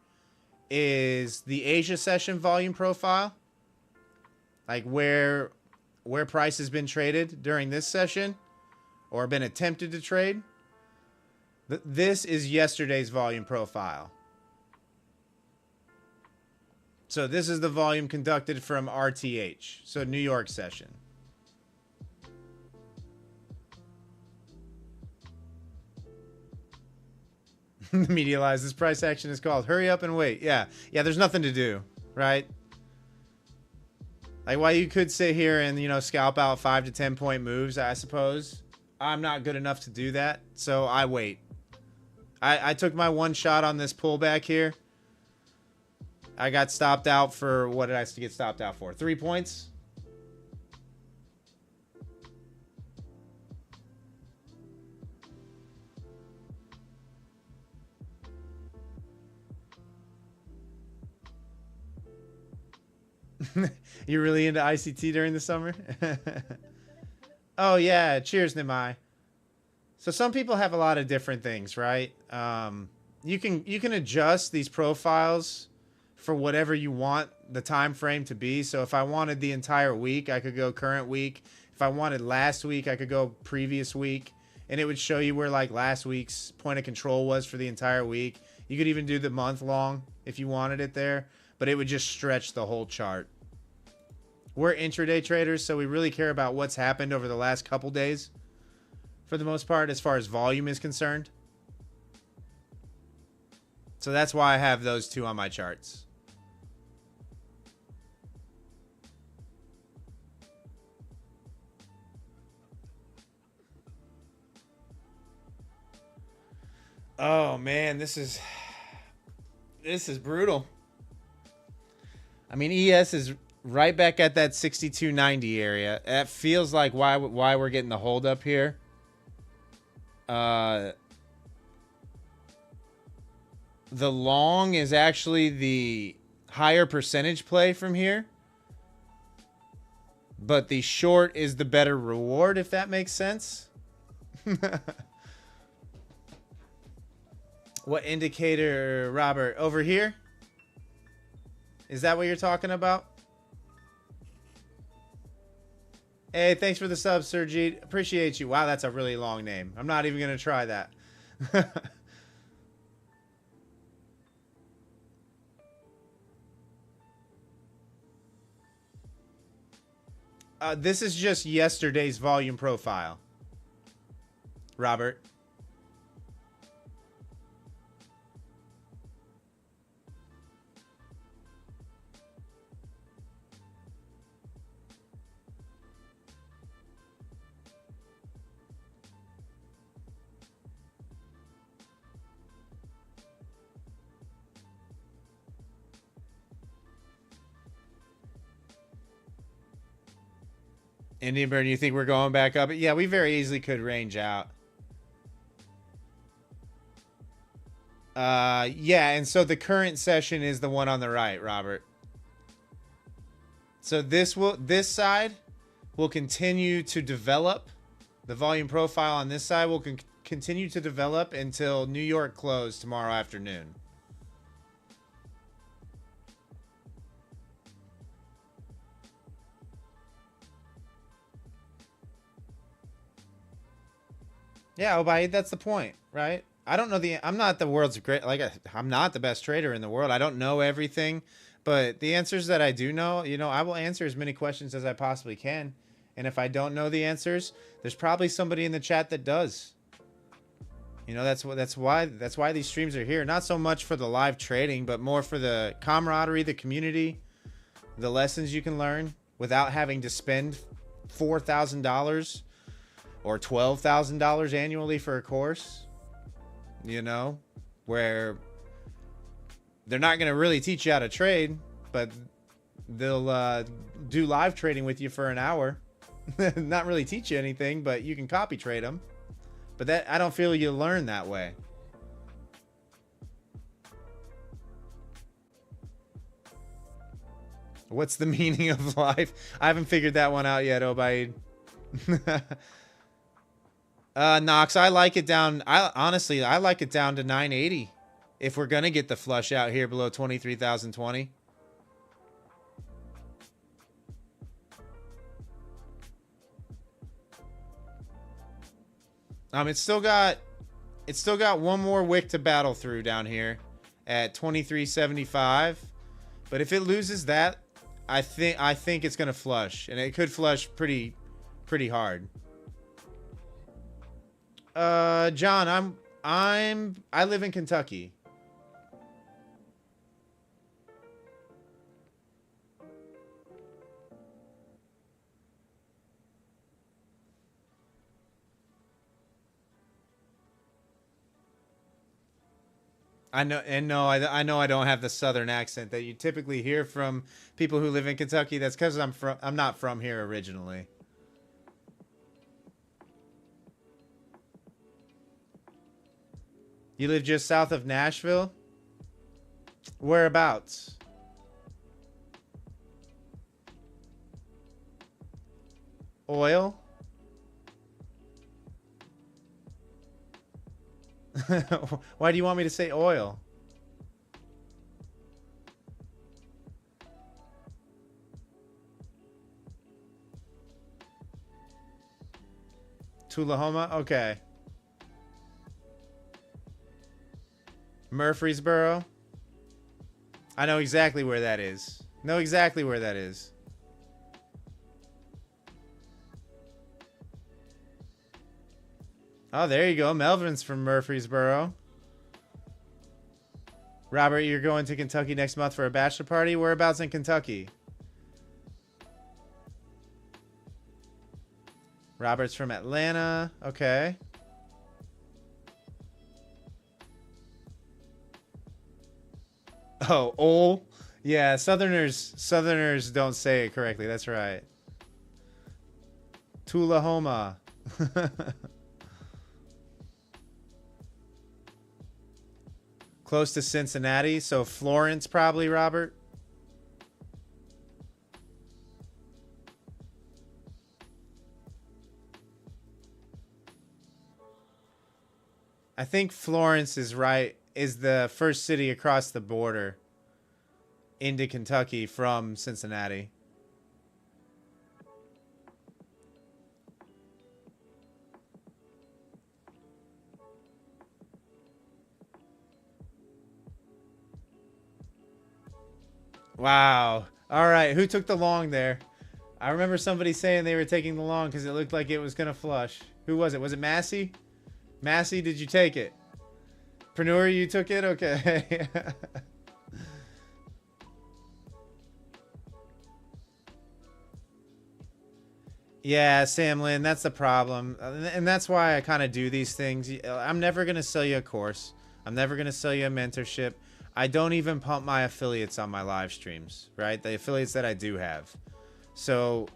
is the Asia session volume profile. Like where price has been traded during this session or been attempted to trade. This is yesterday's volume profile. So this is the volume conducted from RTH, so New York session. Medialize. This price action is called hurry up and wait. Yeah, there's nothing to do, right? Like, why you could sit here and, you know, scalp out 5 to 10 point moves, I suppose. I'm not good enough to do that, so I wait. I took my one shot on this pullback here. I got stopped out for, what did I get stopped out for? 3 points? You're really into ICT during the summer? Oh, yeah. Cheers, Nimai. So some people have a lot of different things, right? You can adjust these profiles for whatever you want the time frame to be. So if I wanted the entire week, I could go current week. If I wanted last week, I could go previous week. And it would show you where like last week's point of control was for the entire week. You could even do the month long if you wanted it there. But it would just stretch the whole chart. We're intraday traders, so we really care about what's happened over the last couple days. For the most part, as far as volume is concerned. So that's why I have those two on my charts. Oh man, this is brutal. I mean, ES is right back at that 62.90 area. That feels like why we're getting the hold up here. The long is actually the higher percentage play from here. But the short is the better reward, if that makes sense. What indicator, Robert? Over here? Is that what you're talking about? Hey, thanks for the sub, Sergeet. Appreciate you. Wow, that's a really long name. I'm not even going to try that. This is just yesterday's volume profile, Robert. Indian Burn, you think we're going back up? Yeah, we very easily could range out. Yeah, and so the current session is the one on the right, Robert. So this side will continue to develop. The volume profile on this side will continue to develop until New York close tomorrow afternoon. Yeah, Obaid, that's the point, right? I don't know I'm not the world's great, like, I'm not the best trader in the world. I don't know everything, but the answers that I do know, you know, I will answer as many questions as I possibly can. And if I don't know the answers, there's probably somebody in the chat that does. You know, that's why these streams are here. Not so much for the live trading, but more for the camaraderie, the community, the lessons you can learn without having to spend $4,000 or $12,000 annually for a course. You know, where they're not going to really teach you how to trade, but they'll do live trading with you for an hour. Not really teach you anything, but you can copy trade them. But that, I don't feel you learn that way. What's the meaning of life? I haven't figured that one out yet, Obaid. Knox, I like it down. Honestly, I like it down to 980 if we're going to get the flush out here below 23,020. It's still got one more wick to battle through down here at 2375. But if it loses that, I think it's going to flush, and it could flush pretty hard. John, I live in Kentucky. I know, and no, I know I don't have the southern accent that you typically hear from people who live in Kentucky. That's because I'm not from here originally. You live just south of Nashville? Whereabouts? Oil? Why do you want me to say oil? Tullahoma? Okay. Murfreesboro? I know exactly where that is. Know exactly where that is. Oh, there you go. Melvin's from Murfreesboro. Robert, you're going to Kentucky next month for a bachelor party? Whereabouts in Kentucky? Robert's from Atlanta. Okay. Oh, ol. Yeah, Southerners don't say it correctly. That's right. Tullahoma. Close to Cincinnati, so Florence probably, Robert. I think Florence is right, is the first city across the border into Kentucky from Cincinnati. Wow. All right. Who took the long there? I remember somebody saying they were taking the long because it looked like it was going to flush. Who was it? Was it Massey? Massey, did you take it? Preneur, you took it? Okay. Yeah, Sam Lynn, that's the problem. And that's why I kind of do these things. I'm never going to sell you a course. I'm never going to sell you a mentorship. I don't even pump my affiliates on my live streams, right? The affiliates that I do have. So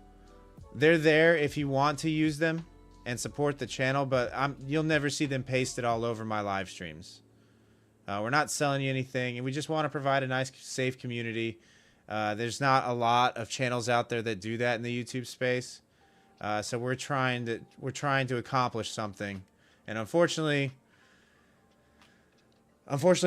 They're there if you want to use them and support the channel, but you'll never see them pasted all over my live streams. We're not selling you anything, and we just want to provide a nice, safe community. There's not a lot of channels out there that do that in the YouTube space, so we're trying to accomplish something, and unfortunately,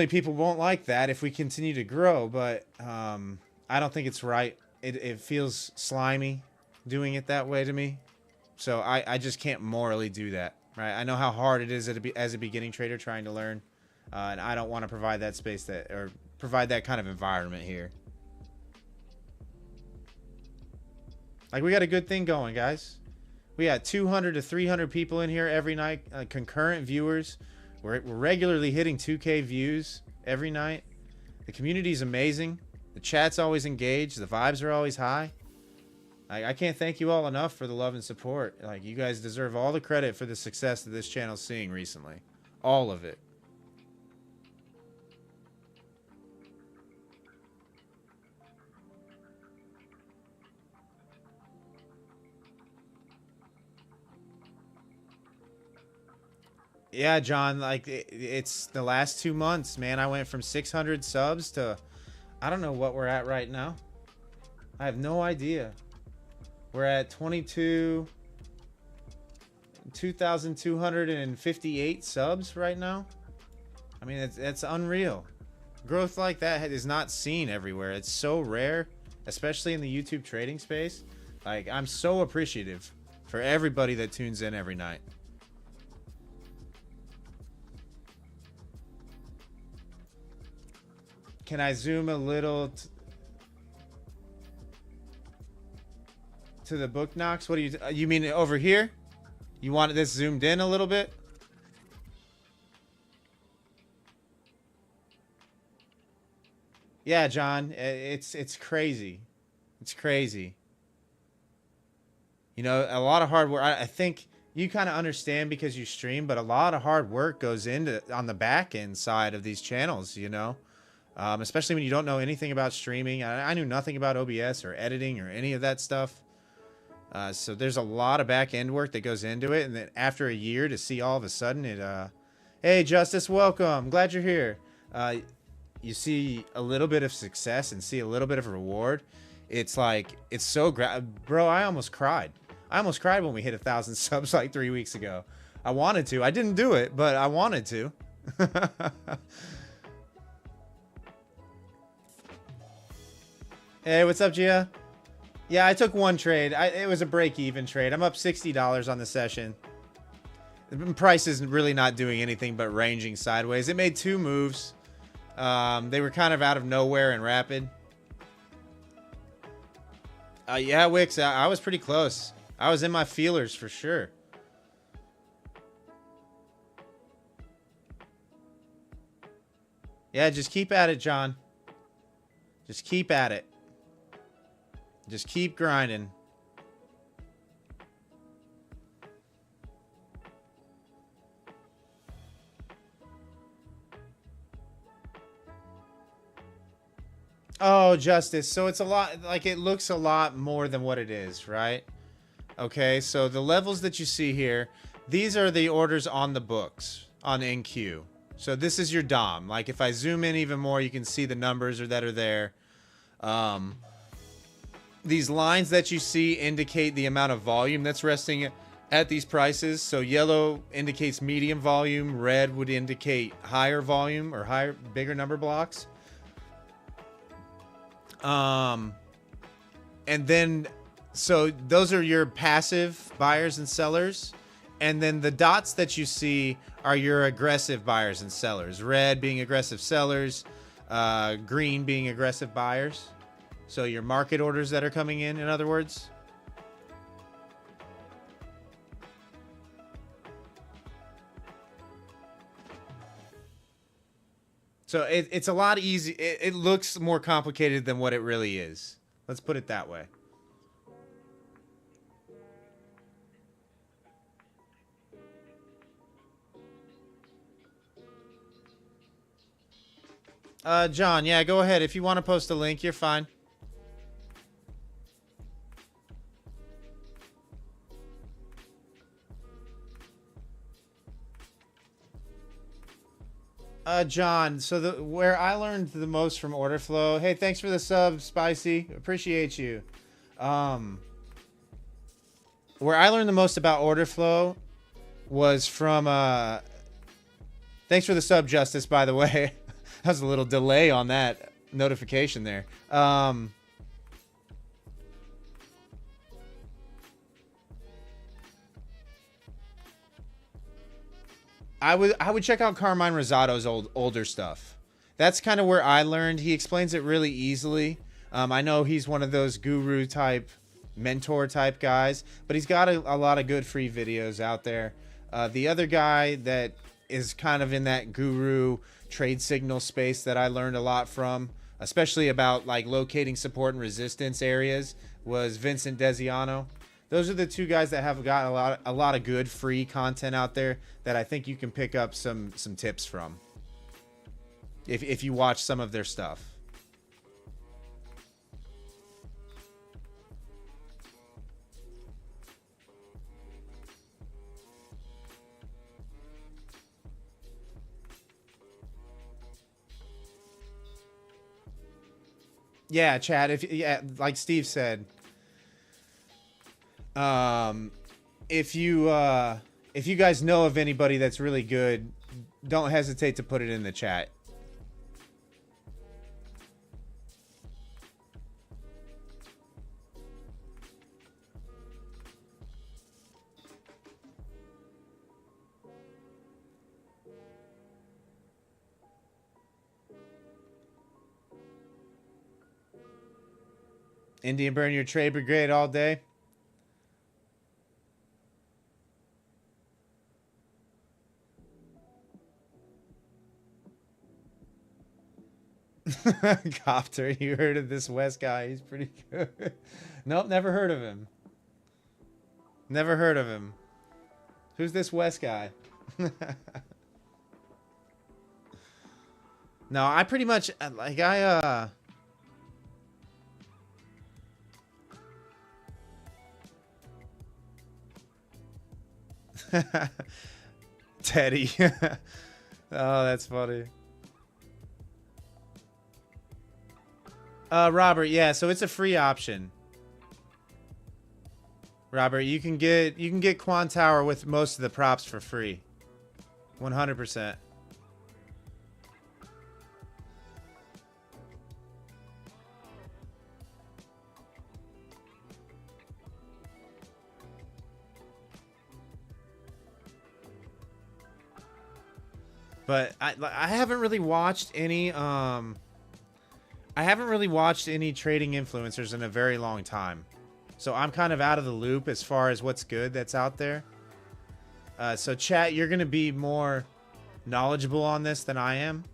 people won't like that if we continue to grow. But I don't think it's right. It feels slimy doing it that way to me. So I just can't morally do that, right? I know how hard it is as a beginning trader trying to learn, and I don't want to provide that space or provide that kind of environment here. Like, we got a good thing going, guys. We got 200 to 300 people in here every night, concurrent viewers. We're regularly hitting 2K views every night. The community's amazing. The chat's always engaged. The vibes are always high. I can't thank you all enough for the love and support. Like, you guys deserve all the credit for the success that this channel's seeing recently. All of it. Yeah, John, like, it's the last 2 months, man. I went from 600 subs to, I don't know what we're at right now. I have no idea. We're at 2,258 subs right now. I mean, it's unreal. Growth like that is not seen everywhere. It's so rare, especially in the YouTube trading space. Like, I'm so appreciative for everybody that tunes in every night. Can I zoom a little to the book knocks? What do you mean over here? You want this zoomed in a little bit? Yeah, John, it's crazy. It's crazy. You know, a lot of hard work. I think you kind of understand because you stream, but a lot of hard work goes into on the back end side of these channels, you know. Especially when you don't know anything about streaming. I knew nothing about OBS or editing or any of that stuff. So there's a lot of back end work that goes into it. And then after a year to see all of a sudden it, hey, Justice, welcome. Glad you're here. You see a little bit of success and see a little bit of reward. It's like, it's so bro, I almost cried. I almost cried when we hit 1,000 subs like 3 weeks ago. I wanted to. I didn't do it, but I wanted to. Hey, what's up, Gia? Yeah, I took one trade. It was a break-even trade. I'm up $60 on the session. The price is really not doing anything but ranging sideways. It made 2 moves. They were kind of out of nowhere and rapid. Yeah, Wix, I was pretty close. I was in my feelers for sure. Yeah, just keep at it, John. Just keep at it. Just keep grinding. Oh, Justice. So it's a lot, like, it looks a lot more than what it is, right? Okay, so the levels that you see here, these are the orders on the books on NQ. So this is your DOM. Like, if I zoom in even more, you can see the numbers that are there. These lines that you see indicate the amount of volume that's resting at these prices. So yellow indicates medium volume, red would indicate higher volume or bigger number blocks. And then, so those are your passive buyers and sellers. And then the dots that you see are your aggressive buyers and sellers. Red being aggressive sellers, green being aggressive buyers. So your market orders that are coming in other words. So it's a lot easy. It looks more complicated than what it really is. Let's put it that way. John, yeah, go ahead. If you want to post a link, you're fine. John, so where I learned the most from order flow. Hey, thanks for the sub, Spicy. Appreciate you. Where I learned the most about order flow was from thanks for the sub, Justice, by the way. That was a little delay on that notification there. I would check out Carmine Rosado's older stuff. That's kind of where I learned. He explains it really easily. I know he's one of those guru type, mentor type guys, but he's got a lot of good free videos out there. The other guy that is kind of in that guru trade signal space that I learned a lot from, especially about like locating support and resistance areas, was Vincent Desiano. Those are the two guys that have got a lot of good free content out there that I think you can pick up some tips from if you watch some of their stuff. Yeah, Chad, like Steve said, if you guys know of anybody that's really good, don't hesitate to put it in the chat. Indian burn your trade brigade all day. Copter, you heard of this West guy? He's pretty good. Nope, never heard of him. Never heard of him. Who's this West guy? No, I pretty much like Teddy. Oh, that's funny. Robert, yeah, so it's a free option. Robert, you can get Quantower with most of the props for free. 100%. But I haven't really watched any trading influencers in a very long time. So I'm kind of out of the loop as far as what's good that's out there. So chat, you're going to be more knowledgeable on this than I am.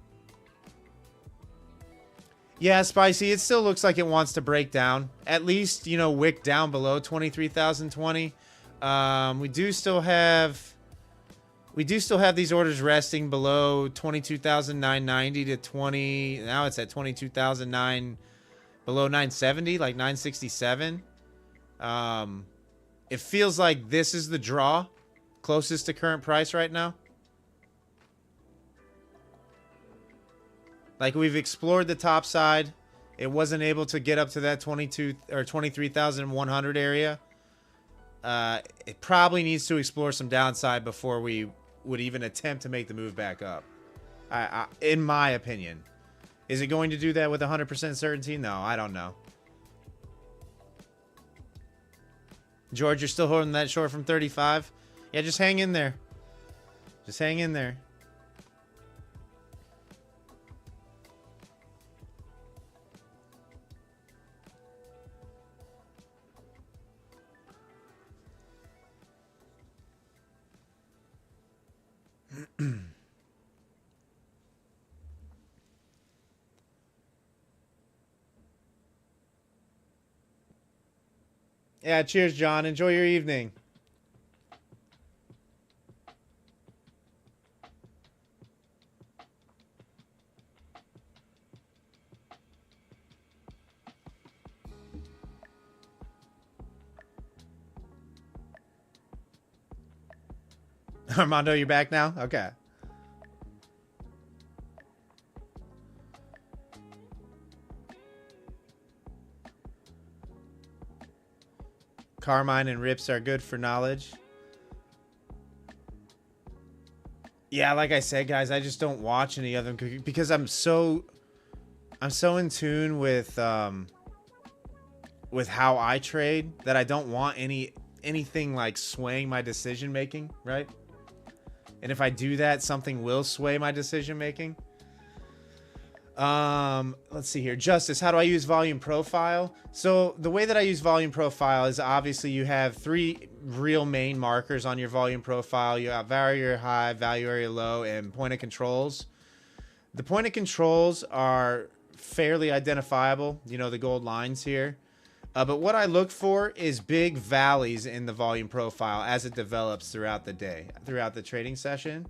Yeah, Spicy, it still looks like it wants to break down. At least, you know, wick down below 23,020. We do still have these orders resting below 22,990 to 20. Now it's at 22,009, below 970, like 967. It feels like this is the draw closest to current price right now. Like, we've explored the top side. It wasn't able to get up to that 22 or 23,100 area. It probably needs to explore some downside before we would even attempt to make the move back up. In my opinion. Is it going to do that with 100% certainty? No, I don't know. George, you're still holding that short from 35? Yeah, just hang in there. Just hang in there. Yeah, cheers, John. Enjoy your evening. Armando, you back now? Okay. Carmine and Rips are good for knowledge. Yeah, like I said, guys, I just don't watch any of them because I'm so in tune with how I trade that I don't want anything like swaying my decision making, right? And if I do that, something will sway my decision making. Let's see here. Justice, how do I use volume profile? So the way that I use volume profile is obviously you have 3 real main markers on your volume profile. You have value area high, value area low, and point of controls. The point of controls are fairly identifiable, you know, the gold lines here. But what I look for is big valleys in the volume profile as it develops throughout the day, throughout the trading session.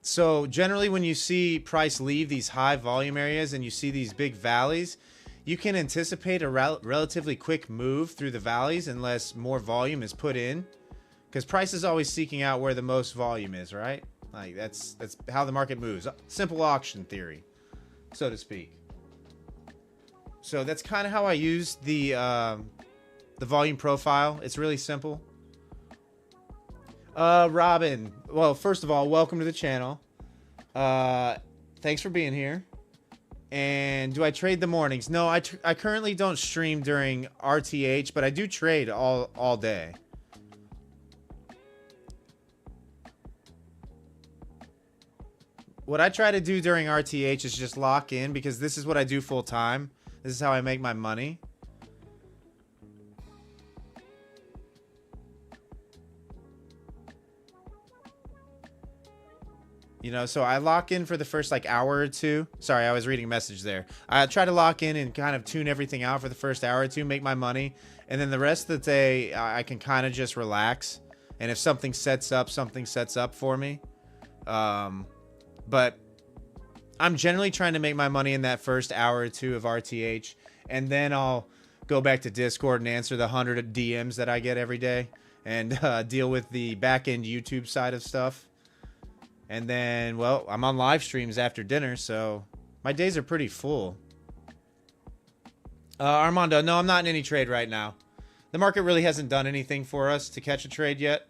So generally when you see price leave these high volume areas and you see these big valleys, you can anticipate a relatively quick move through the valleys unless more volume is put in, because price is always seeking out where the most volume is, right? Like that's how the market moves. Simple auction theory, so to speak. So that's kind of how I use the volume profile. It's really simple. Robin, well, first of all, welcome to the channel. Thanks for being here. And do I trade the mornings? No, I currently don't stream during RTH, but I do trade all day. What I try to do during RTH is just lock in, because this is what I do full time. This is how I make my money. You know, so I lock in for the first like hour or two. Sorry, I was reading a message there. I try to lock in and kind of tune everything out for the first hour or two, make my money. And then the rest of the day, I can kind of just relax. And if something sets up for me. But I'm generally trying to make my money in that first hour or two of RTH. And then I'll go back to Discord and answer the 100 DMs that I get every day. And deal with the back-end YouTube side of stuff. And then, well, I'm on live streams after dinner, so my days are pretty full. Armando, no, I'm not in any trade right now. The market really hasn't done anything for us to catch a trade yet.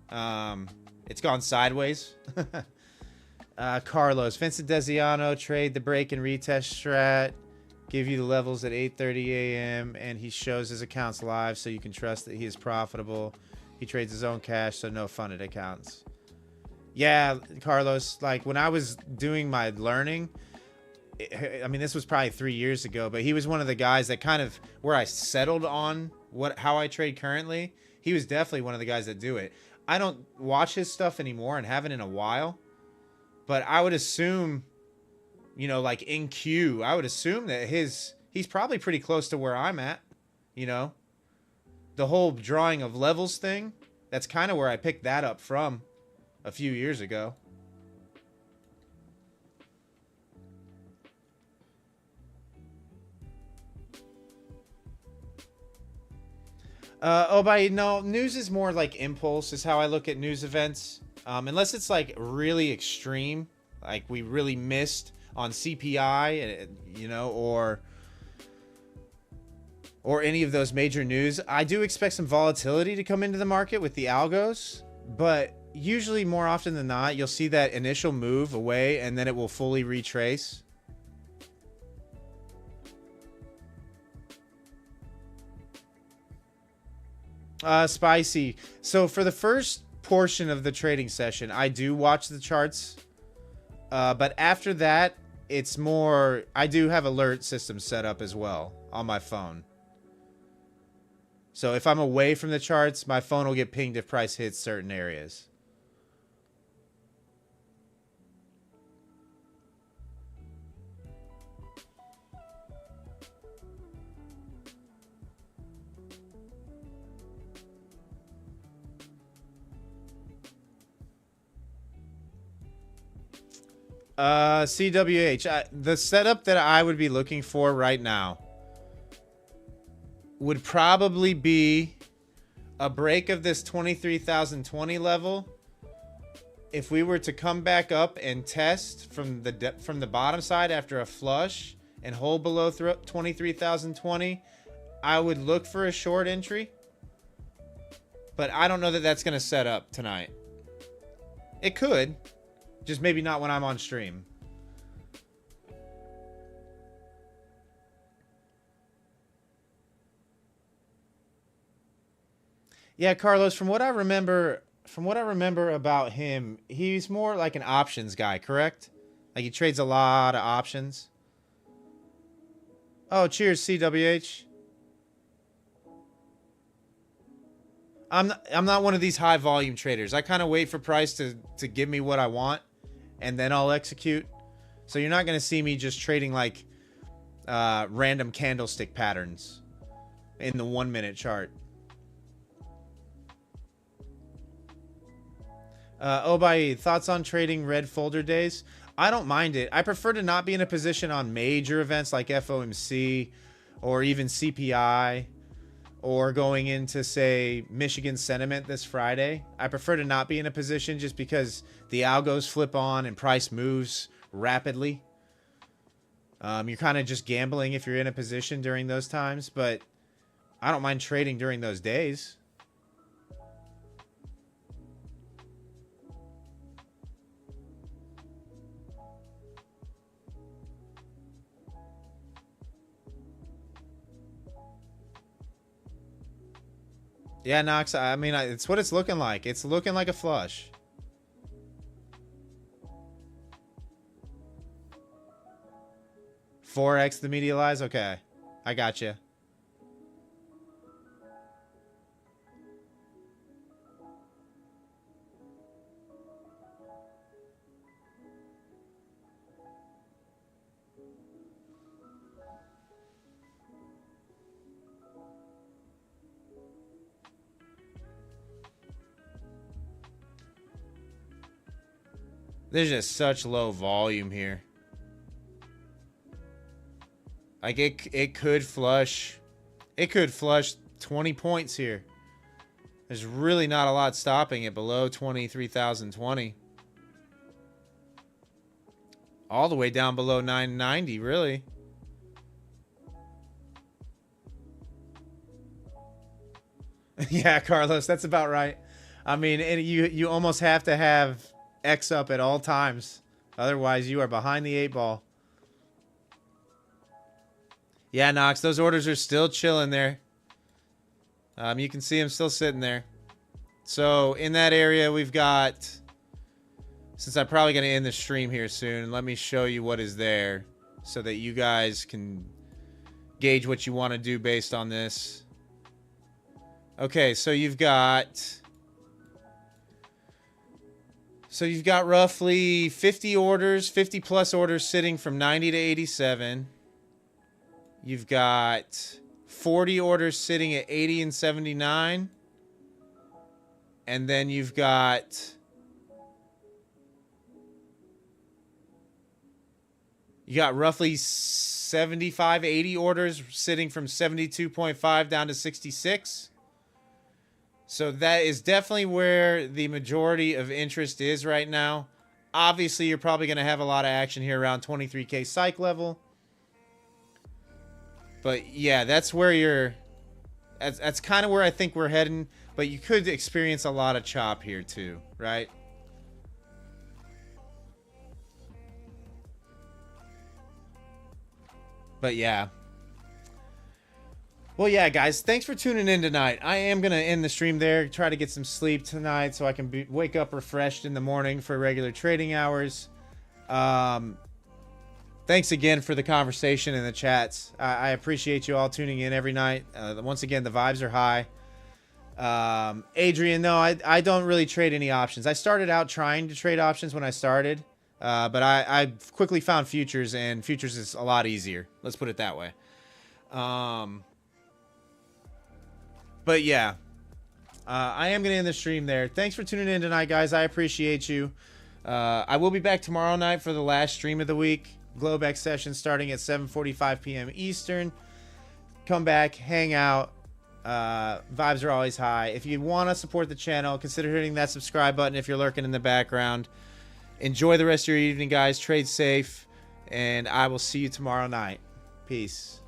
It's gone sideways. Carlos, Vincent Desiano, trade the break and retest strat. Give you the levels at 8:30 a.m. and he shows his accounts live so you can trust that he is profitable. He trades his own cash, so no funded accounts. Yeah, Carlos, like when I was doing my learning, I mean, this was probably 3 years ago, but he was one of the guys that kind of where I settled on how I trade currently. He was definitely one of the guys that do it. I don't watch his stuff anymore and haven't in a while, but I would assume, you know, like in Q, I would assume that he's probably pretty close to where I'm at, you know, the whole drawing of levels thing. That's kind of where I picked that up from. A few years ago. No, news is more like impulse is how I look at news events. Unless it's like really extreme, like we really missed on CPI, you know, or any of those major news. I do expect some volatility to come into the market with the algos, but usually more often than not, you'll see that initial move away and then it will fully retrace. Spicy. So for the first portion of the trading session, I do watch the charts. But after that, it's more, I do have alert systems set up as well on my phone. So if I'm away from the charts, my phone will get pinged if price hits certain areas. CWH, the setup that I would be looking for right now would probably be a break of this 23,020 level. If we were to come back up and test from the bottom side after a flush and hold below 23,020, I would look for a short entry. But I don't know that that's going to set up tonight. It could. Just maybe not when I'm on stream. Yeah, Carlos, from what I remember about him, he's more like an options guy, correct? Like he trades a lot of options. Oh, cheers, CWH. I'm not one of these high volume traders. I kind of wait for price to give me what I want, and then I'll execute. So you're not going to see me just trading like random candlestick patterns in the 1 minute chart. Obai, thoughts on trading red folder days? I don't mind it. I prefer to not be in a position on major events like FOMC or even CPI or going into, say, Michigan sentiment this Friday. I prefer to not be in a position just because the algos flip on and price moves rapidly. You're kind of just gambling if you're in a position during those times, but I don't mind trading during those days. Yeah, Knox, I mean, it's what it's looking like. It's looking like a flush. $4x the media lies? Okay. I got you. There's just such low volume here. Like it could flush. It could flush 20 points here. There's really not a lot stopping it below 23,020. All the way down below 990, really. Yeah, Carlos, that's about right. I mean, you almost have to have X up at all times. Otherwise, you are behind the 8 ball. Yeah, Knox, those orders are still chilling there. You can see them still sitting there. So, in that area, we've got... Since I'm probably going to end the stream here soon, let me show you what is there so that you guys can gauge what you want to do based on this. Okay, so you've got... So you've got roughly 50 orders, 50 plus orders sitting from 90 to 87. You've got 40 orders sitting at 80 and 79. And then you've got... You got roughly 75, 80 orders sitting from 72.5 down to 66. So that is definitely where the majority of interest is right now. Obviously, you're probably going to have a lot of action here around 23K psych level. But yeah, that's where you're... That's kind of where I think we're heading. But you could experience a lot of chop here too, right? But yeah. Well, yeah, guys, thanks for tuning in tonight. I am going to end the stream there, try to get some sleep tonight so I can wake up refreshed in the morning for regular trading hours. Thanks again for the conversation in the chats. I appreciate you all tuning in every night. Once again, the vibes are high. Adrian, no, I don't really trade any options. I started out trying to trade options when I started, but I quickly found futures, and futures is a lot easier. Let's put it that way. But yeah, I am going to end the stream there. Thanks for tuning in tonight, guys. I appreciate you. I will be back tomorrow night for the last stream of the week. Globex session starting at 7:45 p.m. Eastern. Come back, hang out. Vibes are always high. If you want to support the channel, consider hitting that subscribe button if you're lurking in the background. Enjoy the rest of your evening, guys. Trade safe, and I will see you tomorrow night. Peace.